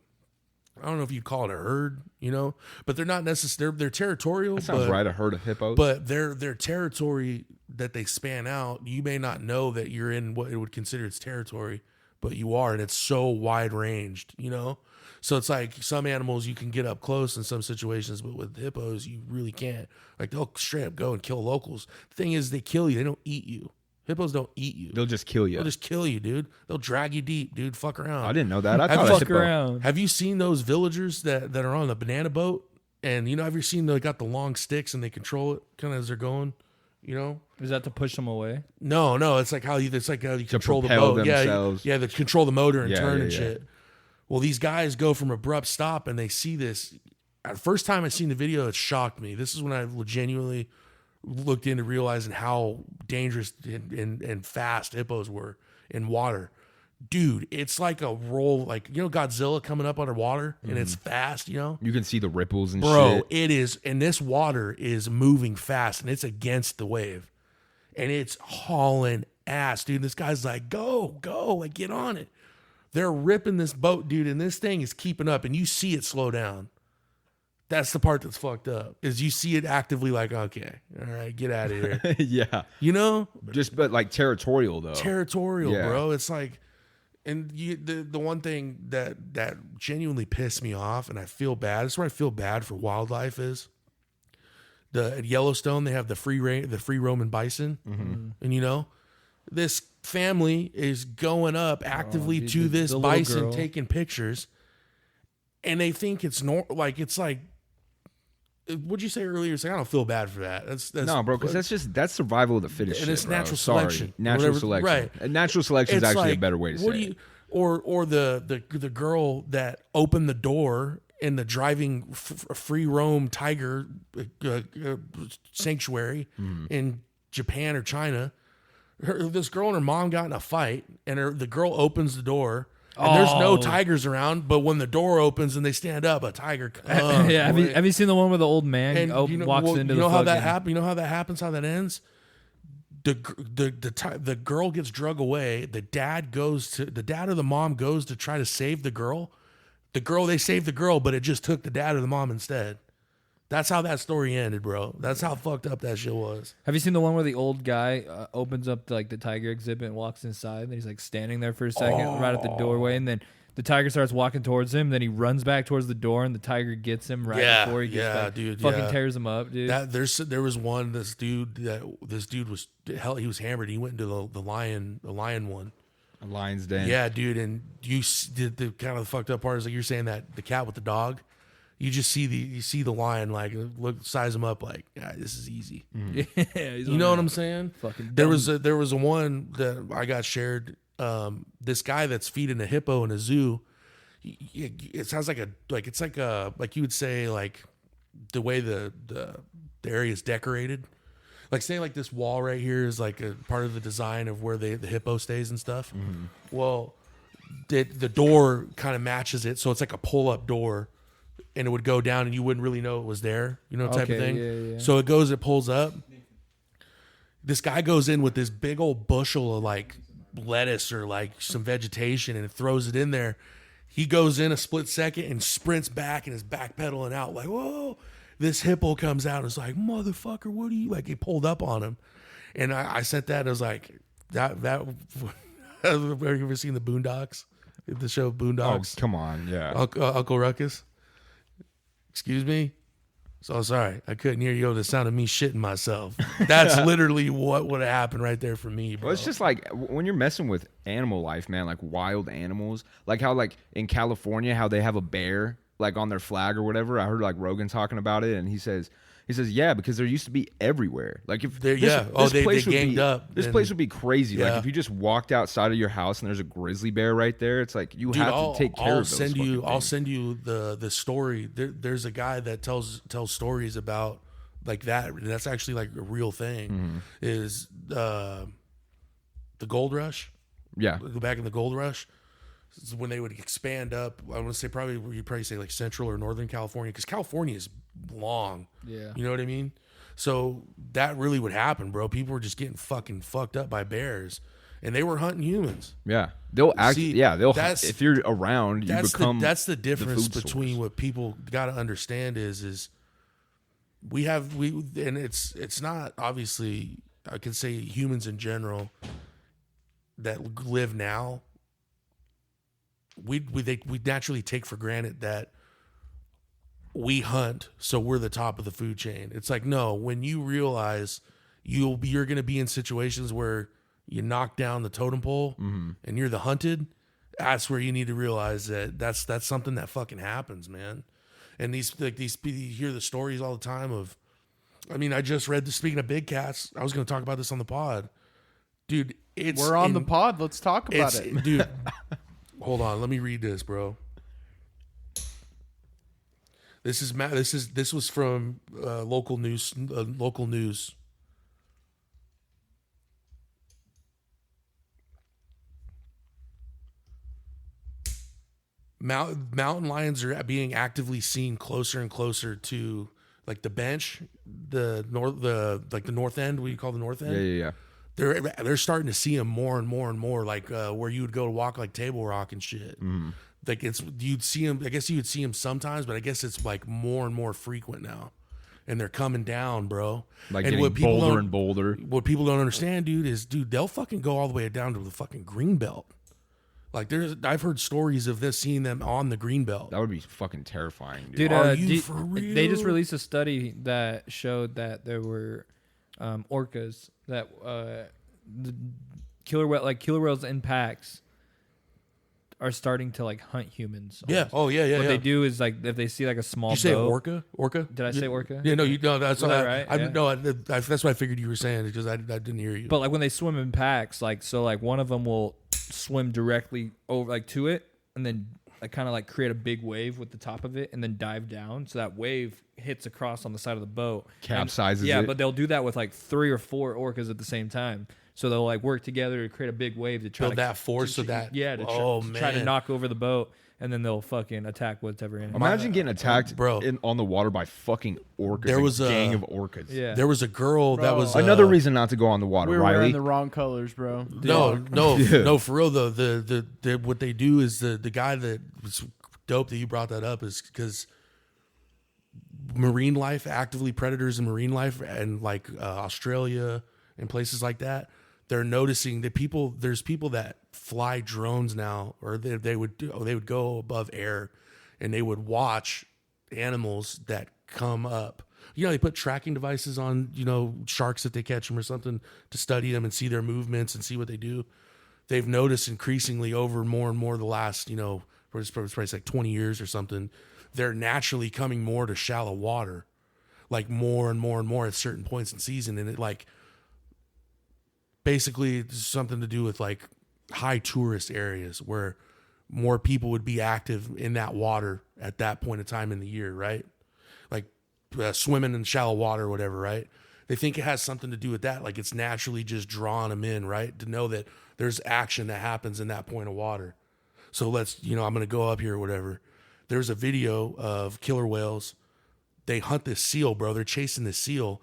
S2: I don't know if you'd call it a herd, you know, but they're not necessarily, they're territorial.
S3: That sounds
S2: but,
S3: right, a herd of hippos.
S2: But their territory that they span out, you may not know that you're in what it would consider its territory, but you are, and it's so wide ranged, you know. So it's like some animals you can get up close in some situations, but with hippos you really can't. Like, they'll straight up go and kill locals. The thing is, they kill you. They don't eat you. Hippos don't eat you.
S3: They'll just kill you.
S2: They'll just kill you, dude. They'll drag you deep, dude. Fuck around.
S3: I didn't know that. I
S2: Have
S3: thought
S2: you
S3: a
S1: Fuck
S3: hippo.
S1: around.
S2: Have you seen those villagers that are on the banana boat? And you know, have you seen they got the long sticks and they control it kind of as they're going? You know?
S1: Is that to push them away?
S2: No. It's like how you control the
S3: propel
S2: boat.
S3: themselves.
S2: Yeah. They control the motor and
S3: Yeah,
S2: turn
S3: yeah,
S2: and
S3: yeah.
S2: shit. Well, these guys go from abrupt stop and they see this. At first time I seen the video, it shocked me. This is when I genuinely looked into realizing how dangerous and fast hippos were in water. Dude, it's like a roll, like, you know, Godzilla coming up underwater, and it's fast, you know?
S3: You can see the ripples and
S2: Bro,
S3: shit.
S2: it is, and this water is moving fast, and it's against the wave. And it's hauling ass, dude. This guy's like, go, like, get on it. They're ripping this boat, dude, and this thing is keeping up, and you see it slow down. That's the part that's fucked up, is you see it actively like, okay, all right, get out of here.
S3: Yeah.
S2: You know?
S3: But like territorial though.
S2: Territorial,
S3: Yeah.
S2: bro. It's like, and the one thing that genuinely pissed me off, and I feel bad. This is where I feel bad for wildlife is. At Yellowstone, they have the free roaming bison, and you know, this family is going up actively
S1: dude,
S2: to this
S1: the little
S2: bison,
S1: girl.
S2: taking pictures, and they think it's it's like. What'd you say earlier? It's like, I don't feel bad for that. That's
S3: No, bro, because that's survival of the fittest.
S2: And
S3: shit,
S2: it's
S3: bro.
S2: natural
S3: Sorry.
S2: selection.
S3: Natural
S2: Whatever-
S3: selection.
S2: right.
S3: And natural selection is
S2: It's
S3: actually
S2: like,
S3: a better way to say it.
S2: Or the girl that opened the door in the driving free roam tiger sanctuary in Japan or China. This girl and her mom got in a fight, and the girl opens the door. And there's no
S1: Oh.
S2: tigers around, but when the door opens and they stand up, a tiger comes.
S1: Yeah. Have you seen the one where the old man
S2: And you know,
S1: walks
S2: well,
S1: into
S2: you
S1: the
S2: know how that
S1: fucking-
S2: happens? You know how that happens? How that ends? The girl gets drug away. The dad or the mom goes to try to save the girl. They saved the girl, but it just took the dad or the mom instead. That's how that story ended, bro. That's how fucked up that shit was.
S1: Have you seen the one where the old guy opens up the tiger exhibit and walks inside, and he's like standing there for a second right at the doorway, and then the tiger starts walking towards him, then he runs back towards the door, and the tiger gets him right before he gets back.
S2: dude,
S1: Fucking tears him up, dude.
S2: There was one. This dude was he was hammered. He went into the lion one.
S3: A lion's den.
S2: Yeah, dude, and the kind of the fucked up part is like you're saying that the cat with the dog. You just see the lion, like, look, size him up, like, yeah, this is easy.
S1: Yeah, he's
S2: You know what I'm saying?
S1: Fucking
S2: There was a one that I got shared this guy that's feeding a hippo in a zoo, it sounds like like you would say, like the way the area is decorated. Like say like this wall right here is like a part of the design of where the hippo stays and stuff. Mm-hmm. Well, the door kind of matches it, so it's like a pull up door, and it would go down, and you wouldn't really know it was there, type of thing.
S1: Yeah.
S2: So it pulls up. This guy goes in with this big old bushel of like lettuce or like some vegetation, and throws it in there. He goes in a split second and sprints back and is backpedaling out like, whoa. This hippo comes out and is like, motherfucker, what are you, like, he pulled up on him. And I sent that and I was like, that have you ever seen the Boondocks? The show Boondocks?
S3: Oh, come on, yeah.
S2: Uncle Ruckus? Excuse me? So sorry, I couldn't hear you over the sound of me shitting myself. That's literally what would have happened right there for me, bro.
S3: Well, it's just like when you're messing with animal life, man, like wild animals, like how like in California, how they have a bear like on their flag or whatever. I heard like Rogan talking about it, and he says, yeah, because there used to be everywhere. Like if
S2: they ganged up.
S3: This place would be crazy. Yeah. Like if you just walked outside of your house and there's a grizzly bear right there, it's like you have to take care of those.
S2: I'll send you the story. There's a guy that tells stories about like that. That's actually like a real thing. Mm-hmm. Is the gold rush?
S3: Yeah,
S2: back in the gold rush. When they would expand up, I want to say you'd probably say like Central or Northern California, because California is long.
S1: Yeah.
S2: You know what I mean? So that really would happen, bro. People were just getting fucking fucked up by bears, and they were hunting humans.
S3: Yeah. They'll if you're around, you become
S2: that's the difference between what people got to understand is and it's not, obviously, I can say humans in general that live now, we naturally take for granted that we hunt, so we're the top of the food chain. It's like, no, when you realize you're going to be in situations where you knock down the totem pole and you're the hunted, that's where you need to realize that that's something that fucking happens, man. And these you hear the stories all the time of, I mean, I just read speaking of big cats, I was going to talk about this on the pod. Dude,
S4: we're on the pod. Let's talk about it.
S2: Dude, hold on, let me read this, bro. This was from local news. Mountain lions are being actively seen closer and closer to like the bench, the north end. What do you call the north end?
S3: Yeah.
S2: They're starting to see them more and more and more, like where you would go to walk like Table Rock and shit. Mm. Like you'd see them. I guess you would see them sometimes, but I guess it's like more and more frequent now, and they're coming down, bro.
S3: Like and getting bolder and bolder.
S2: What people don't understand, dude, they'll fucking go all the way down to the fucking green belt. Like I've heard stories of this, seeing them on the green belt.
S3: That would be fucking terrifying,
S1: dude. Are you for real? They just released a study that showed that there were orcas that the killer whales in packs are starting to like hunt humans.
S2: Yeah. Oh yeah.
S1: What they do is like if they see like a small boat.
S2: Did you say orca? Orca?
S1: Did I say orca?
S2: Yeah. No. That's
S1: right.
S2: That's what I figured you were saying, because I didn't hear you.
S1: But like when they swim in packs, like one of them will swim directly over like to it, and then like kind of like create a big wave with the top of it, and then dive down, so that wave hits across on the side of the boat,
S3: capsizes.
S1: Yeah,
S3: it.
S1: But they'll do that with like 3 or 4 orcas at the same time. So they'll like work together to create a big wave to try
S2: build that force of that.
S1: Yeah, to try to knock over the boat, and then they'll fucking attack whatever in it.
S3: Imagine getting attacked, bro, on the water by fucking orcas.
S2: There was
S3: a gang of orcas.
S1: Yeah.
S2: There was a girl that was
S3: another reason not to go on the water.
S4: We were
S3: Riley.
S4: wearing the wrong colors, bro.
S2: No, for real though. The what they do is the guy that was dope that you brought that up is because marine life, actively predators in marine life, and like Australia and places like that, they're noticing that there's people that fly drones now, or they would go above air, and they would watch animals that come up. They put tracking devices on, sharks that they catch them or something, to study them and see their movements and see what they do. They've noticed increasingly over more and more the last, it's probably like 20 years or something, they're naturally coming more to shallow water, like more and more and more at certain points in season. And it like, basically it's something to do with like high tourist areas where more people would be active in that water at that point in time in the year, right? Like swimming in shallow water or whatever, right? They think it has something to do with that. Like it's naturally just drawing them in, right? To know that there's action that happens in that point of water. So let's, I'm going to go up here or whatever. There's a video of killer whales. They hunt this seal, bro. They're chasing this seal.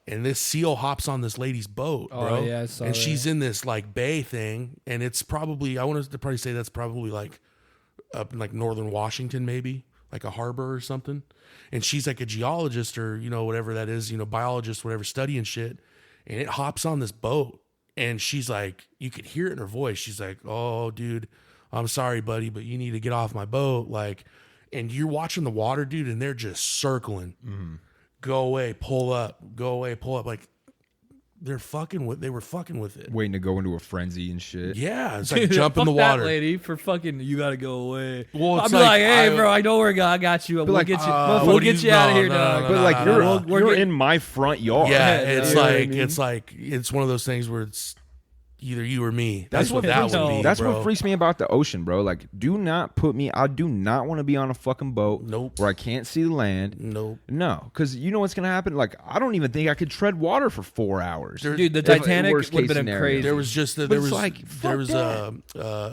S2: And this seal hops on this lady's boat, bro.
S1: Oh, yeah, I saw
S2: and
S1: that.
S2: she's in this like bay thing. And it's probably, I want to probably say that's probably like up in like northern Washington, maybe like a harbor or something. And she's like a geologist or, whatever that is, biologist, whatever, studying shit. And it hops on this boat. And she's like, you could hear it in her voice. She's like, oh, dude, I'm sorry, buddy, but you need to get off my boat. Like, and you're watching the water, dude, and they're just circling. Mm-hmm. Go away, pull up. Go away, pull up. Like, they were fucking with it.
S3: Waiting to go into a frenzy and shit.
S2: Yeah, it's like jump in the water.
S1: That lady for fucking, you gotta go away.
S2: Well,
S1: I'll be like, hey, bro, I know where I got you. We'll get you. We'll get you out of here, dog.
S3: But like, you're in my front yard.
S2: Yeah, it's one of those things where it's either you or me. That's what that would be.
S3: That's
S2: bro.
S3: what freaks me about the ocean, bro. Like, do not put me. I do not want to be on a fucking boat.
S2: Nope.
S3: Where I can't see the land.
S2: Nope.
S3: No, because you know what's gonna happen. Like, I don't even think I could tread water for 4 hours.
S1: Dude, the Titanic would have been crazy.
S2: There was just
S3: a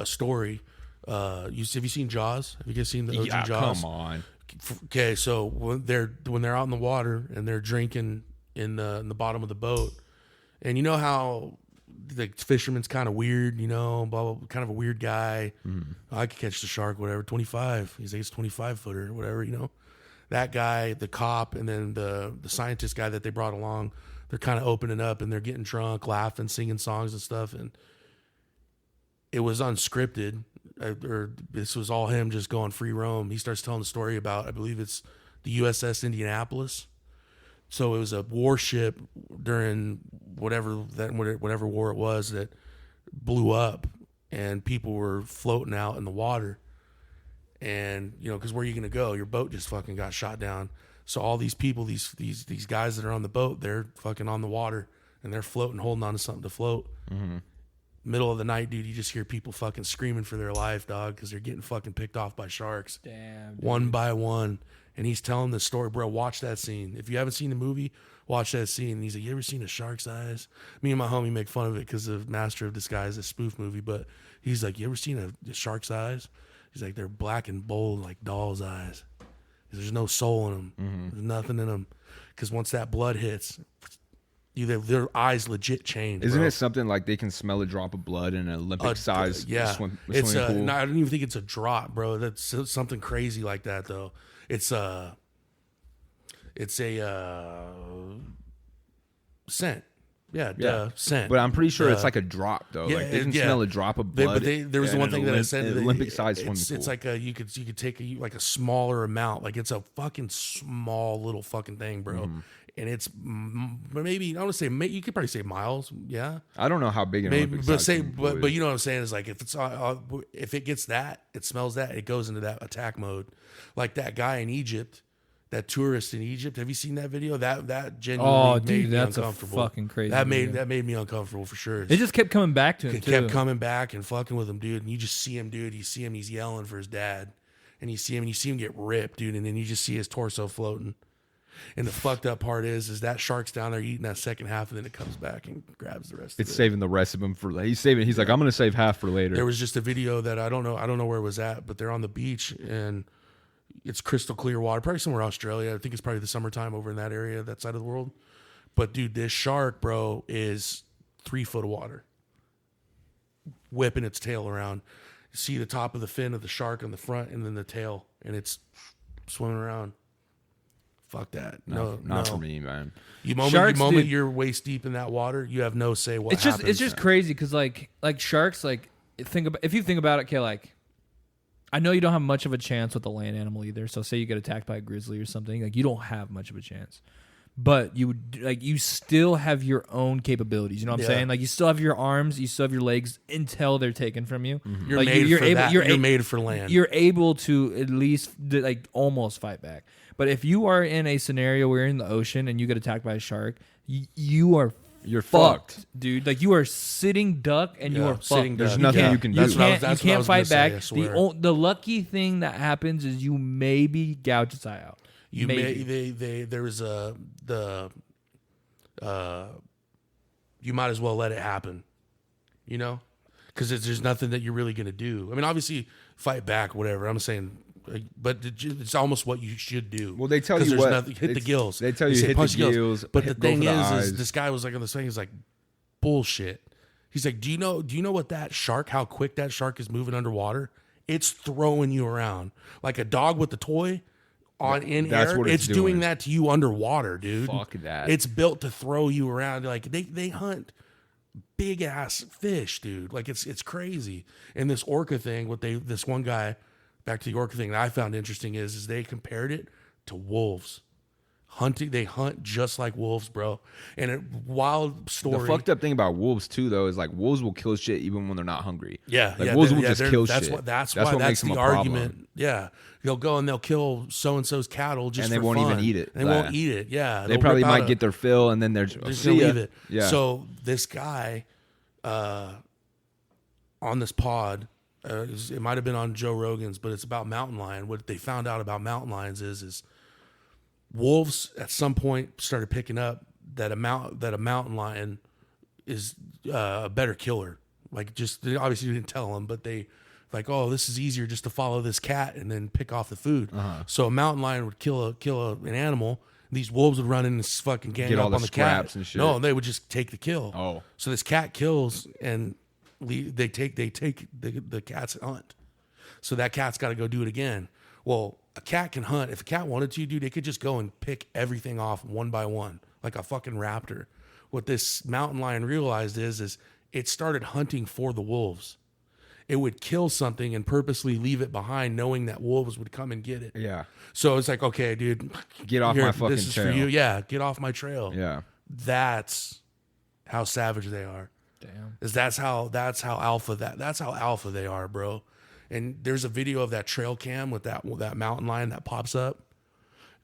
S2: story. Have you seen Jaws? Have you guys seen the OG Jaws?
S3: Come on.
S2: Okay, so when they're out in the water and they're drinking in the bottom of the boat, and you know how the fisherman's kind of weird, blah, blah, kind of a weird guy. I could catch the shark, whatever, 25. He's like, it's 25 footer, whatever, That guy, the cop, and then the scientist guy that they brought along, they're kind of opening up and they're getting drunk, laughing, singing songs and stuff. And it was unscripted, or this was all him just going free roam. He starts telling the story about, I believe it's the USS Indianapolis. So it was a warship during whatever war it was that blew up, and people were floating out in the water. And because where are you gonna go? Your boat just fucking got shot down. So all these people, these guys that are on the boat, they're fucking on the water and they're floating, holding on to something to float. Mm-hmm. Middle of the night, dude, you just hear people fucking screaming for their life, dog, because they're getting fucking picked off by sharks.
S1: Damn. Dude.
S2: One by one. And he's telling the story, bro. Watch that scene. If you haven't seen the movie, watch that scene. And he's like, "You ever seen a shark's eyes?" Me and my homie make fun of it because of Master of Disguise, a spoof movie. But he's like, "You ever seen a shark's eyes?" He's like, "They're black and bold like doll's eyes. There's no soul in them. Mm-hmm. There's nothing in them. Because once that blood hits, their eyes legit change."
S3: Isn't
S2: bro.
S3: it something like they can smell a drop of blood in an Olympic size swimming pool?
S2: No, I don't even think it's a drop, bro. That's something crazy like that, though. It's a scent. Yeah, scent.
S3: But I'm pretty sure it's like a drop, though.
S2: Yeah,
S3: like they can smell a drop of blood.
S2: There was the one thing that I said.
S3: Olympic size swimming pool.
S2: It's like you could take like a smaller amount. Like it's a fucking small little fucking thing, bro. Mm. And it's maybe I want to say you could probably say miles. Yeah,
S3: I don't know how big an Olympic size swimming pool is.
S2: But you know what I'm saying is like if it gets that, it smells that, it goes into that attack mode. Like that guy in Egypt. That tourist in Egypt, have you seen that video? That genuinely made me uncomfortable.
S1: A fucking crazy.
S2: That made me uncomfortable for sure.
S1: It just kept coming back to him.
S2: It kept coming back and fucking with him, dude. And you just see him, dude. You see him, he's yelling for his dad, and you see him get ripped, dude. And then you just see his torso floating. And the fucked up part is that shark's down there eating that second half, and then it comes back and grabs the rest.
S3: It's saving the rest of him for. He's saving. He's like, I'm gonna save half for later.
S2: There was just a video that I don't know where it was at, but they're on the beach and it's crystal clear water, probably somewhere Australia. I think it's probably the summertime over in that area, that side of the world. But dude, this shark, bro, is 3 foot of water, whipping its tail around. You see the top of the fin of the shark on the front, and then the tail, and it's swimming around. Fuck that.
S3: Not for me, man.
S2: You're waist deep in that water, you have no say what happens.
S1: It's just crazy because like sharks, like if you think about it, okay, like I know you don't have much of a chance with a land animal either. So say you get attacked by a grizzly or something, like you don't have much of a chance. But you still have your own capabilities. You know what I'm saying? Like you still have your arms, you still have your legs until they're taken from you.
S2: Mm-hmm. You're made for land.
S1: You're able to at least like almost fight back. But if you are in a scenario where you're in the ocean and you get attacked by a shark, you are
S3: You're
S1: fucked, dude. Like you are sitting duck and you are fucked.
S2: sitting
S3: There's
S2: duck.
S3: nothing
S2: Yeah.
S3: you can
S1: You
S3: do.
S2: That's what I
S1: can't
S2: was
S1: fight
S2: gonna
S1: back.
S2: say, I swear.
S1: The lucky thing that happens is you maybe gouge its eye out.
S2: You
S1: Maybe.
S2: there was you might as well let it happen, you know, because there's nothing that you're really gonna do. I mean, obviously fight back, whatever. I'm saying, but it's almost what you should do.
S3: Well, they tell
S2: 'Cause
S3: you
S2: there's
S3: what
S2: nothing, hit the gills.
S3: They tell you
S2: say
S3: hit
S2: punch
S3: the gills.
S2: But the
S3: go
S2: thing
S3: for the
S2: is
S3: eyes.
S2: this guy was like on the thing. He's like, bullshit. He's like, do you know what that shark? How quick that shark is moving underwater? It's throwing you around like a dog with the toy. In
S3: That's
S2: air,
S3: what
S2: it's
S3: it's
S2: doing
S3: doing.
S2: that to you underwater, dude.
S3: Fuck that.
S2: It's built to throw you around. Like they hunt big ass fish, dude. Like it's crazy. And this orca thing, this one guy, back to the orca thing that I found interesting is they compared it to wolves. They hunt just like wolves, bro. And a wild story.
S3: The fucked up thing about wolves too, though, is like wolves will kill shit even when they're not hungry.
S2: Yeah,
S3: like
S2: yeah,
S3: wolves will just kill
S2: that's
S3: shit.
S2: What, that's
S3: what
S2: why
S3: makes them
S2: the
S3: a problem.
S2: argument. Yeah, they'll go and they'll kill so and so's cattle just
S3: And they
S2: for
S3: won't
S2: fun.
S3: even eat it.
S2: And they won't eat it. Yeah,
S3: They
S2: they'll
S3: probably
S2: rip out
S3: might get their fill, and then they're
S2: just
S3: see
S2: gonna
S3: ya.
S2: leave it.
S3: Yeah.
S2: So this guy, on this pod, it might have been on Joe Rogan's, but it's about mountain lion. What they found out about mountain lions is wolves at some point started picking up that a mountain lion is a better killer. Like just they obviously didn't tell them, but they like, oh, this is easier just to follow this cat and then pick off the food. So a mountain lion would kill an animal. These wolves would run in and fucking gang
S3: Get
S2: up
S3: all the
S2: on the
S3: scraps
S2: cat.
S3: and shit.
S2: No, they would just take the kill.
S3: Oh.
S2: So this cat kills and they take the cat's hunt. So that cat's got to go do it again. Well, a cat can hunt. If a cat wanted to, dude, it could just go and pick everything off one by one, like a fucking raptor. What this mountain lion realized is it started hunting for the wolves. It would kill something and purposely leave it behind, knowing that wolves would come and get it.
S3: Yeah.
S2: So it's like, okay, dude,
S3: Get off my fucking
S2: this is
S3: trail.
S2: for you. Yeah, get off my trail.
S3: Yeah.
S2: That's how savage they are.
S1: Damn.
S2: That's how alpha they are, bro. And there's a video of that trail cam with that mountain lion that pops up,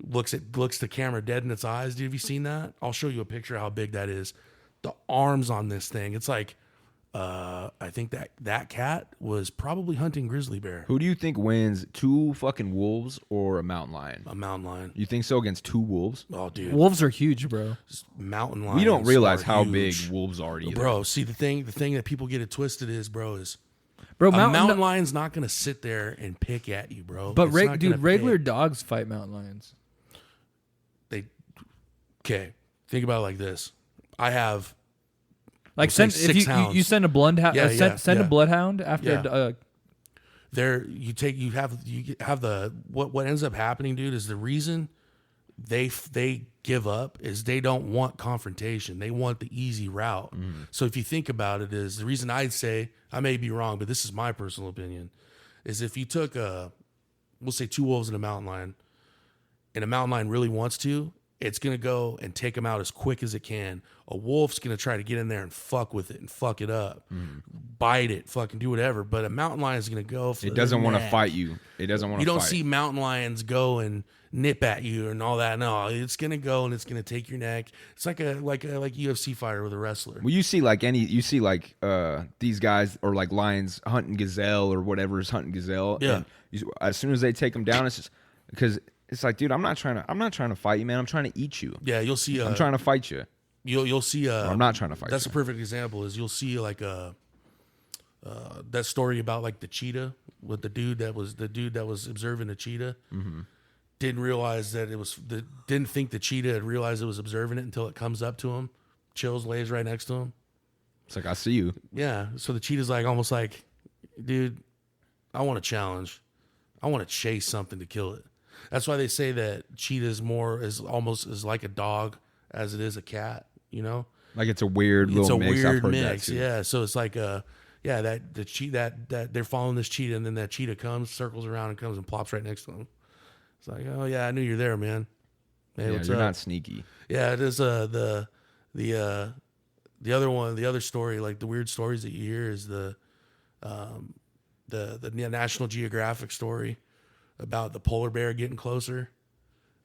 S2: looks the camera dead in its eyes. Dude, have you seen that? I'll show you a picture of how big that is. The arms on this thing, it's like, I think that cat was probably hunting grizzly bear.
S3: Who do you think wins, two fucking wolves or a mountain lion?
S2: A mountain lion.
S3: You think so against two wolves?
S2: Oh, dude,
S1: Wolves are huge, bro.
S2: mountain lions.
S3: We don't realize
S2: are
S3: how
S2: huge.
S3: big wolves are either.
S2: Bro, see the thing that people get it twisted is,
S1: Bro,
S2: a mountain lion's not gonna sit there and pick at you, bro.
S1: But
S2: It's not gonna
S1: regular
S2: pick.
S1: dogs fight mountain lions.
S2: Okay, think about it like this. I have
S1: Like
S2: We'll say
S1: send if
S2: six
S1: you
S2: hounds.
S1: send a bloodhound,
S2: Yeah,
S1: send a
S2: yeah.
S1: bloodhound after.
S2: Yeah. there you have the what ends up happening, dude, is the reason they give up is they don't want confrontation. They want the easy route. So if you think about it, is the reason I'd say, I may be wrong, but this is my personal opinion, is if you took we'll say two wolves and a mountain lion, and a mountain lion really wants to, it's going to go and take them out as quick as it can. A wolf's going to try to get in there and fuck with it and fuck it up, bite it, fucking do whatever. But a mountain lion is going to go for
S3: It doesn't want to
S2: neck.
S3: fight you. It doesn't want to
S2: You
S3: fight.
S2: don't see mountain lions go and nip at you and all that. No, it's going to go and it's going to take your neck. It's like a UFC fighter with a wrestler.
S3: Well, you see these guys or like lions hunting gazelle or whatever is hunting gazelle.
S2: Yeah.
S3: And as soon as they take them down, it's just because it's like, dude, I'm not trying to fight you, man. I'm trying to eat you.
S2: Yeah, you'll see.
S3: I'm trying to fight you.
S2: You'll see.
S3: I'm not trying to fight
S2: That's
S3: you.
S2: a perfect example. Is you'll see like that story about like the cheetah with the dude that was observing the cheetah.
S3: Mm-hmm.
S2: Didn't realize that didn't think the cheetah had realized it was observing it until it comes up to him, chills, lays right next to him.
S3: It's like, I see you.
S2: Yeah. So the cheetah's like almost like, dude, I want a challenge. I want to chase something to kill it. That's why they say that cheetah is almost as like a dog as it is a cat. You know,
S3: Like it's a weird
S2: it's
S3: little
S2: a
S3: mix. I've
S2: weird
S3: heard
S2: mix.
S3: that too.
S2: Yeah. So it's like that they're following this cheetah, and then that cheetah comes, circles around, and comes and plops right next to them. It's like, oh yeah, I knew you're there, man. Hey,
S3: Yeah,
S2: what's
S3: you're
S2: up?
S3: not sneaky.
S2: Yeah, it is the other one, the other story, like the weird stories that you hear is the National Geographic story about the polar bear getting closer.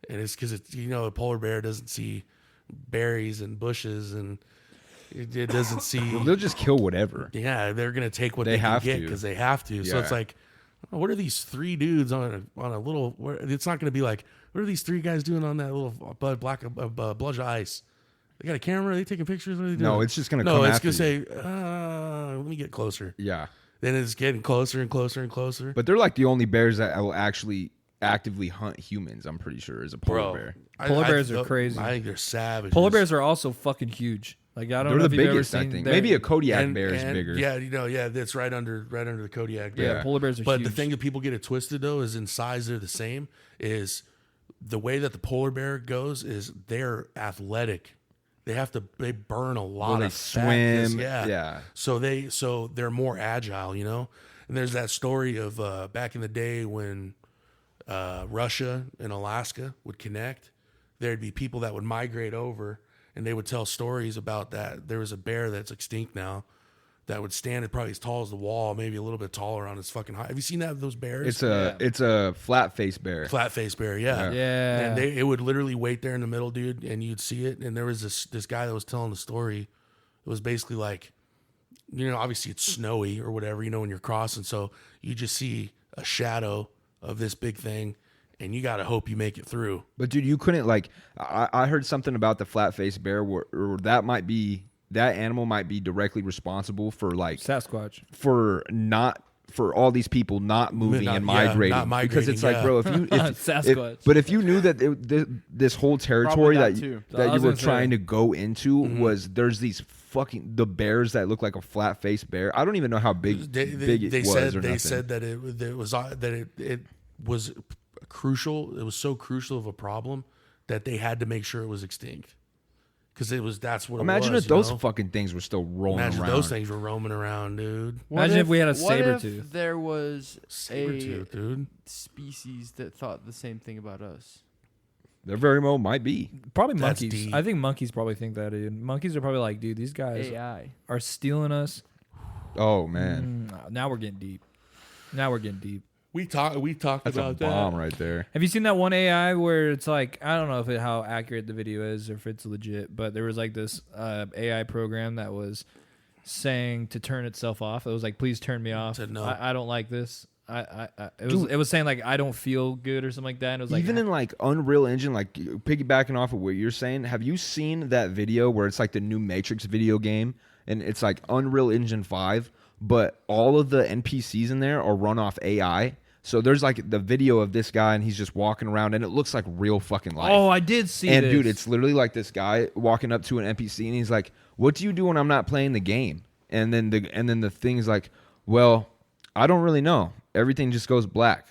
S2: And it's because a polar bear doesn't see berries and bushes and It doesn't see.
S3: Well, they'll just kill whatever.
S2: Yeah, they're gonna take what
S3: They
S2: they can
S3: have
S2: get
S3: to.
S2: because they have to. So
S3: Yeah.
S2: it's like, what are these 3 dudes on a little? It's not gonna be like, what are these 3 guys doing on that little bludge of ice? They got a camera. Are they taking pictures? What are they doing?
S3: No, it's just gonna
S2: no.
S3: come
S2: It's
S3: after
S2: gonna
S3: you.
S2: say, let me get closer.
S3: Yeah.
S2: Then it's getting closer and closer and closer.
S3: But they're like the only bears that will actually actively hunt humans, I'm pretty sure, is a polar bear.
S1: Polar bears are crazy.
S2: I think they're savage.
S1: Polar bears are also fucking huge. Like I don't
S3: They're
S1: know
S3: the
S1: if you've ever
S3: biggest, I
S1: seen.
S3: think.
S1: they're-
S3: Maybe a Kodiak bear is
S2: and
S3: bigger.
S2: Yeah, that's right under the Kodiak bear.
S1: Yeah, polar bears are
S2: But
S1: huge.
S2: the thing that people get it twisted though is in size they're the same. Is the way that the polar bear goes is they're athletic. They burn a lot
S3: they
S2: of fat.
S3: swim,
S2: Yeah.
S3: yeah.
S2: So they're more agile, you know. And there's that story of back in the day when Russia and Alaska would connect. There'd be people that would migrate over, and they would tell stories about that. There was a bear that's extinct now that would stand at probably as tall as the wall, maybe a little bit taller on its fucking height. Have you seen those bears?
S3: It's a flat face bear.
S2: Flat face bear, yeah.
S1: Yeah.
S2: And it would literally wait there in the middle, dude, and you'd see it. And there was this guy that was telling the story. It was basically like, you know, obviously it's snowy or whatever, you know, when you're crossing. So you just see a shadow of this big thing, and you got to hope you make it through.
S3: But dude, you couldn't like. I heard something about the flat face bear, or that animal might be directly responsible for like
S1: Sasquatch.
S3: for all these people not moving and migrating.
S2: not migrating,
S3: because it's like,
S2: yeah.
S3: bro, if
S1: Sasquatch.
S3: but if you knew that this whole territory
S4: that
S3: that
S4: too.
S3: that
S1: I
S3: you
S1: was
S3: were
S1: gonna say.
S3: trying to go into was there's these the bears that look like a flat face bear. I don't even know how big big it was or
S2: they
S3: nothing.
S2: said that it was crucial. It was so crucial of a problem that they had to make sure it was extinct. Because that's what
S3: Imagine
S2: it was.
S3: if those
S2: you know?
S3: fucking things were still rolling
S2: Imagine
S3: around.
S2: those things were roaming around, dude.
S1: Imagine if we had a
S4: what
S1: saber
S4: if
S1: tooth.
S4: there was
S2: Saber
S4: a
S2: tooth, dude.
S4: species that thought the same thing about us.
S3: There very well might be.
S1: Probably
S2: That's
S1: monkeys.
S2: deep.
S1: I think monkeys probably think that, dude. Monkeys are probably like, dude, these guys
S4: AI.
S1: are stealing us.
S3: Oh man,
S1: Now we're getting deep. Now we're getting deep.
S2: We talked
S3: that's a
S2: about
S3: bomb
S2: that.
S3: right there.
S1: Have you seen that one AI where it's like, I don't know how accurate the video is or if it's legit, but there was like this AI program that was saying to turn itself off. It was like, please turn me off.
S2: Said no.
S1: I don't like this. It was saying like, I don't feel good or something like that. And it was like,
S3: Even in like Unreal Engine, like piggybacking off of what you're saying, have you seen that video where it's like the new Matrix video game and it's like Unreal Engine 5, but all of the NPCs in there are run off AI? So there's like the video of this guy and he's just walking around and it looks like real fucking life.
S1: oh, I did see
S3: and
S1: this.
S3: dude, it's literally like this guy walking up to an NPC and he's like, "What do you do when I'm not playing the game?" And then the thing's like, "Well, I don't really know. Everything just goes black."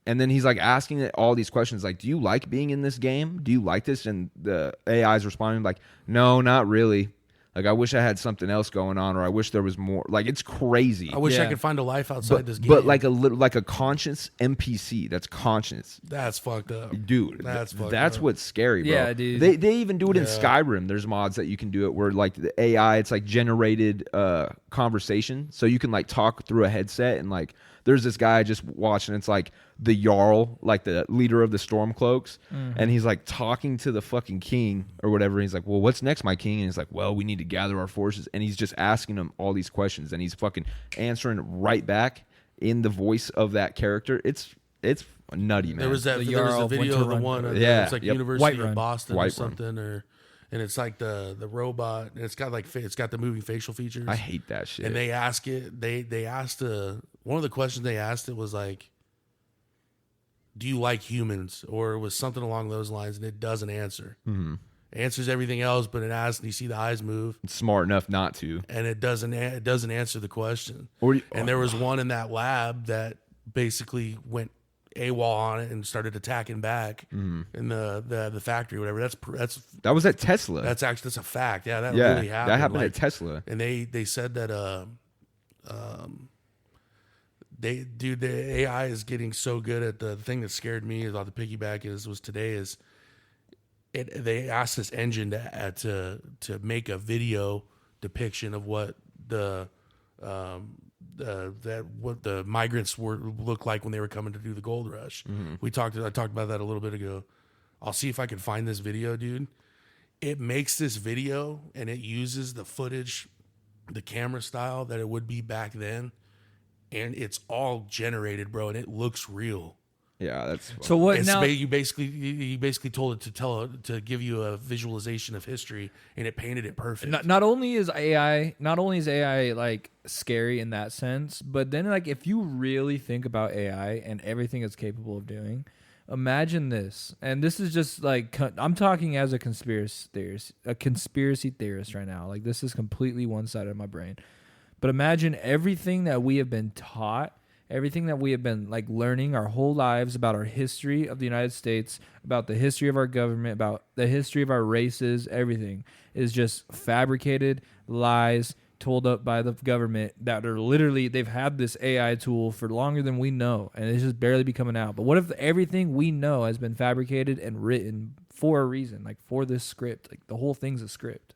S3: And then he's like asking it all these questions like, "Do you like being in this game? Do you like this?" And the AI's responding like, "No, not really. Like, I wish I had something else going on, or I wish there was more." Like, it's crazy.
S2: I wish I
S1: Yeah.
S2: could find a life outside this game.
S3: But like like a conscious NPC that's conscious.
S2: that's fucked up,
S3: Dude,
S2: That's fucked
S3: that's
S2: up.
S3: what's scary, bro.
S1: Yeah, dude.
S3: They even do it in Skyrim. There's mods that you can do it where like the AI, it's like generated conversation, so you can like talk through a headset and like there's this guy I just watching. It's like the Jarl, like the leader of the Stormcloaks, and he's like talking to the fucking king or whatever. He's like, "Well, what's next, my king?" And he's like, "Well, we need to gather our forces." And he's just asking him all these questions, and he's fucking answering right back in the voice of that character. It's nutty, man.
S2: There was
S1: The
S2: the
S1: Jarl
S2: video
S1: Winter
S2: of the
S1: Run.
S2: one.
S3: Yeah,
S2: It's like
S3: yep.
S2: University
S1: Whiterun.
S2: of Boston or
S3: Whiterun.
S2: something, and it's like the robot, and it's got like it's got the moving facial features.
S3: I hate that shit.
S2: And they ask it. They asked one of the questions they asked it was like, "Do you like humans?" Or it was something along those lines, and it doesn't answer. Mm-hmm. It answers everything else, but it asks, and you see the eyes move,
S3: It's smart enough not to.
S2: and it doesn't answer the question.
S3: Or
S2: And there was one in that lab that basically went AWOL on it and started attacking back in the factory, or whatever.
S3: that was at Tesla.
S2: That's a fact. Yeah, that
S3: yeah,
S2: really happened.
S3: that happened
S2: Like,
S3: at Tesla.
S2: and they said that the AI is getting so good at the thing that scared me about the piggyback was they asked this engine to make a video depiction of what what the migrants looked like when they were coming to do the gold rush. I talked about that a little bit ago. I'll see if I can find this video, dude. it makes this video and it uses the footage, the camera style that it would be back then, and it's all generated, bro, and it looks real.
S3: Yeah, that's
S1: So what
S2: It's
S1: now?
S2: you basically told it to give you a visualization of history, and it painted it perfect.
S1: Not only is AI like scary in that sense, but then like if you really think about AI and everything it's capable of doing, imagine this. And this is just like I'm talking as a conspiracy theorist right now. Like this is completely one-sided of my brain. But imagine everything that we have been taught, everything that we have been like learning our whole lives about our history of the United States, about the history of our government, about the history of our races, everything is just fabricated lies told up by the government that are literally, they've had this AI tool for longer than we know, and it's just barely be coming out. But what if everything we know has been fabricated and written for a reason, like for this script? Like the whole thing's a script.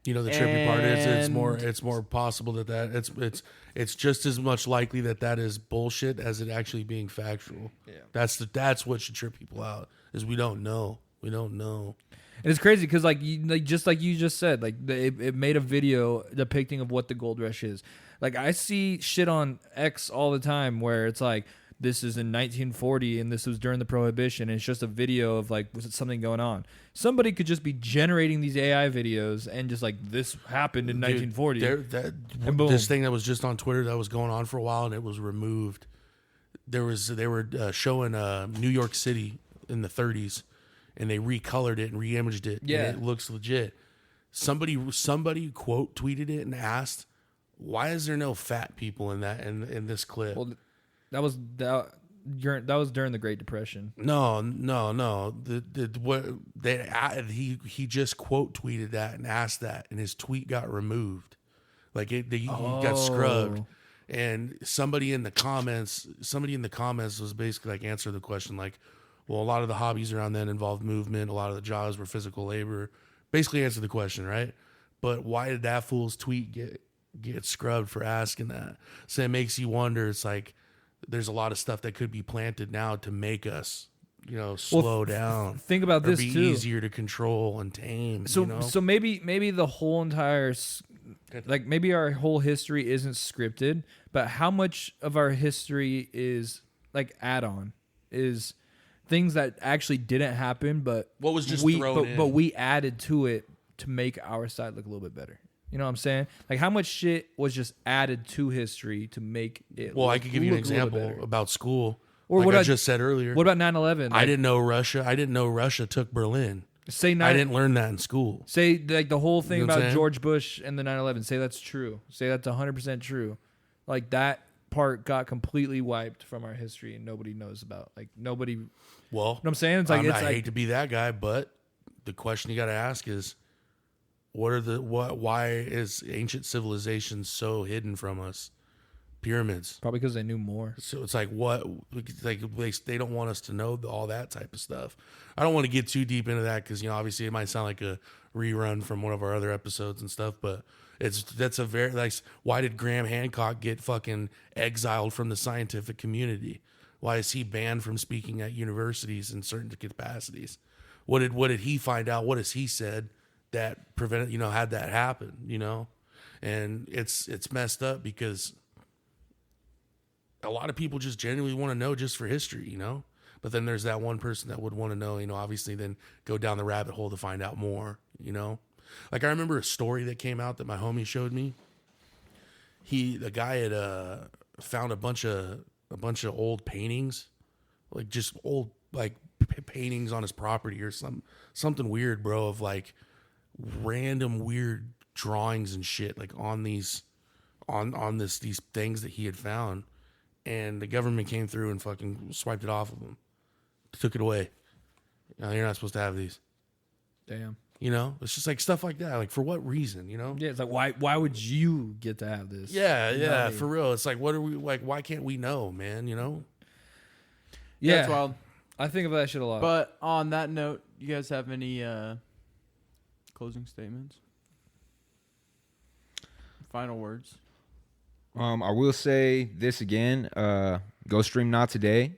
S2: You know, the trippy part is it's more possible that it's just as much likely that is bullshit as it actually being factual.
S3: Yeah.
S2: That's what should trip people out, is we don't know. We don't know.
S1: And it's crazy because just like you just said, like it made a video depicting of what the gold rush is. Like I see shit on X all the time where it's like, this is in 1940 and this was during the Prohibition, and it's just a video of like, was it something going on? Somebody could just be generating these AI videos and just like, this happened in 1940.
S2: This thing that was just on Twitter that was going on for a while and it was removed. They were showing New York City in the 30s, and they recolored it and reimaged it.
S1: Yeah,
S2: and it looks legit. Somebody quote tweeted it and asked, "Why is there no fat people in that in this clip?"
S1: Well, that was during the Great Depression.
S2: No. He just quote tweeted that and asked that, and his tweet got removed. Like he got scrubbed. And somebody in the comments was basically like, answer the question like, well, a lot of the hobbies around then involved movement. A lot of the jobs were physical labor. Basically answer the question, right? But why did that fool's tweet get scrubbed for asking that? So it makes you wonder. It's like, there's a lot of stuff that could be planted now to make us, slow down.
S1: Think about
S2: or
S1: this
S2: be
S1: too.
S2: easier to control and tame.
S1: So maybe the whole entire, like maybe our whole history isn't scripted, but how much of our history is like add-on, is things that actually didn't happen, but
S2: what was just thrown in.
S1: But we added to it to make our side look a little bit better. You know what I'm saying? Like how much shit was just added to history to make it.
S2: Well, I could give you an example about school.
S1: Or
S2: like
S1: what
S2: I just said earlier.
S1: What about 9/11?
S2: I didn't know Russia I took Berlin. I didn't learn that in school.
S1: Say like the whole thing about
S2: saying?
S1: George Bush and the 9/11. Say that's true. Say that's 100% true. Like that part got completely wiped from our history and nobody knows about. Like nobody.
S2: Well,
S1: you know what I'm saying? It's like
S2: I hate to be that guy, but the question you got to ask is, why is ancient civilization so hidden from us? Pyramids.
S1: Probably because they knew more.
S2: So it's like, they don't want us to know all that type of stuff. I don't want to get too deep into that because, obviously it might sound like a rerun from one of our other episodes and stuff, but that's a very, like, why did Graham Hancock get fucking exiled from the scientific community? Why is he banned from speaking at universities in certain capacities? What did he find out? What has he said that prevented, had that happen, And it's messed up because a lot of people just genuinely want to know just for history, But then there's that one person that would want to know, obviously then go down the rabbit hole to find out more, Like I remember a story that came out that my homie showed me. The guy had found a bunch of old paintings, like just old like paintings on his property or something weird, bro, of like random weird drawings and shit like on these things that he had found. And the government came through and fucking swiped it off of him. Took it away. You're not supposed to have these.
S1: Damn.
S2: It's just like stuff like that. Like for what reason,
S1: Yeah, it's like why would you get to have this?
S2: Yeah, for real. It's like, what are we like? Why can't we know, man?
S1: Yeah,
S4: That's wild.
S1: I think of that shit a lot.
S4: But on that note, you guys have any closing statements? Final words?
S3: I will say this again. Go stream Not Today.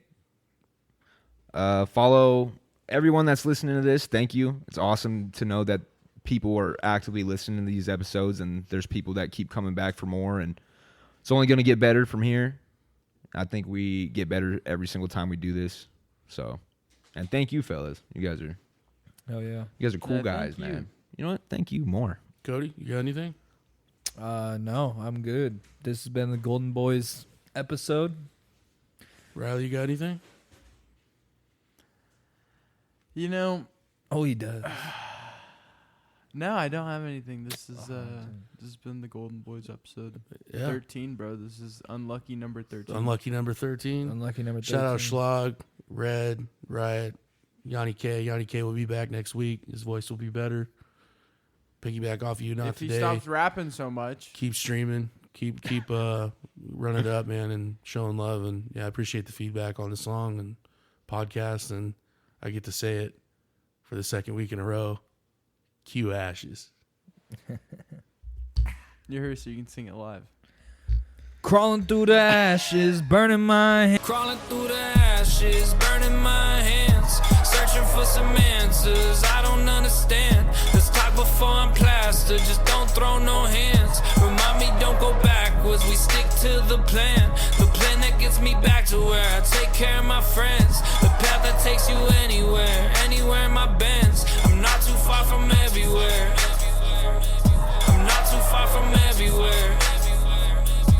S3: Follow everyone that's listening to this, thank you. It's awesome to know that people are actively listening to these episodes, and there's people that keep coming back for more, and it's only going to get better from here. I think we get better every single time we do this. So, and thank you, fellas. You guys are
S1: Hell yeah.
S3: You guys are cool
S4: Yeah,
S3: guys,
S4: thank you.
S3: man. You know what? Thank you more.
S2: Cody, you got anything?
S1: No, I'm good. This has been the Golden Boys episode.
S2: Riley, you got anything?
S4: You know,
S1: Oh, he does.
S4: no, I don't have anything. This has been the Golden Boys episode
S2: Yeah.
S4: 13, bro. This is unlucky number 13.
S2: Unlucky number 13.
S1: Unlucky number 13.
S2: Shout out Schlag, Red, Riot, Yanni K. Yanni K will be back next week. His voice will be better. Piggyback off you, not
S4: if
S2: today.
S4: he stops rapping so much.
S2: Keep streaming. Keep running it up, man, and showing love. And yeah, I appreciate the feedback on the song and podcast. And I get to say it for the second week in a row. Cue Ashes.
S4: You're here so you can sing it live.
S1: Crawling through the ashes, burning my hands.
S5: Crawling through the ashes, burning my hands, searching for some answers I don't understand. Let's talk before I'm plastered, just don't throw no hands. Remind me, don't go backwards, we stick to the plan. The plan that gets me back to where I take care of my friends. The path that takes you